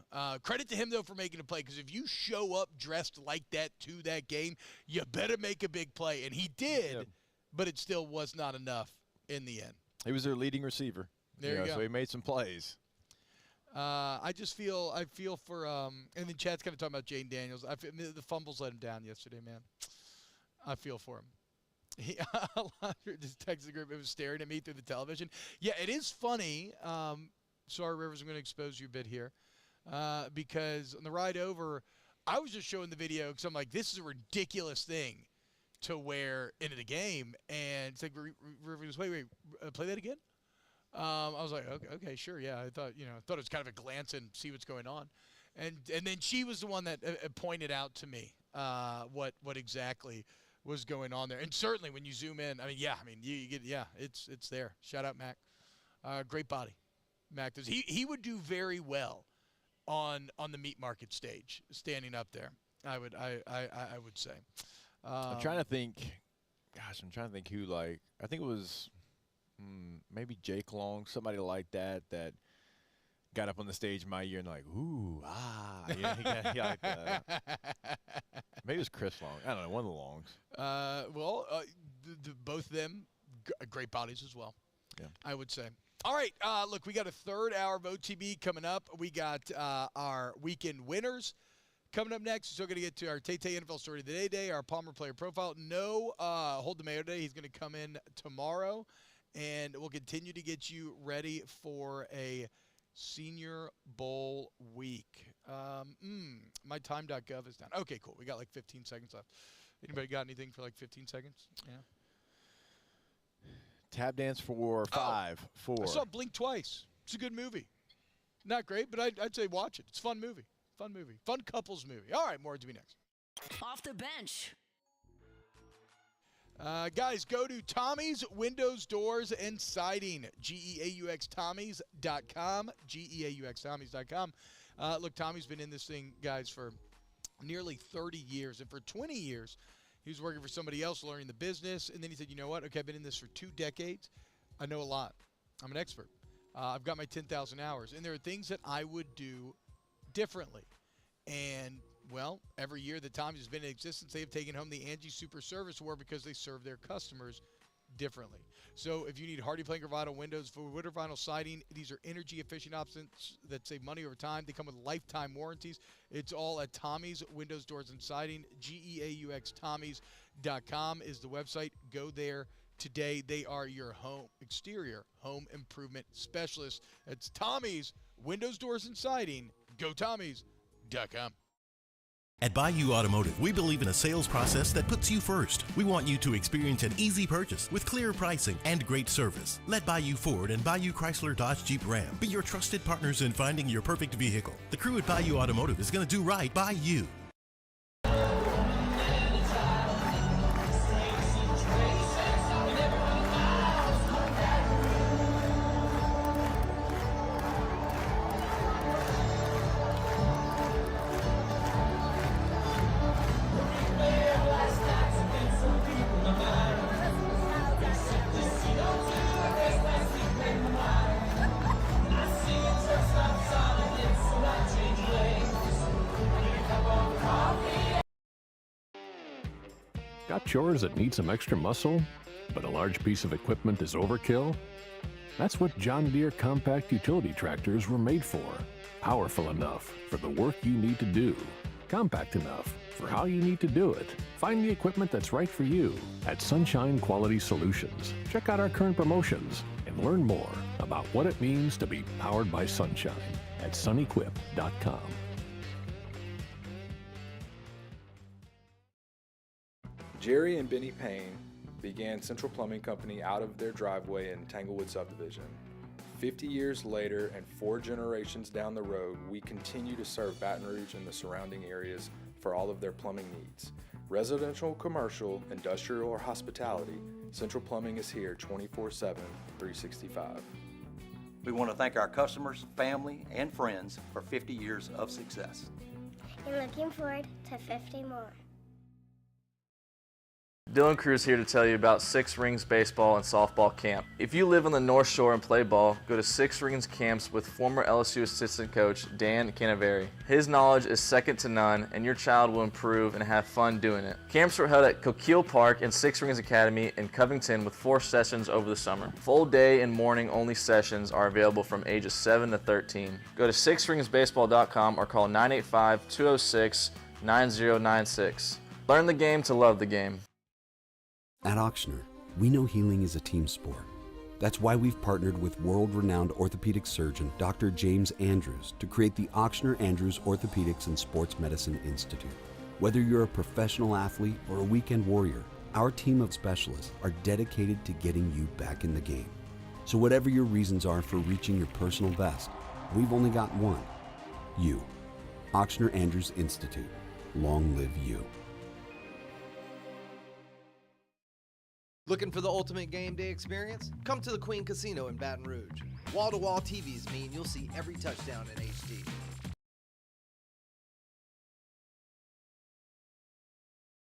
Credit to him, though, for making a play, because if you show up dressed like that to that game, you better make a big play, and he did, but it still was not enough in the end. He was their leading receiver. There you go. So he made some plays. I feel for, and then Chad's kind of talking about Jane Daniels. The fumbles let him down yesterday, man. I feel for him. Just texted the group. It was staring at me through the television. Yeah, it is funny. Sorry, Rivers, I'm going to expose you a bit here. Because on the ride over, I was just showing the video because I'm like, this is a ridiculous thing to wear into the game. And it's like, Rivers, wait, play that again? I was like, okay, sure, yeah. I thought it was kind of a glance and see what's going on, and then she was the one that pointed out to me what exactly was going on there. And certainly when you zoom in, you get it's there. Shout out Mac, great body, Mac does. He would do very well on the meat market stage, standing up there. I would say. I'm trying to think. Gosh, I'm trying to think who I think it was. Maybe Jake Long, somebody like that got up on the stage my year and ooh, he liked maybe it was Chris Long. I don't know, one of the Longs. Both of them, great bodies as well. Yeah, I would say. All right, look, we got a third hour of OTB coming up. We got our weekend winners coming up next. We're still going to get to our Tay NFL story of the day, our Palmer player profile. No Hold the Mayo today. He's going to come in tomorrow. And we'll continue to get you ready for a Senior Bowl week. My time.gov is down. Okay, cool. We got 15 seconds left. Anybody got anything for 15 seconds? Yeah. Tap dance for 5, 4. I saw Blink twice. It's a good movie. Not great, but I'd say watch it. It's a fun movie. Fun couples movie. All right, more to be next. Off the bench. Guys, go to Tommy's Windows, Doors, and Siding, GEAUXTommys.com, GEAUXTommys.com. Look, Tommy's been in this thing, guys, for nearly 30 years. And for 20 years, he was working for somebody else, learning the business. And then he said, you know what? Okay, I've been in this for 2 decades. I know a lot. I'm an expert. I've got my 10,000 hours. And there are things that I would do differently. And well, every year that Tommy's has been in existence, they've taken home the Angie Super Service Award because they serve their customers differently. So if you need Hardy Plank or vinyl windows for wood or vinyl siding, these are energy-efficient options that save money over time. They come with lifetime warranties. It's all at Tommy's Windows, Doors, and Siding. GEAUXTommys.com is the website. Go there today. They are your exterior home improvement specialist. It's Tommy's Windows, Doors, and Siding. Go Tommys.com. At Bayou Automotive, we believe in a sales process that puts you first. We want you to experience an easy purchase with clear pricing and great service. Let Bayou Ford and Bayou Chrysler Dodge Jeep Ram be your trusted partners in finding your perfect vehicle. The crew at Bayou Automotive is going to do right by you. Got chores that need some extra muscle, but a large piece of equipment is overkill? That's what John Deere compact utility tractors were made for. Powerful enough for the work you need to do. Compact enough for how you need to do it. Find the equipment that's right for you at Sunshine Quality Solutions. Check out our current promotions and learn more about what it means to be powered by sunshine at sunequip.com. Jerry and Benny Payne began Central Plumbing Company out of their driveway in Tanglewood subdivision. 50 years later and 4 generations down the road, we continue to serve Baton Rouge and the surrounding areas for all of their plumbing needs. Residential, commercial, industrial, or hospitality, Central Plumbing is here 24/7, 365. We want to thank our customers, family, and friends for 50 years of success. And looking forward to 50 more. Dylan Cruz here to tell you about Six Rings Baseball and Softball Camp. If you live on the North Shore and play ball, go to Six Rings Camps with former LSU assistant coach Dan Canaveri. His knowledge is second to none, and your child will improve and have fun doing it. Camps were held at Coquille Park and Six Rings Academy in Covington with 4 sessions over the summer. Full day and morning only sessions are available from ages 7 to 13. Go to sixringsbaseball.com or call 985-206-9096. Learn the game to love the game. At Auctioner, we know healing is a team sport. That's why we've partnered with world-renowned orthopedic surgeon Dr. James Andrews to create the Auctioner Andrews Orthopedics and Sports Medicine Institute. Whether you're a professional athlete or a weekend warrior, our team of specialists are dedicated to getting you back in the game. So whatever your reasons are for reaching your personal best, we've only got one: you. Auctioner Andrews Institute. Long live you. Looking for the ultimate game day experience? Come to the Queen Casino in Baton Rouge. Wall-to-wall TVs mean you'll see every touchdown in HD.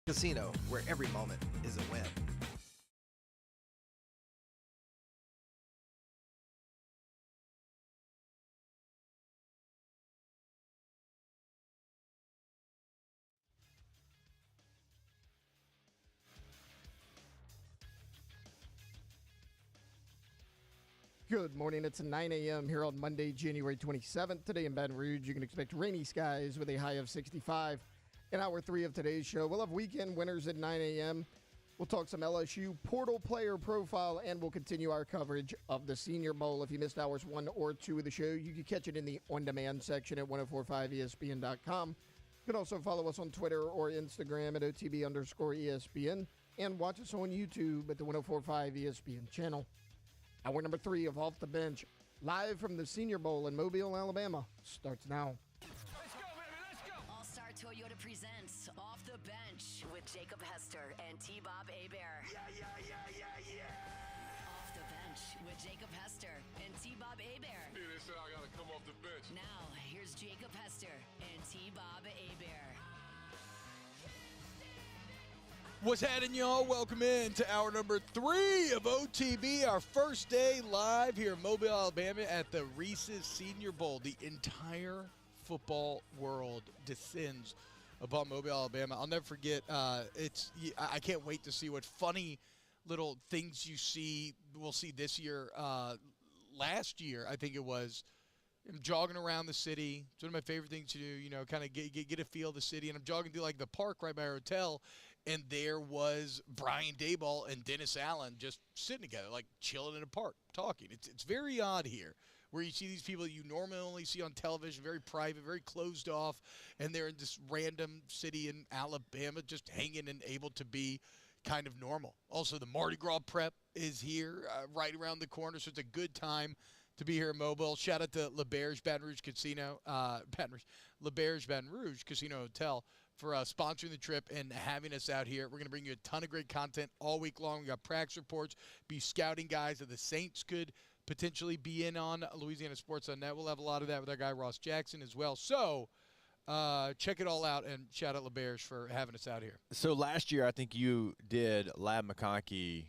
Casino, where every moment is a win. Good morning. It's 9 a.m. here on Monday, January 27th. Today in Baton Rouge, you can expect rainy skies with a high of 65. In hour 3 of today's show, we'll have weekend winners at 9 a.m. We'll talk some LSU portal player profile, and we'll continue our coverage of the Senior Bowl. If you missed hours 1 or 2 of the show, you can catch it in the on-demand section at 1045ESPN.com. You can also follow us on Twitter or Instagram at OTB_ESPN, and watch us on YouTube at the 1045 ESPN channel. Hour number 3 of Off the Bench, live from the Senior Bowl in Mobile, Alabama, starts now. All-Star Toyota Florida presents Off the Bench with Jacob Hester and T-Bob Hebert. Off the Bench with Jacob Hester and T-Bob Hebert. Yeah, they said I gotta come off the bench. Now, here's Jacob Hester and T-Bob Hebert. What's happening, y'all? Welcome in to hour number 3 of OTB, our first day live here in Mobile, Alabama at the Reese's Senior Bowl. The entire football world descends upon Mobile, Alabama. I'll never forget. I can't wait to see what funny little things we'll see this year. Last year, I think it was, I'm jogging around the city. It's one of my favorite things to do, kind of get a feel of the city. And I'm jogging through, like, the park right by our hotel, and there was Brian Daboll and Dennis Allen just sitting together, like chilling in a park, talking. It's very odd here, where you see these people that you normally only see on television, very private, very closed off, and they're in this random city in Alabama just hanging and able to be kind of normal. Also, the Mardi Gras prep is here right around the corner, so it's a good time to be here in Mobile. Shout out to LeBerge Baton Rouge Casino, LeBerge Baton Rouge Casino Hotel for sponsoring the trip and having us out here. We're going to bring you a ton of great content all week long. We got practice reports, be scouting guys that the Saints could potentially be in on Louisiana Sports on Net. We'll have a lot of that with our guy Ross Jackson as well. So check it all out, and shout out LeBerge for having us out here. So last year, I think you did Lab McConkey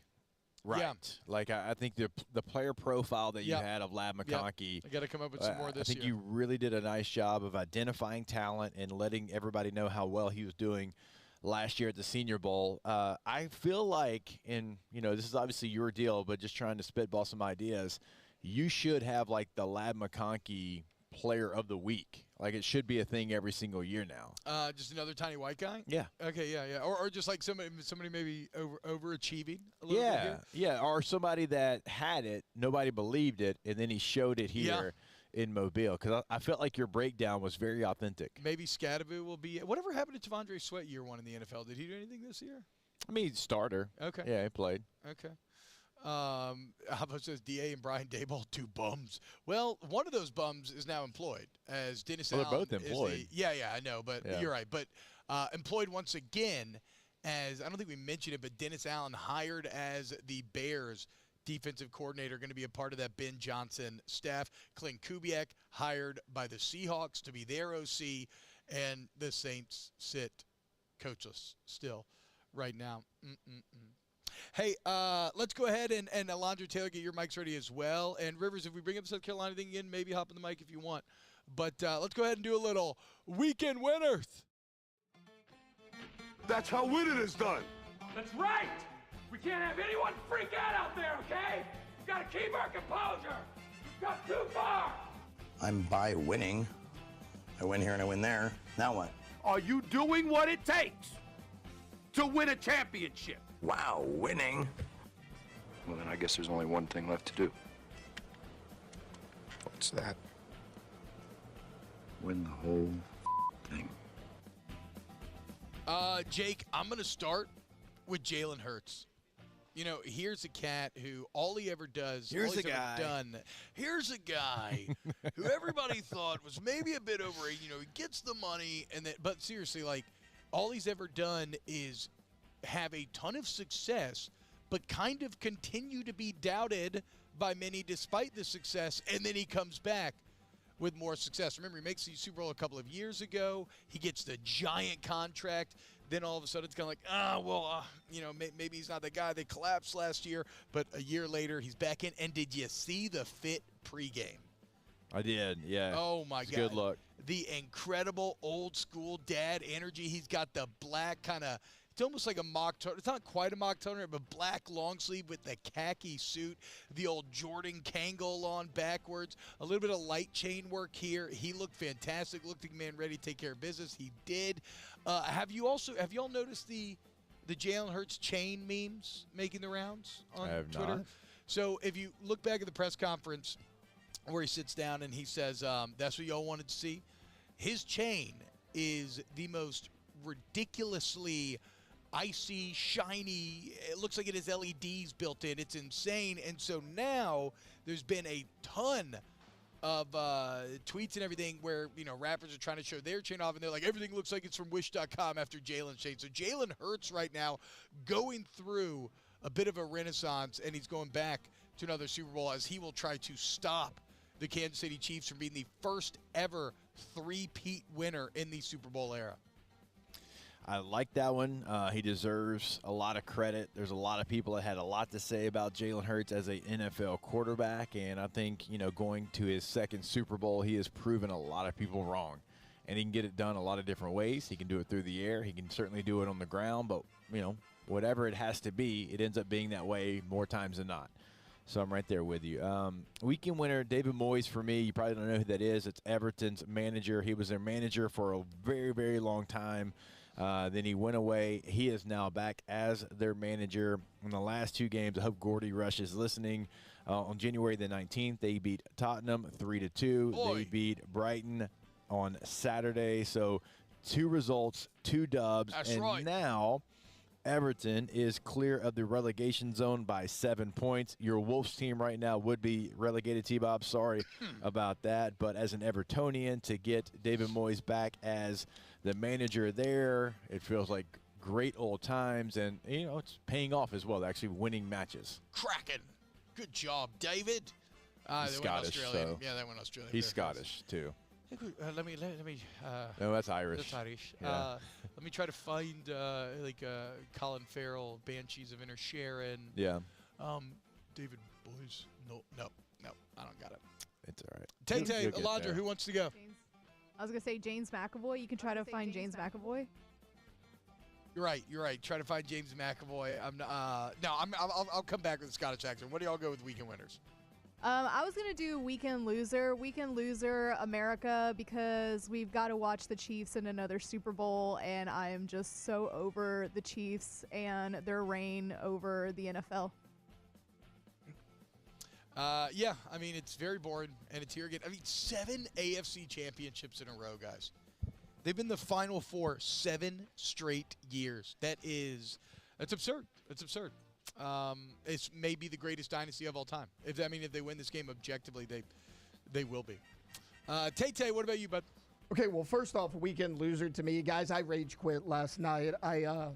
right. Yeah. Like, I think the player profile that you had of Lab McConkey. I got to come up with some more this year. I think year. you really did a nice job of identifying talent and letting everybody know how well he was doing last year at the Senior Bowl. I feel like, this is obviously your deal, but just trying to spitball some ideas, you should have, like, the Lab McConkey Player of the Week. Like, it should be a thing every single year now. Just another tiny white guy? Yeah. Okay, yeah. Or just like somebody maybe overachieving a little bit here. Yeah, or somebody that had it, nobody believed it, and then he showed it here in Mobile. Because I felt like your breakdown was very authentic. Maybe Scadaboo will be – whatever happened to T'Vondre Sweat year 1 in the NFL? Did he do anything this year? I mean, starter. Okay. Yeah, he played. Okay. How about says DA and Brian Daboll, 2 bums? Well, one of those bums is now employed as Dennis Allen. They're both employed. Yeah, I know, but you're right. But employed once again as, I don't think we mentioned it, but Dennis Allen hired as the Bears defensive coordinator, going to be a part of that Ben Johnson staff. Clint Kubiak hired by the Seahawks to be their OC, and the Saints sit coachless still right now. Hey, let's go ahead and Alondra Taylor, get your mics ready as well. And Rivers, if we bring up the South Carolina thing again, maybe hop on the mic if you want. But let's go ahead and do a little weekend winners. That's how winning is done. That's right. We can't have anyone freak out there, okay? We've got to keep our composure. We've got too far. I'm by winning. I win here and I win there. Now what? Are you doing what it takes to win a championship? Wow, winning. Well, then I guess there's only one thing left to do. What's that? Win the whole thing. Jake, I'm going to start with Jalen Hurts. Here's a cat who all he ever does. Here's a guy who everybody thought was maybe a bit overrated. He gets the money, but seriously, like, all he's ever done is have a ton of success, but kind of continue to be doubted by many despite the success, and then he comes back with more success. Remember, he makes the Super Bowl a couple of years ago. He gets the giant contract. Then all of a sudden it's kind of like, maybe he's not the guy. They collapsed last year, but a year later he's back in. And did you see the fit pregame? I did, yeah. Oh, my God. Good look. The incredible old-school dad energy. He's got the black kind of – it's almost like a mock turtleneck. It's not quite a mock turtleneck, but black long sleeve with the khaki suit, the old Jordan Kangol on backwards, a little bit of light chain work here. He looked fantastic, looked like a man ready to take care of business. He did. Have you all noticed the Jalen Hurts chain memes making the rounds on Twitter? Not. So if you look back at the press conference where he sits down and he says, that's what y'all wanted to see, his chain is the most ridiculously icy, shiny. It looks like it has LEDs built in. It's insane. And so now there's been a ton of tweets and everything where, rappers are trying to show their chain off, and they're like, everything looks like it's from Wish.com after Jalen's chain. So Jalen Hurts right now going through a bit of a renaissance, and he's going back to another Super Bowl as he will try to stop the Kansas City Chiefs from being the first ever three-peat winner in the Super Bowl era. I like that one. He deserves a lot of credit. There's a lot of people that had a lot to say about Jalen Hurts as an NFL quarterback, and I think, going to his second Super Bowl, he has proven a lot of people wrong. And he can get it done a lot of different ways. He can do it through the air. He can certainly do it on the ground, but, whatever it has to be, it ends up being that way more times than not. So I'm right there with you. Weekend winner, David Moyes for me. You probably don't know who that is. It's Everton's manager. He was their manager for a very, very long time. Then he went away. He is now back as their manager. In the last two games, I hope Gordy Rush is listening. On January the 19th, they beat Tottenham 3-2. They beat Brighton on Saturday. So 2 results, 2 dubs. That's right. Now Everton is clear of the relegation zone by 7 points. Your Wolves team right now would be relegated, T-Bob. Sorry about that. But as an Evertonian, to get David Moyes back as the manager there, it feels like great old times. And, it's paying off as well. They're actually winning matches. Cracking. Good job, David. He's Scottish, so yeah, that went Australian. He's Scottish, too. Let me. No, that's Irish. That's Irish. Yeah. Let me try to find Colin Farrell, Banshees of Inisherin. Yeah. David Boyes. No, I don't got it. It's all right. Tay, Alondra, who wants to go? I was gonna say James McAvoy. You can try to find James McAvoy. You're right. Try to find James McAvoy. I'll come back with the Scottish accent. What do y'all go with weekend winners? I was going to do Weekend Loser America, because we've got to watch the Chiefs in another Super Bowl, and I am just so over the Chiefs and their reign over the NFL. Yeah, it's very boring, and it's here again. 7 AFC championships in a row, guys. They've been the Final Four 7 straight years. That's absurd. It's absurd. It's maybe the greatest dynasty of all time. If they win this game objectively, they will be. Tay, what about you, bud? Okay, well, first off, weekend loser to me, guys. I rage quit last night. I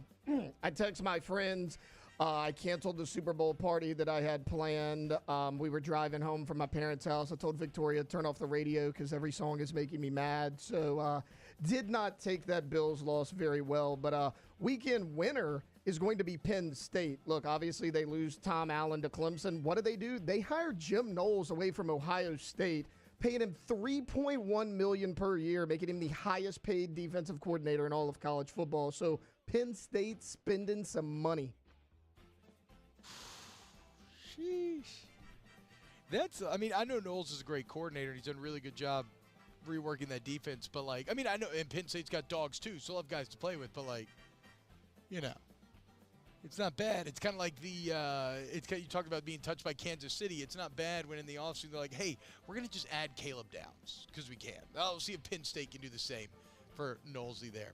text my friends. I canceled the Super Bowl party that I had planned. We were driving home from my parents' house. I told Victoria to turn off the radio because every song is making me mad. So did not take that Bills loss very well. But weekend winner is going to be Penn State. Look, obviously they lose Tom Allen to Clemson. What do? They hired Jim Knowles away from Ohio State, paying him $3.1 million per year, making him the highest paid defensive coordinator in all of college football. So Penn State spending some money. Sheesh. I know Knowles is a great coordinator, and he's done a really good job reworking that defense. But, I know, and Penn State's got dogs, too, so they'll have guys to play with. But, it's not bad. It's kind of like you talked about being touched by Kansas City. It's not bad when in the offseason they're like, hey, we're going to just add Caleb Downs because we can. I'll see if Penn State can do the same for Knowlesley there.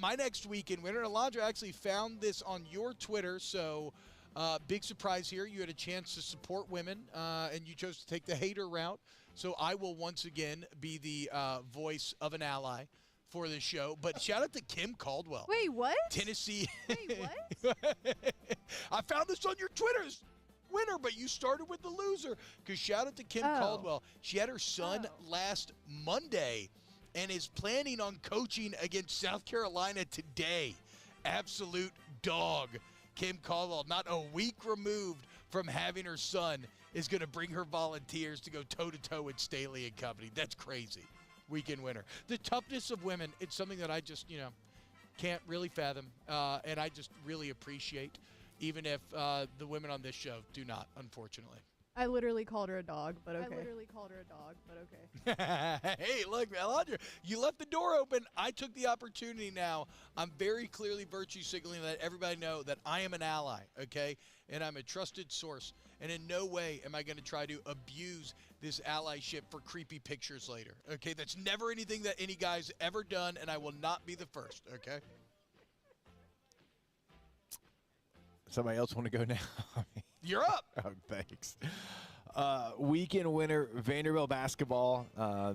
My next weekend winner, Alondra actually found this on your Twitter, so big surprise here. You had a chance to support women, and you chose to take the hater route. So I will once again be the voice of an ally for this show. But shout out to Kim Caldwell. Wait, what? Tennessee. Wait, what? I found this on your Twitter's winner, but you started with the loser. Because shout out to Kim Caldwell. She had her son last Monday and is planning on coaching against South Carolina today. Absolute dog. Kim Caldwell, not a week removed from having her son, is going to bring her Volunteers to go toe-to-toe with Staley and company. That's crazy. Weekend winner. The toughness of women, it's something that I just, can't really fathom, and I just really appreciate, even if the women on this show do not, unfortunately. I literally called her a dog, but okay. Hey, look, Alondra, you left the door open. I took the opportunity now. I'm very clearly virtue signaling, let everybody know that I am an ally, okay? And I'm a trusted source. And in no way am I going to try to abuse this allyship for creepy pictures later, okay? That's never anything that any guy's ever done, and I will not be the first, okay? Somebody else want to go now? You're up. Oh, thanks. Weekend winner, Vanderbilt basketball.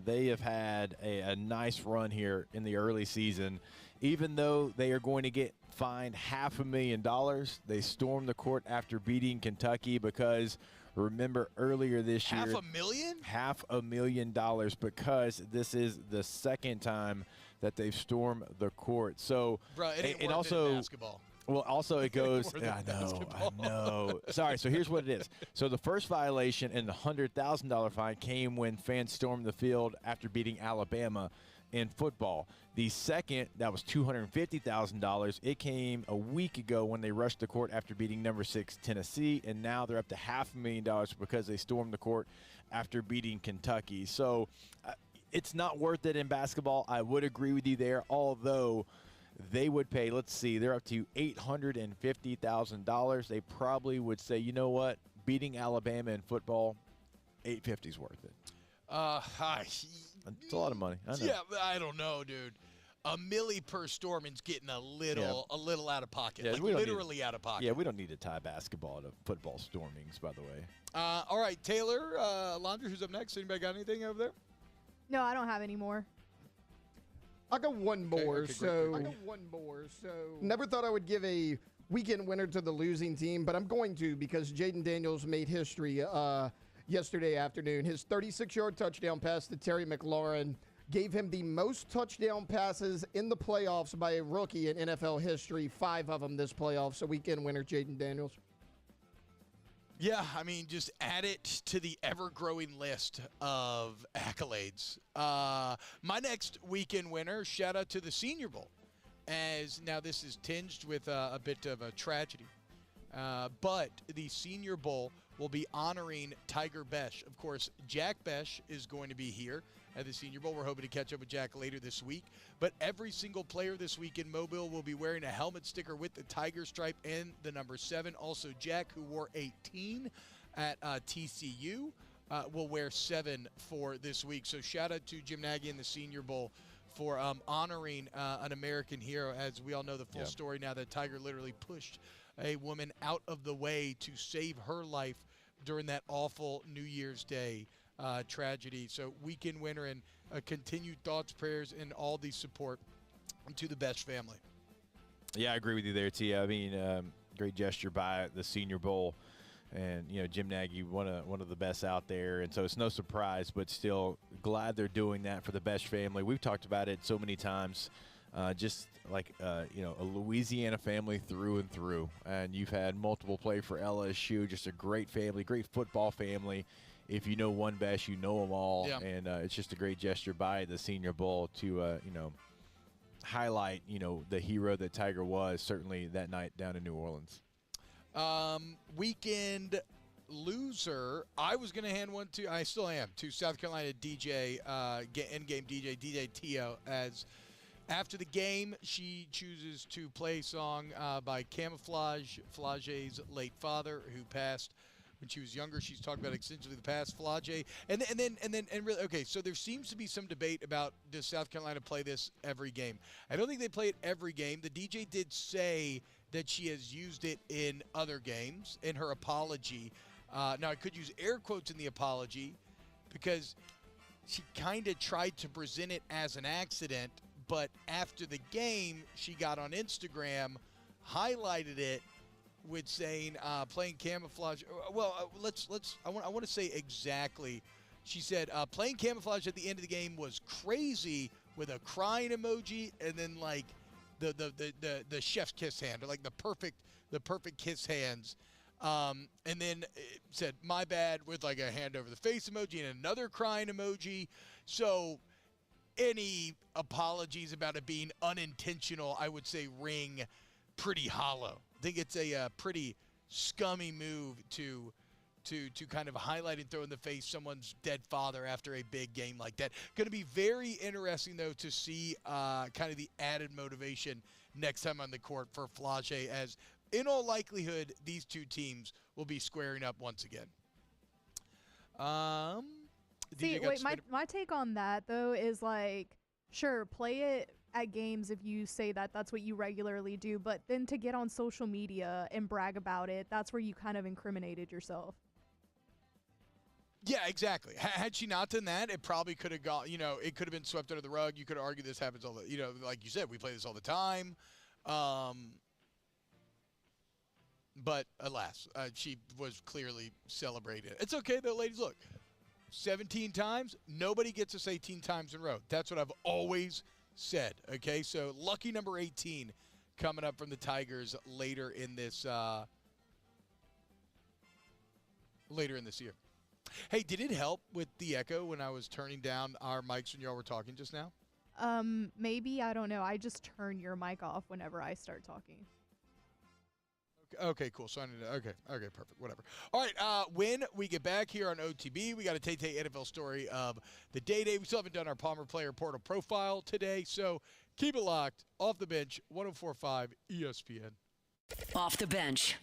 They have had a nice run here in the early season. Even though they are going to get fined $500,000, they stormed the court after beating Kentucky because, remember, earlier this year. $500,000? $500,000 because this is the second time that they've stormed the court. So, Bro, it ain't and worth also, it in basketball. Well, also it goes. More than I basketball. know. Sorry. So here's what it is. So the first violation and the $100,000 fine came when fans stormed the field after beating Alabama in football. The second, that was $250,000. It came a week ago when they rushed the court after beating number 6 Tennessee, and now they're up to $500,000 because they stormed the court after beating Kentucky. So it's not worth it in basketball. I would agree with you there, although they would pay, let's see, they're up to $850,000. They probably would say, you know what, beating Alabama in football, $850 is worth it. It's a lot of money. I know. Yeah, I don't know, dude. $1 million per storming's getting a little out of pocket. Yeah, like literally out of pocket. Yeah, we don't need to tie basketball to football stormings, by the way. All right, Taylor, Alondra, who's up next? Anybody got anything over there? No, I don't have any more. I got one more. Okay, Never thought I would give a weekend winner to the losing team, but I'm going to because Jaden Daniels made history yesterday afternoon. His 36-yard touchdown pass to Terry McLaurin gave him the most touchdown passes in the playoffs by a rookie in NFL history, 5 of them this playoff. So weekend winner, Jaden Daniels. Yeah, I mean, just add it to the ever-growing list of accolades. My next weekend winner, shout out to the Senior Bowl, as now this is tinged with a bit of a tragedy. But the Senior Bowl will be honoring Tiger Besh. Of course, Jack Besh is going to be here at the Senior Bowl. We're hoping to catch up with Jack later this week. But every single player this week in Mobile will be wearing a helmet sticker with the Tiger stripe and the number 7. Also, Jack, who wore 18 at TCU, will wear 7 for this week. So shout out to Jim Nagy and the Senior Bowl for honoring an American hero. As we all know the full story now, that Tiger literally pushed a woman out of the way to save her life during that awful New Year's Day tragedy. So weekend winner, and continued thoughts, prayers, and all the support to the Besh family. Yeah, I agree with you there, T. I mean, great gesture by the Senior Bowl. And, you know, Jim Nagy, one of the best out there. And so it's no surprise, but still glad they're doing that for the Besh family. We've talked about it so many times. Just like, you know, a Louisiana family through and through. And you've had multiple play for LSU, just a great family, great football family. If you know one Besh, you know them all. Yeah. And it's just a great gesture by the Senior Bowl to, you know, highlight, you know, the hero that Tiger was certainly that night down in New Orleans. Weekend loser, I was going to hand one to, I still am, to South Carolina DJ, in-game DJ Tio, as after the game, she chooses to play a song by Camouflage, Flage's late father, who passed when she was younger. She's talked about extensively the past, Flage. And really, okay, so there seems to be some debate about, does South Carolina play this every game? I don't think they play it every game. The DJ did say that she has used it in other games in her apology. Now, I could use air quotes in the apology because she kind of tried to present it as an accident, but after the game, she got on Instagram, highlighted it with saying playing camouflage. Well, I want to say exactly. She said playing camouflage at the end of the game was crazy with a crying emoji, and then like the chef's kiss hand, or like the perfect kiss hands. And then it said my bad with like a hand over the face emoji and another crying emoji. So any apologies about it being unintentional, I would say ring pretty hollow. I think it's a pretty scummy move to kind of highlight and throw in the face someone's dead father after a big game like that. Going to be very interesting, though, to see kind of the added motivation next time on the court for Flage, as in all likelihood, these two teams will be squaring up once again. See, wait, my take on that, though, is like, sure, play it at games if you say that that's what you regularly do, but then to get on social media and brag about it, that's where you kind of incriminated yourself. Yeah, exactly. Had she not done that, it probably could have gone, it could have been swept under the rug. You could argue this happens all the, like you said, we play this all the time. But alas, she was clearly celebrated. It's okay, though, ladies. Look, 17 times, nobody gets us 18 times in a row. That's what I've always said, okay? So lucky number 18 coming up from the Tigers later in this year. Hey, did it help with the echo when I was turning down our mics when y'all were talking just now? Maybe, I don't know. I just turn your mic off whenever I start talking. Okay, cool. So I need to, okay, perfect. Whatever. All right, when we get back here on OTB, we got a Tay NFL story of the day. We still haven't done our Palmer Player Portal profile today, so keep it locked. Off the bench, 104.5 ESPN. Off the bench.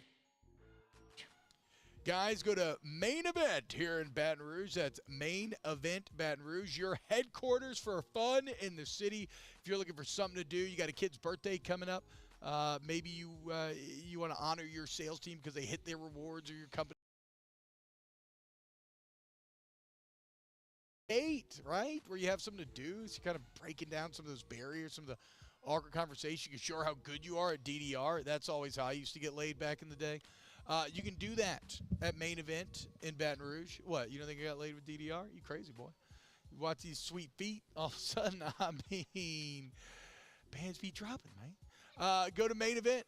Guys, go to Main Event here in Baton Rouge. That's Main Event Baton Rouge, your headquarters for fun in the city. If you're looking for something to do, you got a kid's birthday coming up. Maybe you want to honor your sales team because they hit their rewards or your company. Right? Where you have something to do. So you're kind of breaking down some of those barriers, some of the awkward conversation. You can show how good you are at DDR. That's always how I used to get laid back in the day. You can do that at Main Event in Baton Rouge. What, you don't think I got laid with DDR? You crazy, boy. You watch these sweet feet, all of a sudden, Band's feet dropping, man. Go to Main Event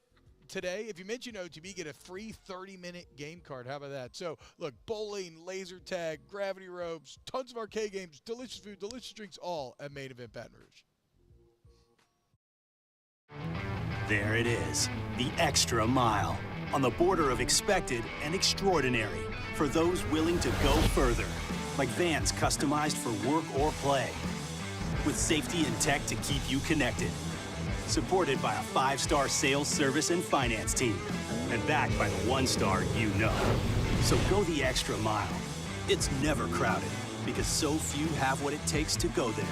today. If you mention OTB, get a free 30-minute game card. How about that? So, look, bowling, laser tag, gravity ropes, tons of arcade games, delicious food, delicious drinks, all at Main Event Baton Rouge. There it is, the extra mile, on the border of expected and extraordinary, for those willing to go further, like vans customized for work or play, with safety and tech to keep you connected, supported by a 5-star sales, service, and finance team, and backed by the 1-star you know. So go the extra mile. It's never crowded, because so few have what it takes to go there.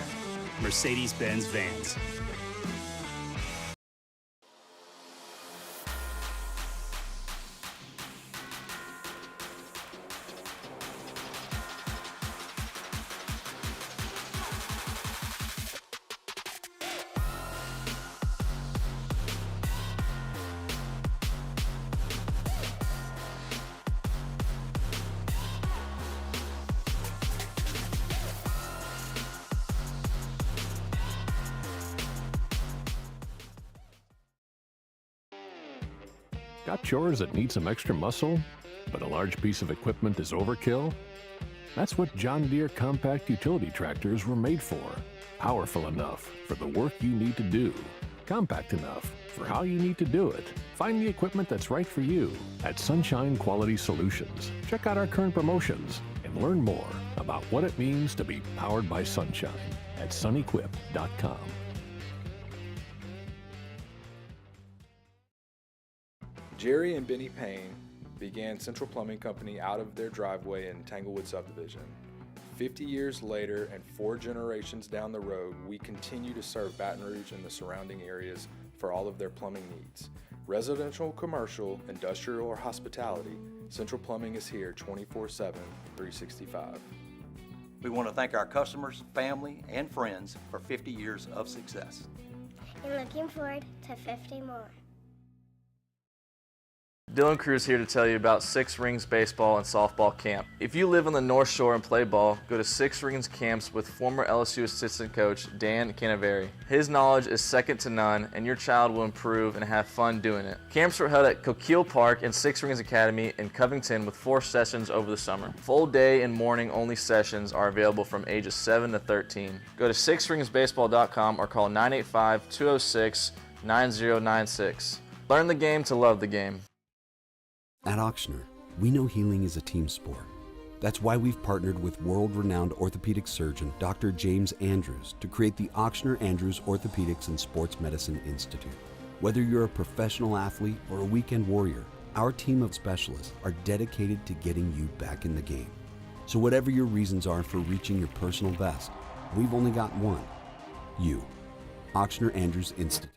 Mercedes-Benz Vans. Got chores that need some extra muscle, but a large piece of equipment is overkill? That's what John Deere compact utility tractors were made for. Powerful enough for the work you need to do. Compact enough for how you need to do it. Find the equipment that's right for you at Sunshine Quality Solutions. Check out our current promotions and learn more about what it means to be powered by sunshine at sunequip.com. Jerry and Benny Payne began Central Plumbing Company out of their driveway in Tanglewood Subdivision. 50 years later and 4 generations down the road, we continue to serve Baton Rouge and the surrounding areas for all of their plumbing needs. Residential, commercial, industrial, or hospitality, Central Plumbing is here 24/7, 365. We want to thank our customers, family, and friends for 50 years of success. And looking forward to 50 more. Dylan Cruz here to tell you about Six Rings Baseball and Softball Camp. If you live on the North Shore and play ball, go to Six Rings Camps with former LSU assistant coach Dan Canaveri. His knowledge is second to none, and your child will improve and have fun doing it. Camps were held at Coquille Park and Six Rings Academy in Covington with 4 sessions over the summer. Full day and morning only sessions are available from ages 7 to 13. Go to sixringsbaseball.com or call 985-206-9096. Learn the game to love the game. At Auctioner, we know healing is a team sport. That's why we've partnered with world-renowned orthopedic surgeon Dr. James Andrews to create the Auctioner Andrews Orthopedics and Sports Medicine Institute. Whether you're a professional athlete or a weekend warrior, our team of specialists are dedicated to getting you back in the game. So whatever your reasons are for reaching your personal best, we've only got one: you. Auctioner Andrews Institute.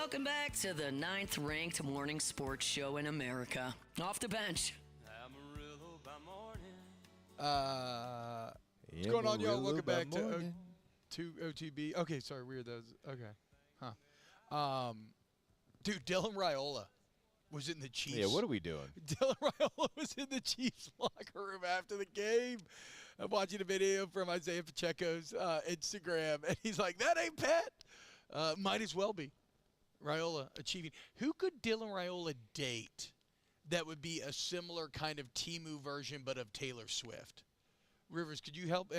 Welcome back to the 9th-ranked morning sports show in America. Off the bench. What's going on, y'all? Welcome back to OTB. Okay, sorry, weird. That was, okay. Huh. Dude, Dylan Raiola was in the Chiefs. Yeah, what are we doing? Dylan Raiola was in the Chiefs locker room after the game. I'm watching a video from Isaiah Pacheco's Instagram, and he's like, that ain't Pat. Might as well be. Raiola achieving. Who could Dylan Raiola date that would be a similar kind of Temu version but of Taylor Swift? Rivers, could you help?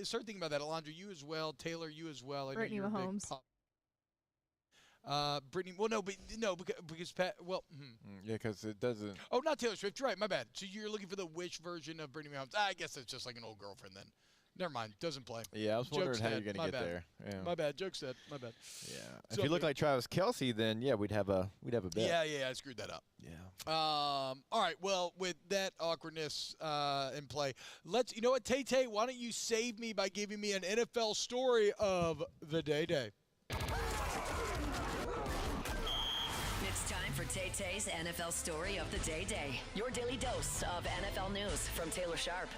Start thinking about that. Alondra, you as well. Taylor, you as well. Brittany Mahomes. Brittany, well, no, because Pat, well. Yeah, because it doesn't. Oh, not Taylor Swift. Right, my bad. So you're looking for the Wish version of Brittany Mahomes. I guess that's just like an old girlfriend then. Never mind. Doesn't play. Yeah, I was wondering Joke's how dead. you're going to My get bad. there. Yeah. My bad. Joke's dead. My bad. Yeah. So If you look like Travis Kelce, then yeah, we'd have a bet. Yeah, I screwed that up. Yeah. All right. Well, with that awkwardness in play, you know what, Tay-Tay, why don't you save me by giving me an NFL story of the day? It's time for Tay-Tay's NFL story of the day. Your daily dose of NFL news from Taylor Sharp.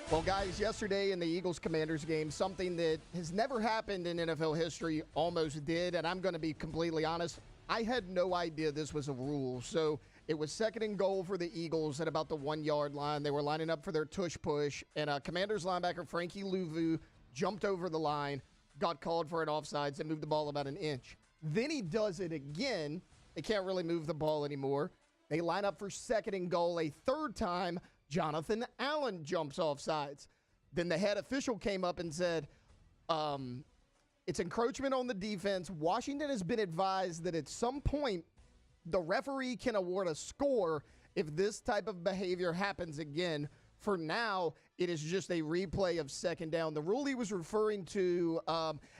Well, guys, yesterday in the Eagles-Commanders game, something that has never happened in NFL history almost did, and I'm going to be completely honest, I had no idea this was a rule. So it was 2nd and goal for the Eagles at about the 1-yard line. They were lining up for their tush push, and Commanders linebacker Frankie Louvu jumped over the line, got called for an offsides, and moved the ball about an inch. Then he does it again. They can't really move the ball anymore. They line up for 2nd and goal a 3rd time. Jonathan Allen jumps off sides. Then the head official came up and said, it's encroachment on the defense. Washington has been advised that at some point the referee can award a score if this type of behavior happens again. For now, it is just a replay of 2nd down. The rule he was referring to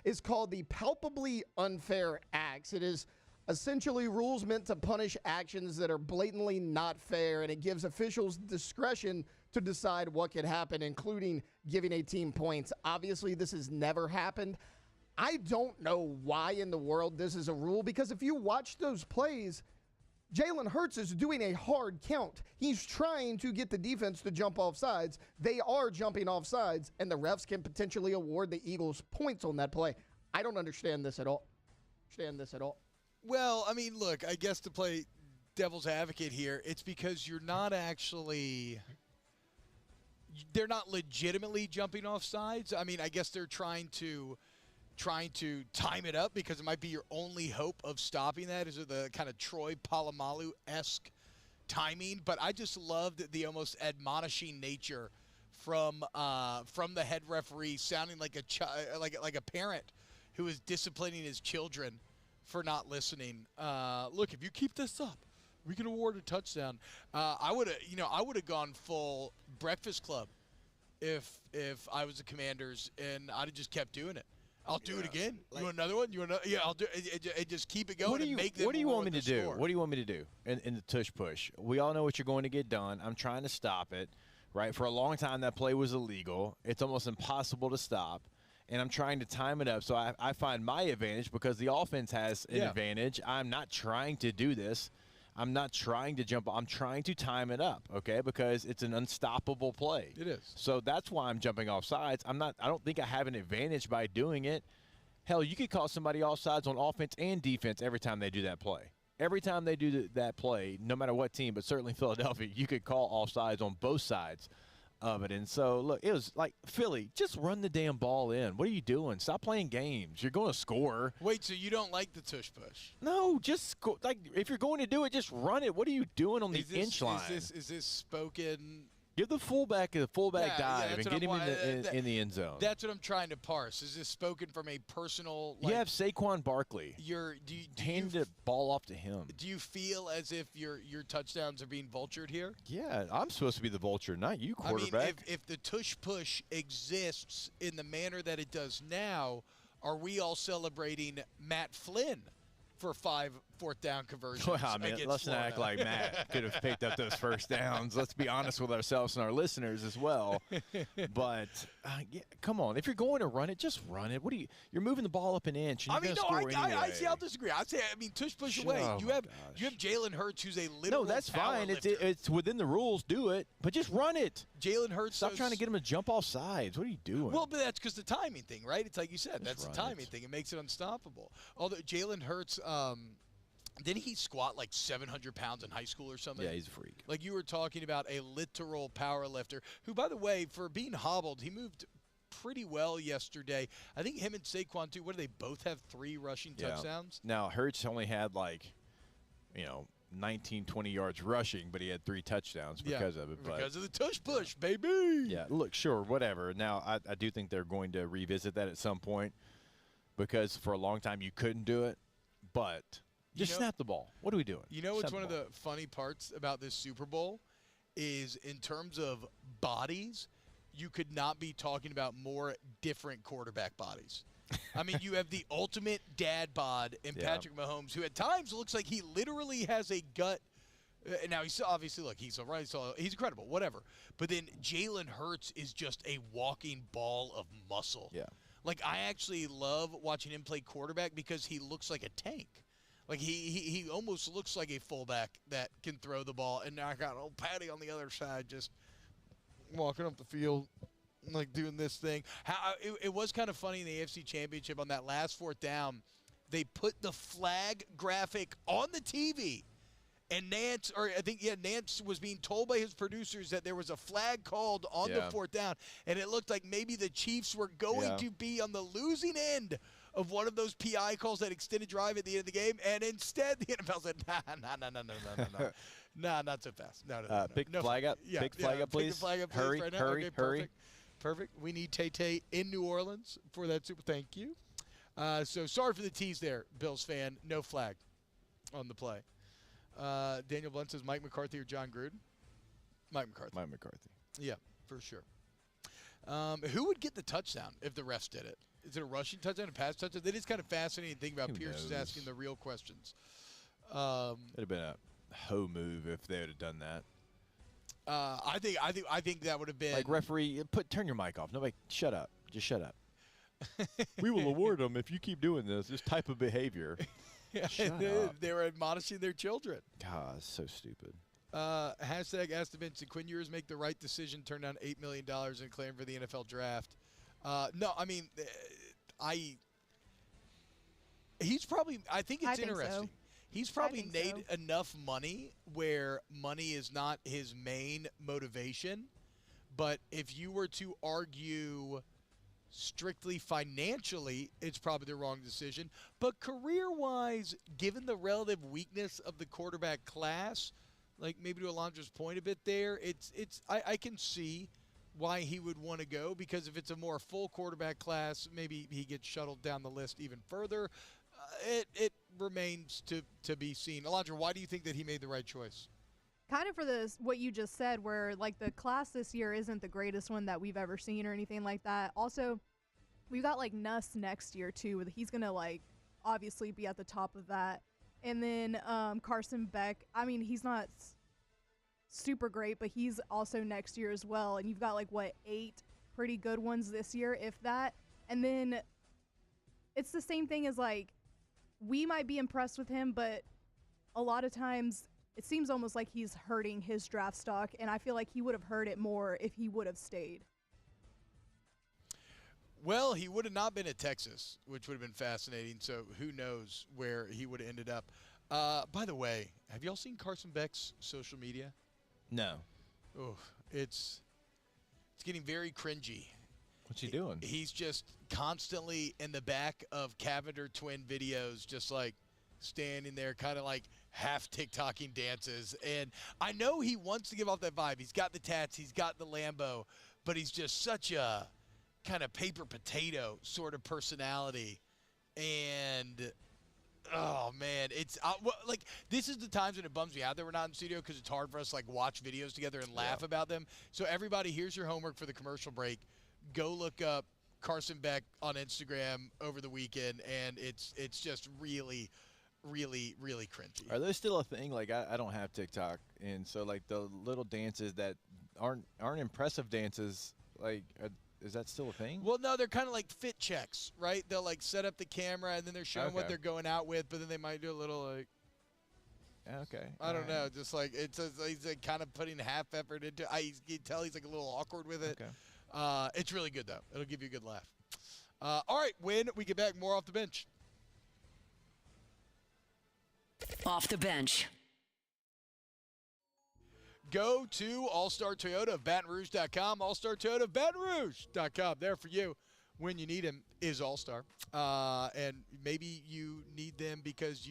is called the palpably unfair acts. It is essentially rules meant to punish actions that are blatantly not fair, and it gives officials discretion to decide what could happen, including giving a team points. Obviously, this has never happened. I don't know why in the world this is a rule, because if you watch those plays, Jalen Hurts is doing a hard count. He's trying to get the defense to jump off sides. They are jumping off sides, and the refs can potentially award the Eagles points on that play. I don't understand this at all. Well, I mean, look, I guess to play devil's advocate here, it's because you're not actually – they're not legitimately jumping off sides. I mean, I guess they're trying to time it up because it might be your only hope of stopping that. Is it the kind of Troy Polamalu-esque timing? But I just loved the almost admonishing nature from the head referee, sounding like a parent who is disciplining his children for not listening. Look, if you keep this up, we can award a touchdown. I would have gone full Breakfast Club if I was the Commanders, and I'd have just kept doing it. I'll do it again. You want another one? Yeah, I'll do it. Just keep it going. What do you want me to do? What do you want me to do in the tush push? We all know what you're going to get done. I'm trying to stop it. Right? For a long time, that play was illegal. It's almost impossible to stop. And I'm trying to time it up so I find my advantage because the offense has an advantage. I'm not trying to do this. I'm not trying to jump. I'm trying to time it up, okay, because it's an unstoppable play. It is. So that's why I'm jumping off sides. I don't think I have an advantage by doing it. Hell, you could call somebody off sides on offense and defense every time they do that play. Every time they do that play, no matter what team, but certainly Philadelphia, you could call off sides on both sides of it. And so, look, it was like, Philly, just run the damn ball in. What are you doing? Stop playing games. You're going to score. Wait, so you don't like the tush push? No, just score. Like, if you're going to do it, just run it. What are you doing on the inch line? Is this spoken? Give the fullback a fullback dive and get him in the end zone. That's what I'm trying to parse. Is this spoken from a personal? You have Saquon Barkley. Hand the ball off to him. Do you feel as if your touchdowns are being vultured here? Yeah, I'm supposed to be the vulture, not you, quarterback. I mean, if the tush push exists in the manner that it does now, are we all celebrating Matt Flynn for five fourth down conversions. Well, I mean, let's not act like Matt could have picked up those first downs. Let's be honest with ourselves and our listeners as well. But yeah, come on, if you're going to run it, just run it. What are you're moving the ball up an inch. And I mean, no, I see. I'll disagree. I mean, push away. Oh you have Jalen Hurts, who's a literal No, that's fine. power lifter. It's within the rules. Do it, but just run it. Jalen Hurts. Stop trying to get him to jump off sides. What are you doing? Well, but that's because the timing thing, right? It's like you said. That's the run timing thing. It makes it unstoppable. Although Jalen Hurts, didn't he squat like 700 pounds in high school or something? Yeah, he's a freak. Like you were talking about a literal power lifter who, by the way, for being hobbled, he moved pretty well yesterday. I think him and Saquon, too, what do they both have 3 rushing touchdowns? Now, Hurts only had 19, 20 yards rushing, but he had 3 touchdowns because of it. Because of the tush push, baby. Yeah, look, sure, whatever. Now, I do think they're going to revisit that at some point because for a long time you couldn't do it, but just snap the ball. What are we doing? You know what's one of the funny parts about this Super Bowl is in terms of bodies, you could not be talking about more different quarterback bodies. I mean, you have the ultimate dad bod in Patrick Mahomes, who at times looks like he literally has a gut. Now, he's obviously, look, he's incredible, whatever. But then Jalen Hurts is just a walking ball of muscle. Yeah. Like, I actually love watching him play quarterback because he looks like a tank. Like, he almost looks like a fullback that can throw the ball. And now I got old Patty on the other side just walking up the field, like doing this thing. It was kind of funny in the AFC Championship on that last fourth down. They put the flag graphic on the TV. And Nance was being told by his producers that there was a flag called on the fourth down. And it looked like maybe the Chiefs were going to be on the losing end of one of those PI calls that extended drive at the end of the game. And instead, the NFL said, no. Nah, not so fast. No. Pick the flag up. Yeah, Pick the flag up, please. Pick the flag up, please. Hurry, right now. hurry, Okay, hurry. Perfect. We need Tay-Tay in New Orleans for that Super. Thank you. So sorry for the tease there, Bills fan. No flag on the play. Daniel Blunt says Mike McCarthy or John Gruden? Mike McCarthy. Mike McCarthy. Yeah, for sure. Who would get the touchdown if the refs did it? Is it a rushing touchdown, a pass touchdown? That is kind of fascinating to think about. Pierce is asking the real questions. It'd have been a hoe move if they would have done that. I think that would have been like referee. Turn your mic off. Nobody, shut up. Just shut up. We will award them if you keep doing this type of behavior. Shut up. They were admonishing their children. God, that's so stupid. Hashtag ask the bench. Did Quinn Ewers make the right decision, turn down $8 million and claim for the NFL draft? No, I mean, he's probably. I think it's interesting. So. He's probably made enough money where money is not his main motivation. But if you were to argue strictly financially, it's probably the wrong decision. But career-wise, given the relative weakness of the quarterback class, like maybe to Alondra's point a bit there, I can see why he would want to go, because if it's a more full quarterback class, maybe he gets shuttled down the list even further. It remains to be seen. Alondra, why do you think that he made the right choice? Kind of for what you just said, where like the class this year isn't the greatest one that we've ever seen or anything like that. Also, we've got like Nuss next year too. He's gonna like obviously be at the top of that. And then Carson Beck, I mean, he's not super great, but he's also next year as well. And you've got like 8 pretty good ones this year, if that. And then it's the same thing as like, we might be impressed with him, but a lot of times it seems almost like he's hurting his draft stock, and I feel like he would have hurt it more if he would have stayed. Well, he would have not been at Texas, which would have been fascinating, so who knows where he would have ended up. By the way, have y'all seen Carson Beck's social media? No. Oh, it's getting very cringy. What's he doing? He's just constantly in the back of Cavender twin videos, just like standing there, kind of like half TikToking dances. And I know he wants to give off that vibe. He's got the tats, he's got the Lambo, but he's just such a kind of paper potato sort of personality. And oh man, it's like this is the times when it bums me out that we're not in the studio, because it's hard for us to like watch videos together and laugh about them. So everybody, here's your homework for the commercial break. Go look up Carson Beck on Instagram over the weekend, and it's just really, really, really cringy. Are those still a thing? Like, I don't have TikTok, and so like the little dances that aren't impressive dances, like, is that still a thing? Well, no, they're kind of like fit checks, right? They'll like set up the camera and then they're showing what they're going out with, but then they might do a little like. Okay. I don't know, just like he's like kind of putting half effort into. You can tell he's like a little awkward with it. Okay. It's really good though. It'll give you a good laugh. All right, when we get back, more off the bench. Off the bench. Go to All-Star Toyota of Baton Rouge.com. All-Star Toyota of Baton Rouge.com. There for you when you need him is All-Star. And maybe you need them because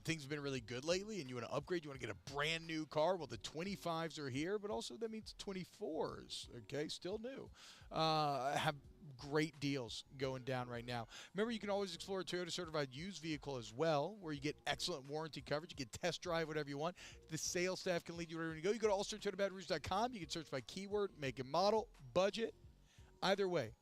things have been really good lately and you want to upgrade. You want to get a brand new car. Well, the 25s are here, but also that means 24s, okay, still new. Have great deals going down right now. Remember, you can always explore a Toyota certified used vehicle as well, where you get excellent warranty coverage. You can test drive whatever you want. The sales staff can lead you wherever you go. You go to allstartoyotabatonrouge.com. You can search by keyword, make and model, budget. Either way,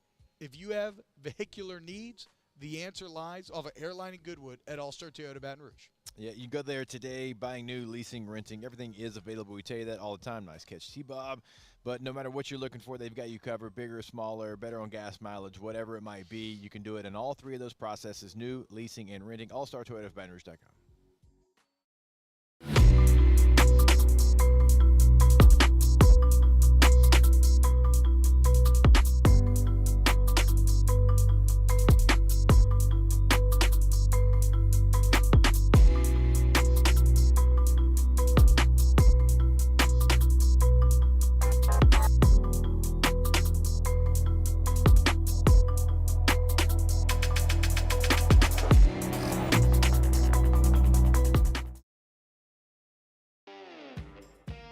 if you have vehicular needs, the answer lies off of Airline and Goodwood at All-Star Toyota Baton Rouge. Yeah, you can go there today, buying new, leasing, renting. Everything is available. We tell you that all the time. Nice catch, T-Bob. But no matter what you're looking for, they've got you covered, bigger, smaller, better on gas mileage, whatever it might be. You can do it in all three of those processes, new, leasing, and renting. All-Star Toyota of Baton Rouge.com.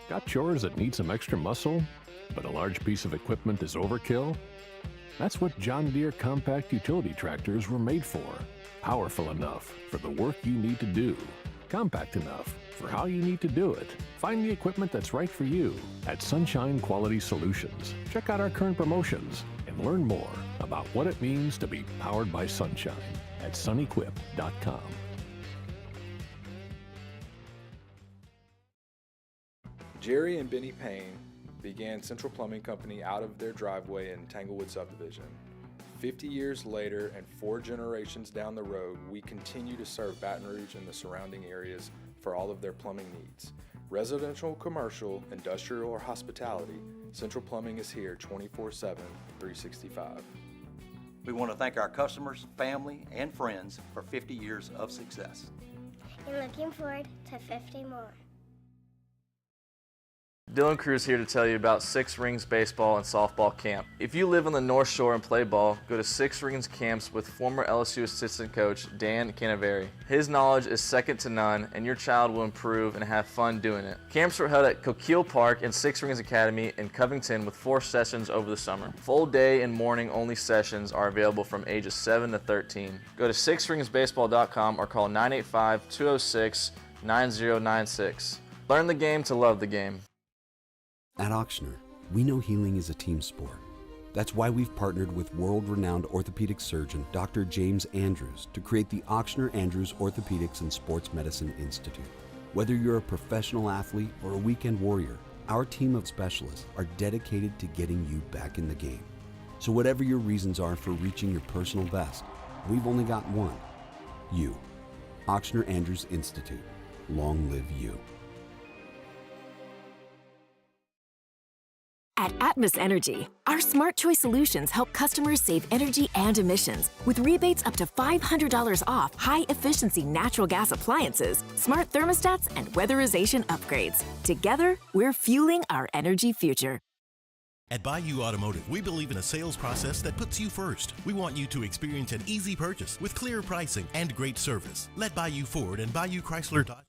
Got chores that need some extra muscle, but a large piece of equipment is overkill? That's what John Deere compact utility tractors were made for. Powerful enough for the work you need to do. Compact enough for how you need to do it. Find the equipment that's right for you at Sunshine Quality Solutions. Check out our current promotions and learn more about what it means to be powered by sunshine at sunequip.com. Jerry and Benny Payne began Central Plumbing Company out of their driveway in Tanglewood subdivision. 50 years later and 4 generations down the road, we continue to serve Baton Rouge and the surrounding areas for all of their plumbing needs. Residential, commercial, industrial, or hospitality, Central Plumbing is here 24/7, 365. We want to thank our customers, family, and friends for 50 years of success. And looking forward to 50 more. Dylan Cruz here to tell you about Six Rings Baseball and Softball Camp. If you live on the North Shore and play ball, go to Six Rings Camps with former LSU assistant coach Dan Canaveri. His knowledge is second to none, and your child will improve and have fun doing it. Camps were held at Coquille Park and Six Rings Academy in Covington with 4 sessions over the summer. Full day and morning only sessions are available from ages 7 to 13. Go to sixringsbaseball.com or call 985-206-9096. Learn the game to love the game. At Auctioner, we know healing is a team sport. That's why we've partnered with world-renowned orthopedic surgeon Dr. James Andrews to create the Auctioner Andrews Orthopedics and Sports Medicine Institute. Whether you're a professional athlete or a weekend warrior, our team of specialists are dedicated to getting you back in the game. So whatever your reasons are for reaching your personal best, we've only got one: you. Auctioner Andrews Institute. Long live you. At Atmos Energy, our Smart Choice solutions help customers save energy and emissions with rebates up to $500 off high-efficiency natural gas appliances, smart thermostats, and weatherization upgrades. Together, we're fueling our energy future. At Bayou Automotive, we believe in a sales process that puts you first. We want you to experience an easy purchase with clear pricing and great service. Let Bayou Ford and Bayou Chrysler Dodge.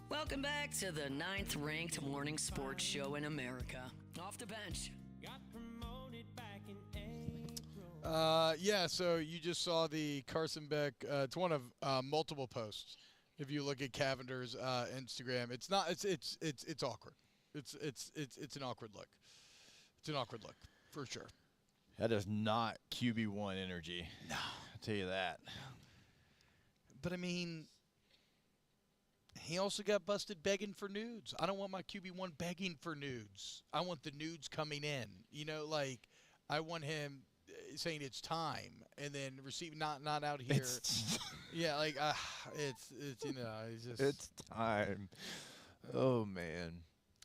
Welcome back to the 9th-ranked morning sports show in America. Off the bench. Yeah, so you just saw the Carson Beck. It's one of multiple posts. If you look at Cavender's Instagram, it's not. It's awkward. It's an awkward look. It's an awkward look for sure. That is not QB1 energy. No, I'll tell you that. But I mean, he also got busted begging for nudes. I don't want my QB1 begging for nudes. I want the nudes coming in. Like I want him saying it's time and then receiving not out here. Yeah, like it's just it's time. Oh man.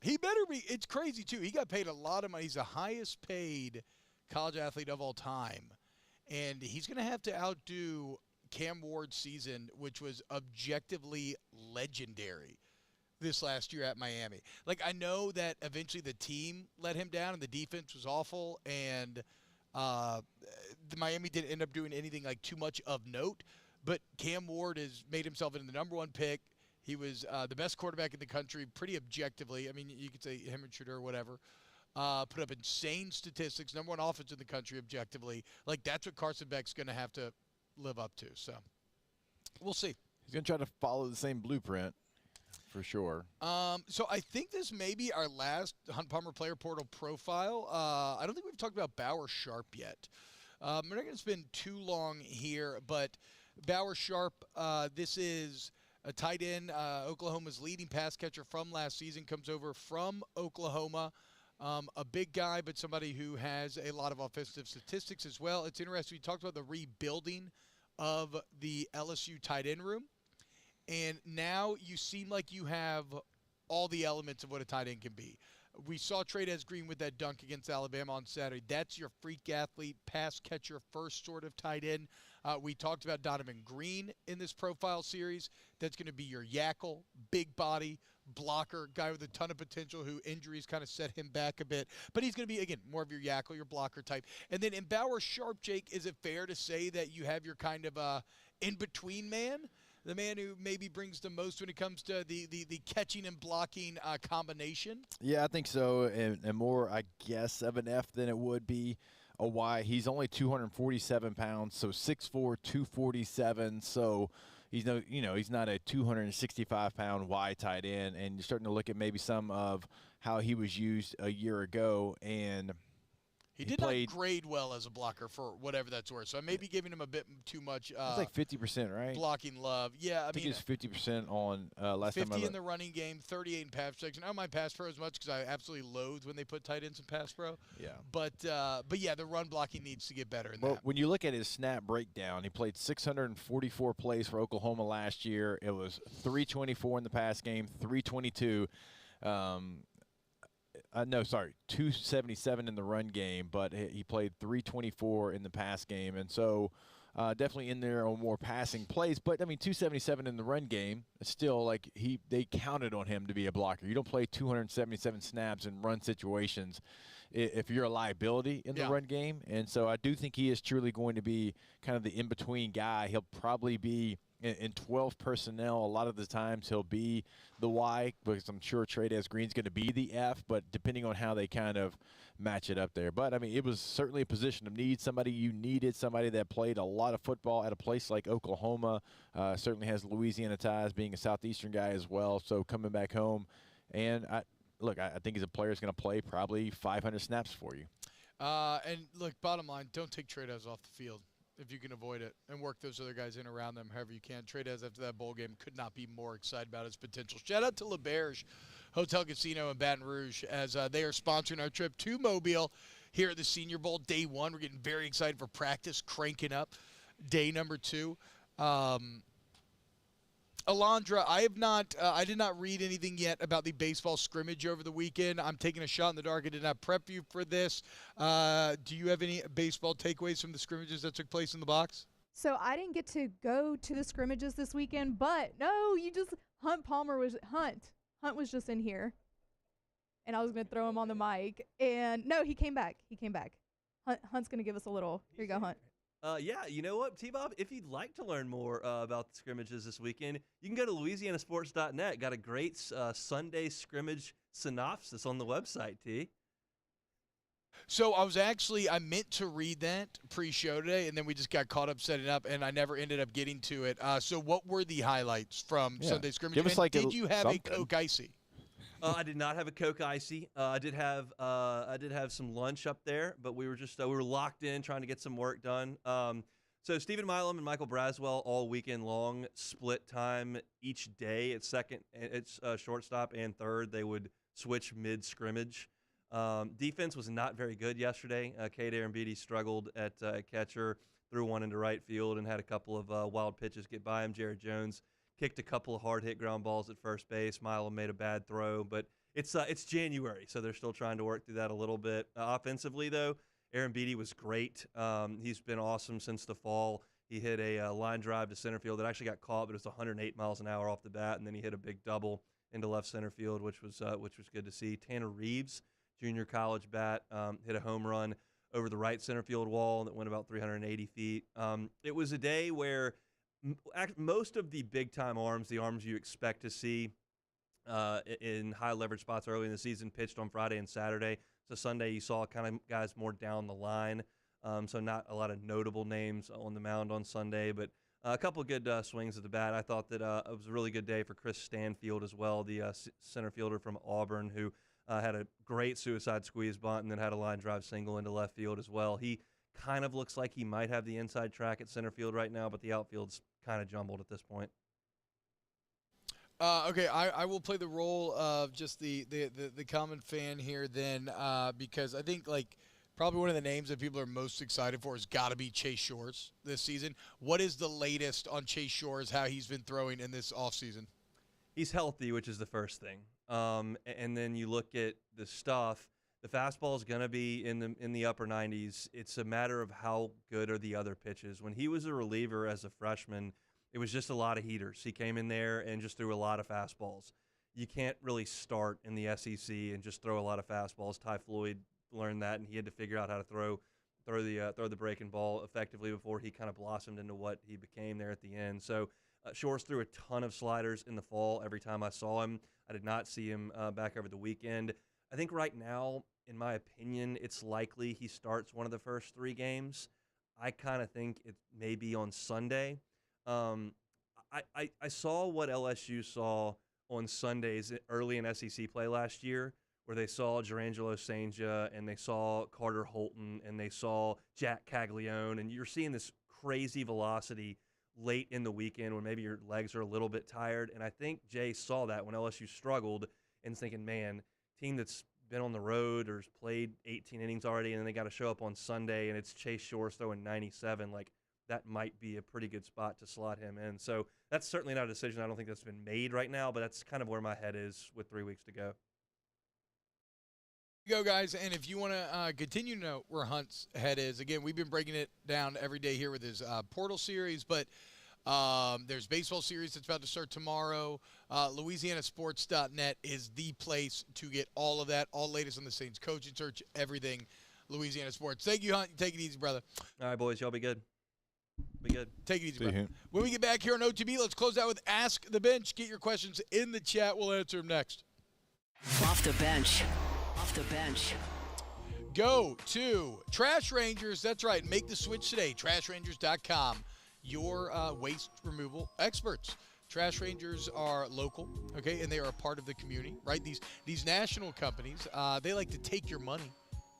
He better be. It's crazy too. He got paid a lot of money. He's the highest paid college athlete of all time, and he's going to have to outdo Cam Ward's season, which was objectively legendary this last year at Miami. Like, I know that eventually the team let him down and the defense was awful, and the Miami didn't end up doing anything like too much of note, but Cam Ward has made himself into the number one pick. He was the best quarterback in the country pretty objectively. I mean, you could say him and Shooter or whatever. Put up insane statistics, number one offense in the country objectively. Like, that's what Carson Beck's going to have to live up to. So we'll see. He's going to try to follow the same blueprint for sure. So I think this may be our last Hunt Palmer Player Portal profile. I don't think we've talked about Bauer Sharp yet. We're not going to spend too long here, but Bauer Sharp, this is a tight end. Oklahoma's leading pass catcher from last season, comes over from Oklahoma. A big guy, but somebody who has a lot of offensive statistics as well. It's interesting. We talked about the rebuilding of the LSU tight end room, and now you seem like you have all the elements of what a tight end can be. We saw Trey'Dez Green with that dunk against Alabama on Saturday. That's your freak athlete, pass catcher, first sort of tight end. We talked about Donovan Green in this profile series. That's going to be your yackle, big body, blocker, guy with a ton of potential who injuries kind of set him back a bit. But he's going to be, again, more of your yackle, your blocker type. And then in Bauer Sharp, Jake, is it fair to say that you have your kind of in-between man? The man who maybe brings the most when it comes to the catching and blocking combination? Yeah, I think so, and more, I guess, of an F than it would be a Y. He's only 247 pounds, so 6'4", 247, so he's not a 265-pound Y tight end, and you're starting to look at maybe some of how he was used a year ago, and He did not grade well as a blocker for whatever that's worth. So I may be giving him a bit too much. It's like 50%, right? Blocking love. Yeah, I think mean, it's 50% on last 50 time. 50 in the running game, 38 in pass protection. I don't mind pass pro as much because I absolutely loathe when they put tight ends in pass pro. Yeah. But yeah, the run blocking needs to get better in well, that. When you look at his snap breakdown, he played 644 plays for Oklahoma last year. It was 324 in the pass game, 322. 277 in the run game, but he played 324 in the pass game, and so definitely in there on more passing plays. But I mean, 277 in the run game, it's still like they counted on him to be a blocker. You don't play 277 snaps in run situations if you're a liability in the run game, and so I do think he is truly going to be kind of the in-between guy. He'll probably be in 12 personnel. A lot of the times he'll be the Y, because I'm sure Trey'Dez Green's going to be the F, but depending on how they kind of match it up there. But, I mean, it was certainly a position of need. Somebody you needed, somebody that played a lot of football at a place like Oklahoma, certainly has Louisiana ties, being a Southeastern guy as well, so coming back home. And, I think he's a player who's going to play probably 500 snaps for you. And, look, bottom line, don't take Trey'Dez off the field if you can avoid it, and work those other guys in around them however you can. Trey'Dez, after that bowl game, could not be more excited about his potential. Shout out to LeBerge Hotel Casino in Baton Rouge, as they are sponsoring our trip to Mobile here at the Senior Bowl day one. We're getting very excited for practice, cranking up day number 2. Alondra, I did not read anything yet about the baseball scrimmage over the weekend. I'm taking a shot in the dark. I did not prep you for this. Do you have any baseball takeaways from the scrimmages that took place in the box? So I didn't get to go to the scrimmages this weekend, but no, Hunt was just in here, and I was going to throw him on the mic, and no, he came back. Hunt's going to give us a little. Here you go, Hunt. Yeah, you know what, T-Bob? If you'd like to learn more about the scrimmages this weekend, you can go to LouisianaSports.net. Got a great Sunday scrimmage synopsis on the website, T. So I meant to read that pre-show today, and then we just got caught up setting up, and I never ended up getting to it. So what were the highlights from Sunday scrimmage? Give us And did you have something. a Coke Icy? I did not have a Coke Icy. I did have some lunch up there, but we were locked in trying to get some work done. So Stephen Milam and Michael Braswell all weekend long split time each day. It's shortstop and third. They would switch mid scrimmage. Defense was not very good yesterday. Cade Arambidi struggled at catcher, threw one into right field, and had a couple of wild pitches get by him. Jared Jones kicked a couple of hard hit ground balls at first base. Milam made a bad throw, but it's January, so they're still trying to work through that a little bit. Offensively, though, Arambidi was great. He's been awesome since the fall. He hit a line drive to center field that actually got caught, but it was 108 miles an hour off the bat, and then he hit a big double into left center field, which was good to see. Tanner Reeves, junior college bat, hit a home run over the right center field wall that went about 380 feet. It was a day where most of the big-time arms, the arms you expect to see in high-leverage spots early in the season, pitched on Friday and Saturday. So Sunday you saw kind of guys more down the line, so not a lot of notable names on the mound on Sunday, but a couple of good swings at the bat. I thought that it was a really good day for Chris Stanfield as well, the center fielder from Auburn, who had a great suicide squeeze bunt and then had a line drive single into left field as well. He kind of looks like he might have the inside track at center field right now, but the outfield's kind of jumbled at this point. Okay, I will play the role of just the common fan here then, because I think probably one of the names that people are most excited for has got to be Chase Shores this season. What is the latest on Chase Shores, how he's been throwing in this offseason? He's healthy, which is the first thing. And then you look at the stuff. The fastball is going to be in the upper 90s. It's a matter of how good are the other pitches. When he was a reliever as a freshman, it was just a lot of heaters. He came in there and just threw a lot of fastballs. You can't really start in the SEC and just throw a lot of fastballs. Ty Floyd learned that, and he had to figure out how to throw the breaking ball effectively before he kind of blossomed into what he became there at the end. So Shores threw a ton of sliders in the fall every time I saw him. I did not see him back over the weekend. I think right now, in my opinion, it's likely he starts one of the first 3 games. I kind of think it may be on Sunday. I saw what LSU saw on Sundays early in SEC play last year, where they saw Gerangelo Sainja and they saw Carter Holton and they saw Jack Caglione, and you're seeing this crazy velocity late in the weekend when maybe your legs are a little bit tired. And I think Jay saw that when LSU struggled and thinking, man, team that's been on the road or has played 18 innings already, and then they got to show up on Sunday and it's Chase Shores throwing 97, that might be a pretty good spot to slot him in. So that's certainly not a decision. I don't think that's been made right now, but that's kind of where my head is with 3 weeks to go. Go, guys, and if you want to continue to know where Hunt's head is, again, we've been breaking it down every day here with his portal series, but there's baseball series that's about to start tomorrow. LouisianaSports.net is the place to get all of that, all latest on the Saints coaching search, everything Louisiana Sports. Thank you, Hunt. Take it easy, brother. All right, boys, y'all be good. Be good. Take it easy, brother. When we get back here on OTB, let's close out with Ask the Bench. Get your questions in the chat. We'll answer them next. Off the bench. Off the bench. Go to Trash Rangers. That's right. Make the switch today. TrashRangers.com. Your waste removal experts. Trash Rangers are local, okay, and they are a part of the community, right? These national companies, they like to take your money,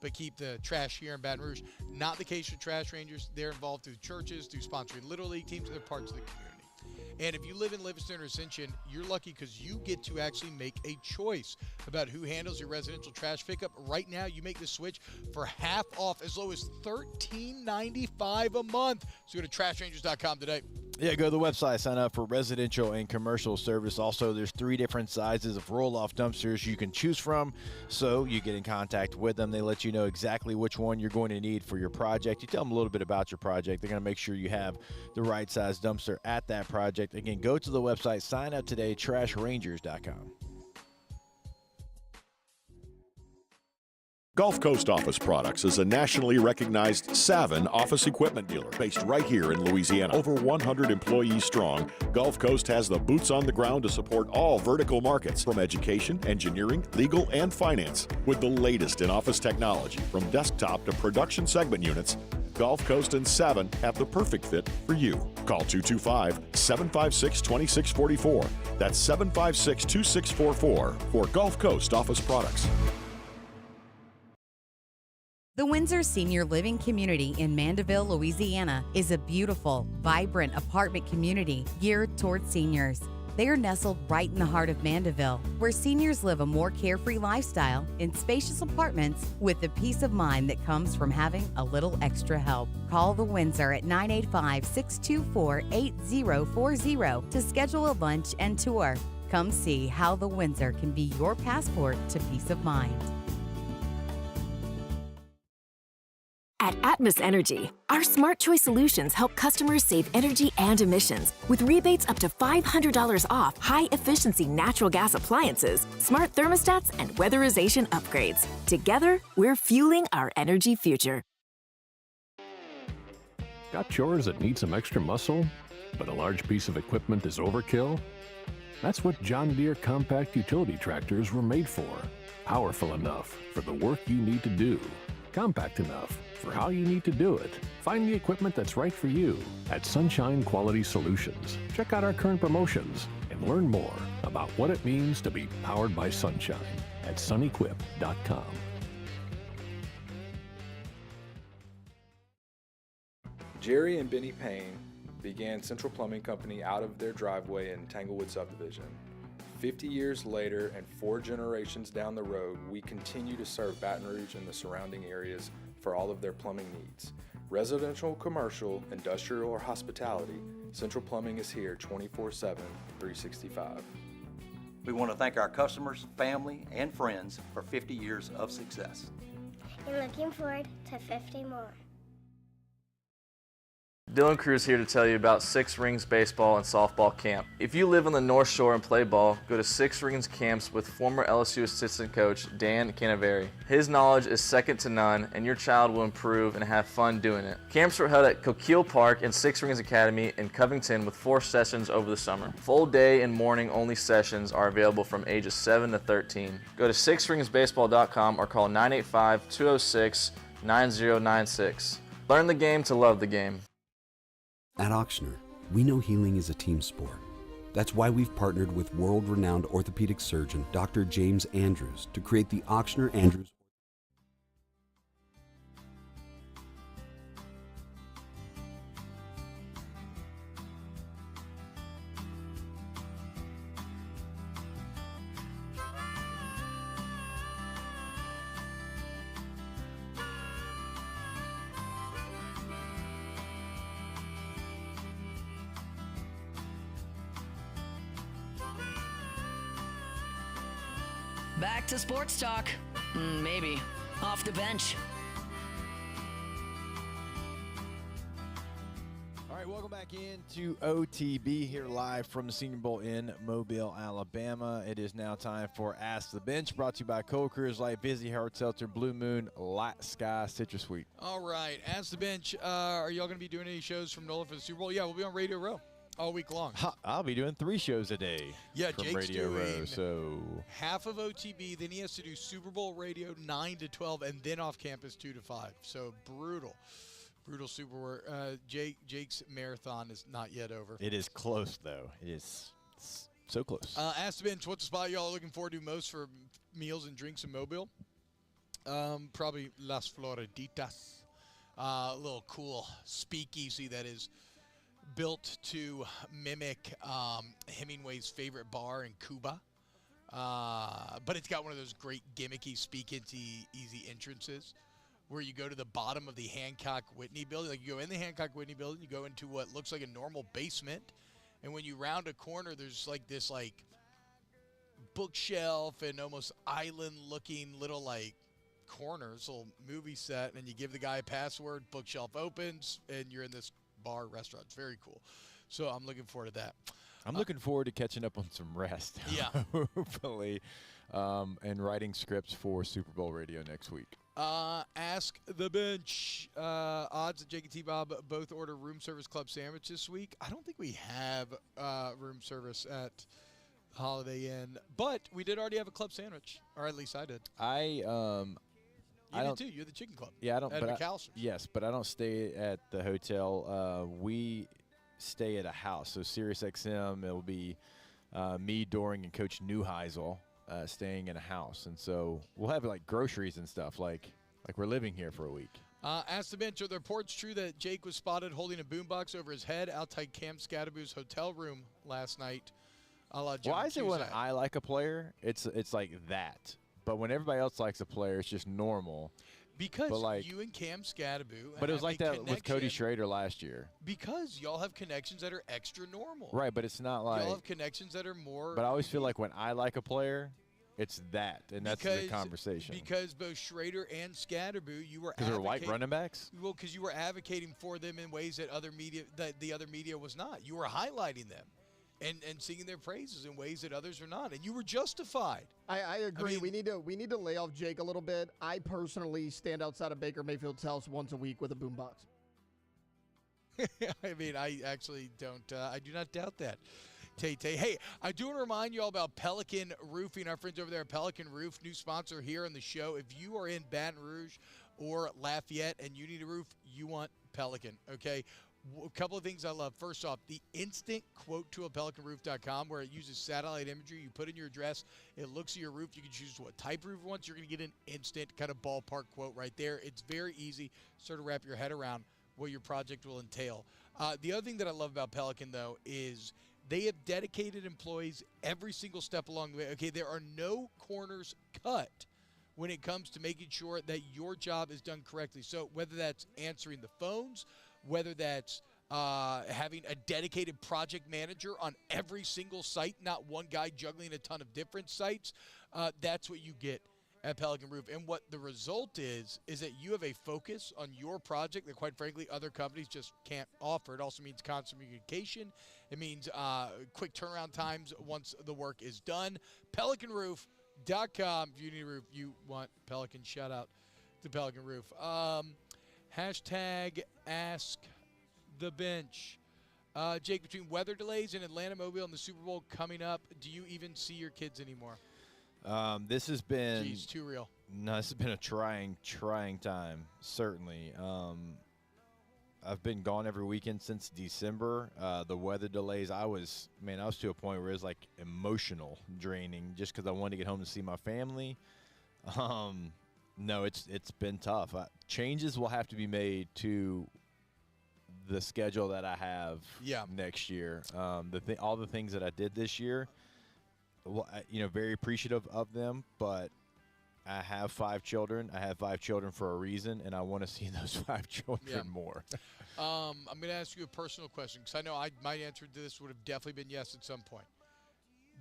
but keep the trash here in Baton Rouge. Not the case with Trash Rangers. They're involved through churches, through sponsoring Little League teams. They're parts of the community. And if you live in Livingston or Ascension, you're lucky because you get to actually make a choice about who handles your residential trash pickup. Right now, you make the switch for half off, as low as $13.95 a month. So go to TrashRangers.com today. Yeah, go to the website, sign up for residential and commercial service. Also, there's 3 different sizes of roll-off dumpsters you can choose from. So you get in contact with them. They let you know exactly which one you're going to need for your project. You tell them a little bit about your project. They're going to make sure you have the right size dumpster at that project. Again, go to the website, sign up today, TrashRangers.com. Gulf Coast Office Products is a nationally recognized Savin office equipment dealer based right here in Louisiana. Over 100 employees strong, Gulf Coast has the boots on the ground to support all vertical markets from education, engineering, legal, and finance. With the latest in office technology from desktop to production segment units, Gulf Coast and Savin have the perfect fit for you. Call 225-756-2644. That's 756-2644 for Gulf Coast Office Products. The Windsor Senior Living Community in Mandeville, Louisiana is a beautiful, vibrant apartment community geared toward seniors. They are nestled right in the heart of Mandeville, where seniors live a more carefree lifestyle in spacious apartments with the peace of mind that comes from having a little extra help. Call the Windsor at 985-624-8040 to schedule a lunch and tour. Come see how the Windsor can be your passport to peace of mind. At Atmos Energy, our Smart Choice solutions help customers save energy and emissions with rebates up to $500 off high-efficiency natural gas appliances, smart thermostats, and weatherization upgrades. Together, we're fueling our energy future. Got chores that need some extra muscle, but a large piece of equipment is overkill? That's what John Deere compact utility tractors were made for. Powerful enough for the work you need to do. Compact enough for how you need to do it. Find the equipment that's right for you at Sunshine Quality Solutions. Check out our current promotions and learn more about what it means to be powered by sunshine at sunequip.com. Jerry and Benny Payne began Central Plumbing Company out of their driveway in Tanglewood subdivision. 50 years later and 4 generations down the road, we continue to serve Baton Rouge and the surrounding areas for all of their plumbing needs. Residential, commercial, industrial, or hospitality, Central Plumbing is here 24/7, 365. We want to thank our customers, family, and friends for 50 years of success. And looking forward to 50 more. Dylan Cruz here to tell you about Six Rings Baseball and Softball Camp. If you live on the North Shore and play ball, go to Six Rings Camps with former LSU assistant coach Dan Canaveri. His knowledge is second to none, and your child will improve and have fun doing it. Camps were held at Coquille Park and Six Rings Academy in Covington with 4 sessions over the summer. Full day and morning only sessions are available from ages 7 to 13. Go to sixringsbaseball.com or call 985-206-9096. Learn the game to love the game. At Auctioner, we know healing is a team sport. That's why we've partnered with world-renowned orthopedic surgeon Dr. James Andrews to create the Auctioner Andrews. Back to sports talk. Maybe. Off the bench. All right, welcome back into OTB here live from the Senior Bowl in Mobile, Alabama. It is now time for Ask the Bench, brought to you by Cold Coors Light, Busy, Hard Seltzer, Blue Moon, Light Sky, Citrus Sweet. All right, Ask the Bench. Are y'all going to be doing any shows from Nolen for the Super Bowl? Yeah, we'll be on Radio Row all week long. I'll be doing 3 shows a day. Yeah, from Jake's Radio doing Row, so half of OTB, then he has to do Super Bowl radio 9 to 12, and then off campus 2 to 5. So brutal Super work. Jake's marathon is not yet over. it is close though. It is so close. Ask the Bench, what's the spot y'all are looking forward to most for meals and drinks in Mobile? Probably Las Floriditas. A little cool speakeasy that is built to mimic Hemingway's favorite bar in Cuba. But it's got one of those great gimmicky speakeasy easy entrances where you go to the bottom of the Hancock-Whitney building. Like, you go in the Hancock-Whitney building, you go into what looks like a normal basement, and when you round a corner, there's like this like bookshelf and almost island-looking little like corners, little movie set, and you give the guy a password, bookshelf opens, and you're in this bar restaurant. It's very cool. So I'm looking forward to that. I'm looking forward to catching up on some rest. Yeah. Hopefully, and writing scripts for Super Bowl radio next week. Ask the bench. Odds that Jake and T-Bob both order room service club sandwich this week. I don't think we have room service at Holiday Inn, but we did already have a club sandwich, or at least I did. I did too. You're the chicken club. Yeah, I don't. At McAllister's. Yes, but I don't stay at the hotel. We stay at a house. So SiriusXM, it'll be me, Doring, and Coach Neuheisel staying in a house, and so we'll have like groceries and stuff, like we're living here for a week. Ask the bench, are the reports true that Jake was spotted holding a boombox over his head outside Cam Scadaboo's hotel room last night? Why is it when I like a player, it's like that, but when everybody else likes a player, it's just normal? Because like, you and Cam Scadaboo. But it was like that with Cody Schrader last year. Because y'all have connections that are extra normal. Right, but it's not like y'all have connections that are more. But I always feel like when I like a player, it's that, and that's the conversation. Because both Schrader and Scadaboo, you were because they're white running backs. Well, because you were advocating for them in ways that the other media was not. You were highlighting them. And singing their praises in ways that others are not, and you were justified. I agree. We need to lay off Jake a little bit. I personally stand outside of Baker Mayfield's house once a week with a boombox. I mean, I actually don't. I do not doubt that. Tay. Hey, I do want to remind you all about Pelican Roofing. Our friends over there at Pelican Roof, new sponsor here on the show. If you are in Baton Rouge or Lafayette and you need a roof, you want Pelican. Okay. A couple of things I love. First off, the instant quote to a pelicanroof.com where it uses satellite imagery. You put in your address, it looks at your roof. You can choose what type of roof you want. You're going to get an instant kind of ballpark quote right there. It's very easy to sort of wrap your head around what your project will entail. The other thing that I love about Pelican, though, is they have dedicated employees every single step along the way. Okay, there are no corners cut when it comes to making sure that your job is done correctly. So whether that's answering the phones, whether that's having a dedicated project manager on every single site, not one guy juggling a ton of different sites, that's what you get at Pelican Roof. And what the result is that you have a focus on your project that, quite frankly, other companies just can't offer. It also means constant communication. It means quick turnaround times once the work is done. PelicanRoof.com. If you need a roof, you want Pelican. Shout out to Pelican Roof. Hashtag Ask the Bench. Jake, between weather delays in Atlanta, Mobile, and the Super Bowl coming up, do you even see your kids anymore? This has been. Jeez, too real. No, this has been a trying time, certainly. I've been gone every weekend since December. The weather delays, I was to a point where it was like emotional draining just because I wanted to get home to see my family. No, it's been tough. Changes will have to be made to the schedule that I have next year. All the things that I did this year, well, very appreciative of them, but I have 5 children. I have 5 children for a reason, and I want to see those 5 children more. I'm going to ask you a personal question because I know my answer to this would have definitely been yes at some point.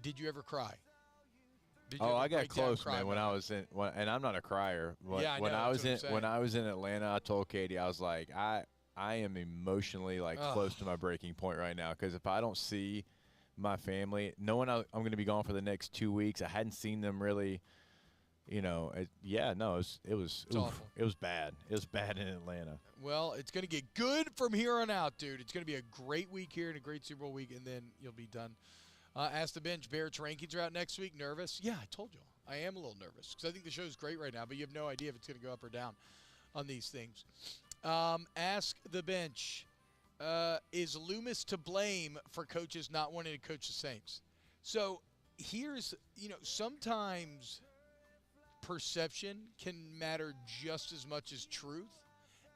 Did you ever cry? I got close, man. When I was in, and I'm not a crier. When I was in Atlanta, I told Katie, I was like, I am emotionally close to my breaking point right now because if I don't see my family, knowing I'm going to be gone for the next 2 weeks, I hadn't seen them really. It was awful. It was bad. It was bad in Atlanta. Well, it's going to get good from here on out, dude. It's going to be a great week here and a great Super Bowl week, and then you'll be done. Ask the Bench. Barrett's rankings are out next week. Nervous? Yeah, I told you. I am a little nervous because I think the show's great right now, but you have no idea if it's going to go up or down on these things. Ask the Bench. Is Lumis to blame for coaches not wanting to coach the Saints? So here's, sometimes perception can matter just as much as truth.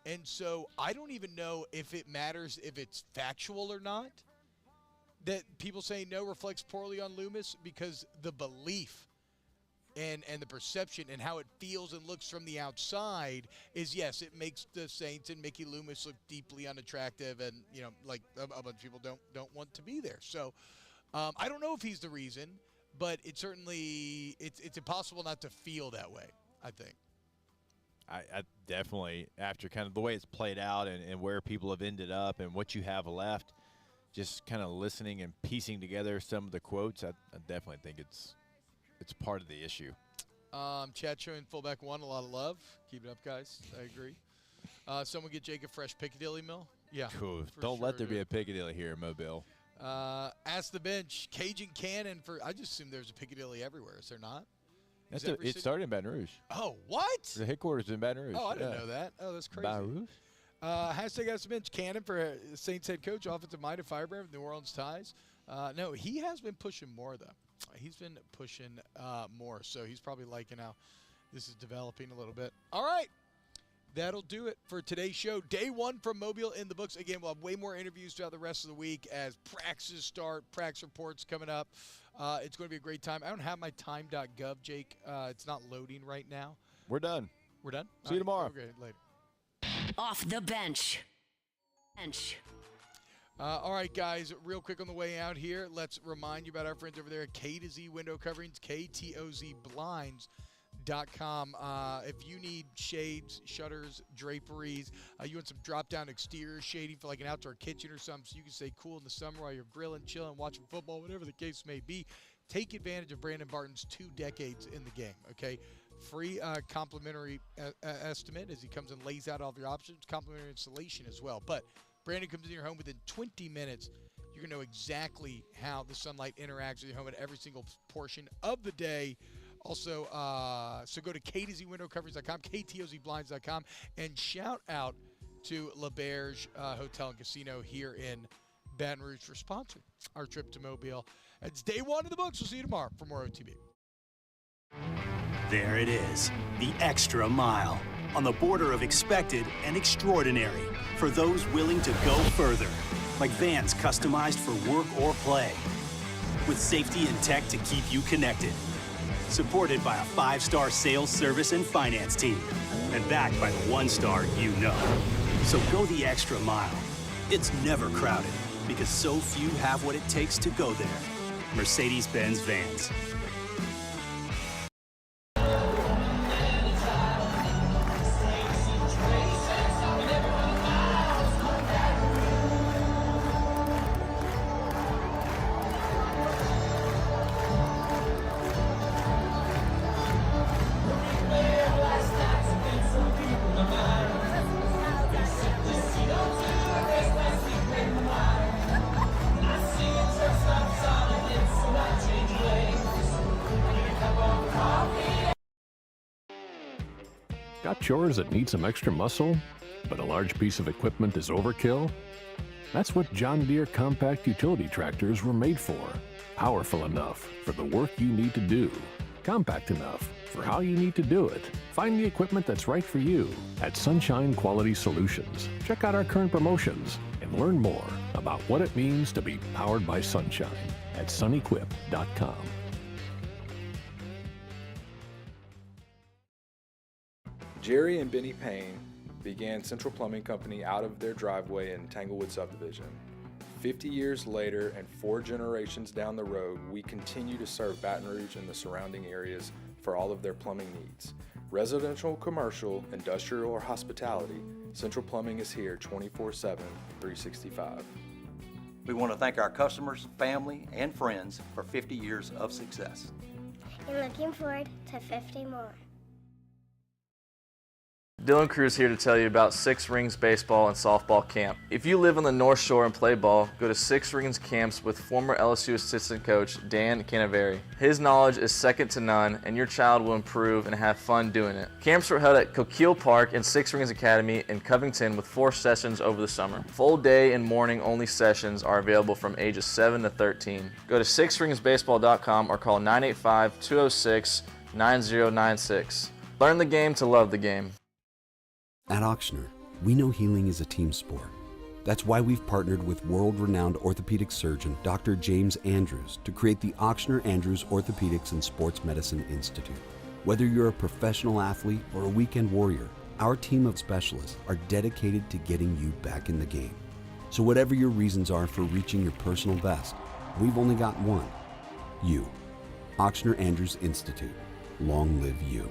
And so I don't even know if it matters if it's factual or not. That people say no reflects poorly on Lumis because the belief and the perception and how it feels and looks from the outside is, yes, it makes the Saints and Mickey Lumis look deeply unattractive and, like a bunch of people don't want to be there. So I don't know if he's the reason, but it certainly it's impossible not to feel that way, I think. I definitely, after kind of the way it's played out and where people have ended up and what you have left, just kind of listening and piecing together some of the quotes, I definitely think it's part of the issue. Chat showing fullback 1 a lot of love. Keep it up, guys. I agree. Someone get Jake a fresh Piccadilly Mill. Yeah. Cool. Don't let there be a Piccadilly here in Mobile. Ask the bench. Cajun Cannon for. I just assume there's a Piccadilly everywhere. Is there not? It started in Baton Rouge. Oh, what? The headquarters in Baton Rouge. Oh, I didn't know that. Oh, that's crazy. Baton Rouge? Hashtag Ask the bench. Cannon for Saints head coach, offensive minded firebrand with New Orleans ties. No, he has been pushing more, though. He's been pushing more, so he's probably liking how this is developing a little bit. All right. That'll do it for today's show. Day 1 from Mobile in the books. Again, we'll have way more interviews throughout the rest of the week as practices start, practice reports coming up. It's going to be a great time. I don't have my time.gov, Jake. It's not loading right now. We're done. We're done? See you tomorrow. Okay, later. Off the bench. All right, guys, real quick on the way out here, let's remind you about our friends over there at K to Z Window Coverings, KTOZBlinds.com. If you need shades, shutters, draperies, you want some drop-down exterior shading for like an outdoor kitchen or something so you can stay cool in the summer while you're grilling, chilling, watching football, whatever the case may be, take advantage of Brandon Barton's 2 decades in the game, okay? Free complimentary estimate as he comes and lays out all of your options, complimentary installation as well. But Brandon comes in your home within 20 minutes. You're going to know exactly how the sunlight interacts with your home at every single portion of the day. Also, so go to KTZWindowCoverings.com, KTOZBlinds.com, and shout out to LaBerge Hotel and Casino here in Baton Rouge for sponsoring our trip to Mobile. It's day 1 of the books. We'll see you tomorrow for more OTB. There it is, the extra mile, on the border of expected and extraordinary for those willing to go further, like vans customized for work or play, with safety and tech to keep you connected. Supported by a 5-star sales, service, and finance team. And backed by the 1-star you know. So go the extra mile. It's never crowded because so few have what it takes to go there. Mercedes-Benz Vans. Got chores that need some extra muscle, but a large piece of equipment is overkill? That's what John Deere compact utility tractors were made for. Powerful enough for the work you need to do. Compact enough for how you need to do it. Find the equipment that's right for you at Sunshine Quality Solutions. Check out our current promotions and learn more about what it means to be powered by sunshine at sunequip.com. Jerry and Benny Payne began Central Plumbing Company out of their driveway in Tanglewood subdivision. 50 years later and 4 generations down the road, we continue to serve Baton Rouge and the surrounding areas for all of their plumbing needs. Residential, commercial, industrial, or hospitality, Central Plumbing is here 24/7, 365. We want to thank our customers, family, and friends for 50 years of success. And looking forward to 50 more. Dylan Cruz here to tell you about Six Rings Baseball and Softball Camp. If you live on the North Shore and play ball, go to Six Rings Camps with former LSU assistant coach Dan Canaveri. His knowledge is second to none, and your child will improve and have fun doing it. Camps were held at Coquille Park and Six Rings Academy in Covington with 4 sessions over the summer. Full day and morning only sessions are available from ages 7 to 13. Go to sixringsbaseball.com or call 985-206-9096. Learn the game to love the game. At Auctioner, we know healing is a team sport. That's why we've partnered with world-renowned orthopedic surgeon Dr. James Andrews to create the Auctioner Andrews Orthopedics and Sports Medicine Institute. Whether you're a professional athlete or a weekend warrior, our team of specialists are dedicated to getting you back in the game. So whatever your reasons are for reaching your personal best, we've only got one: you. Auctioner Andrews Institute. Long live you.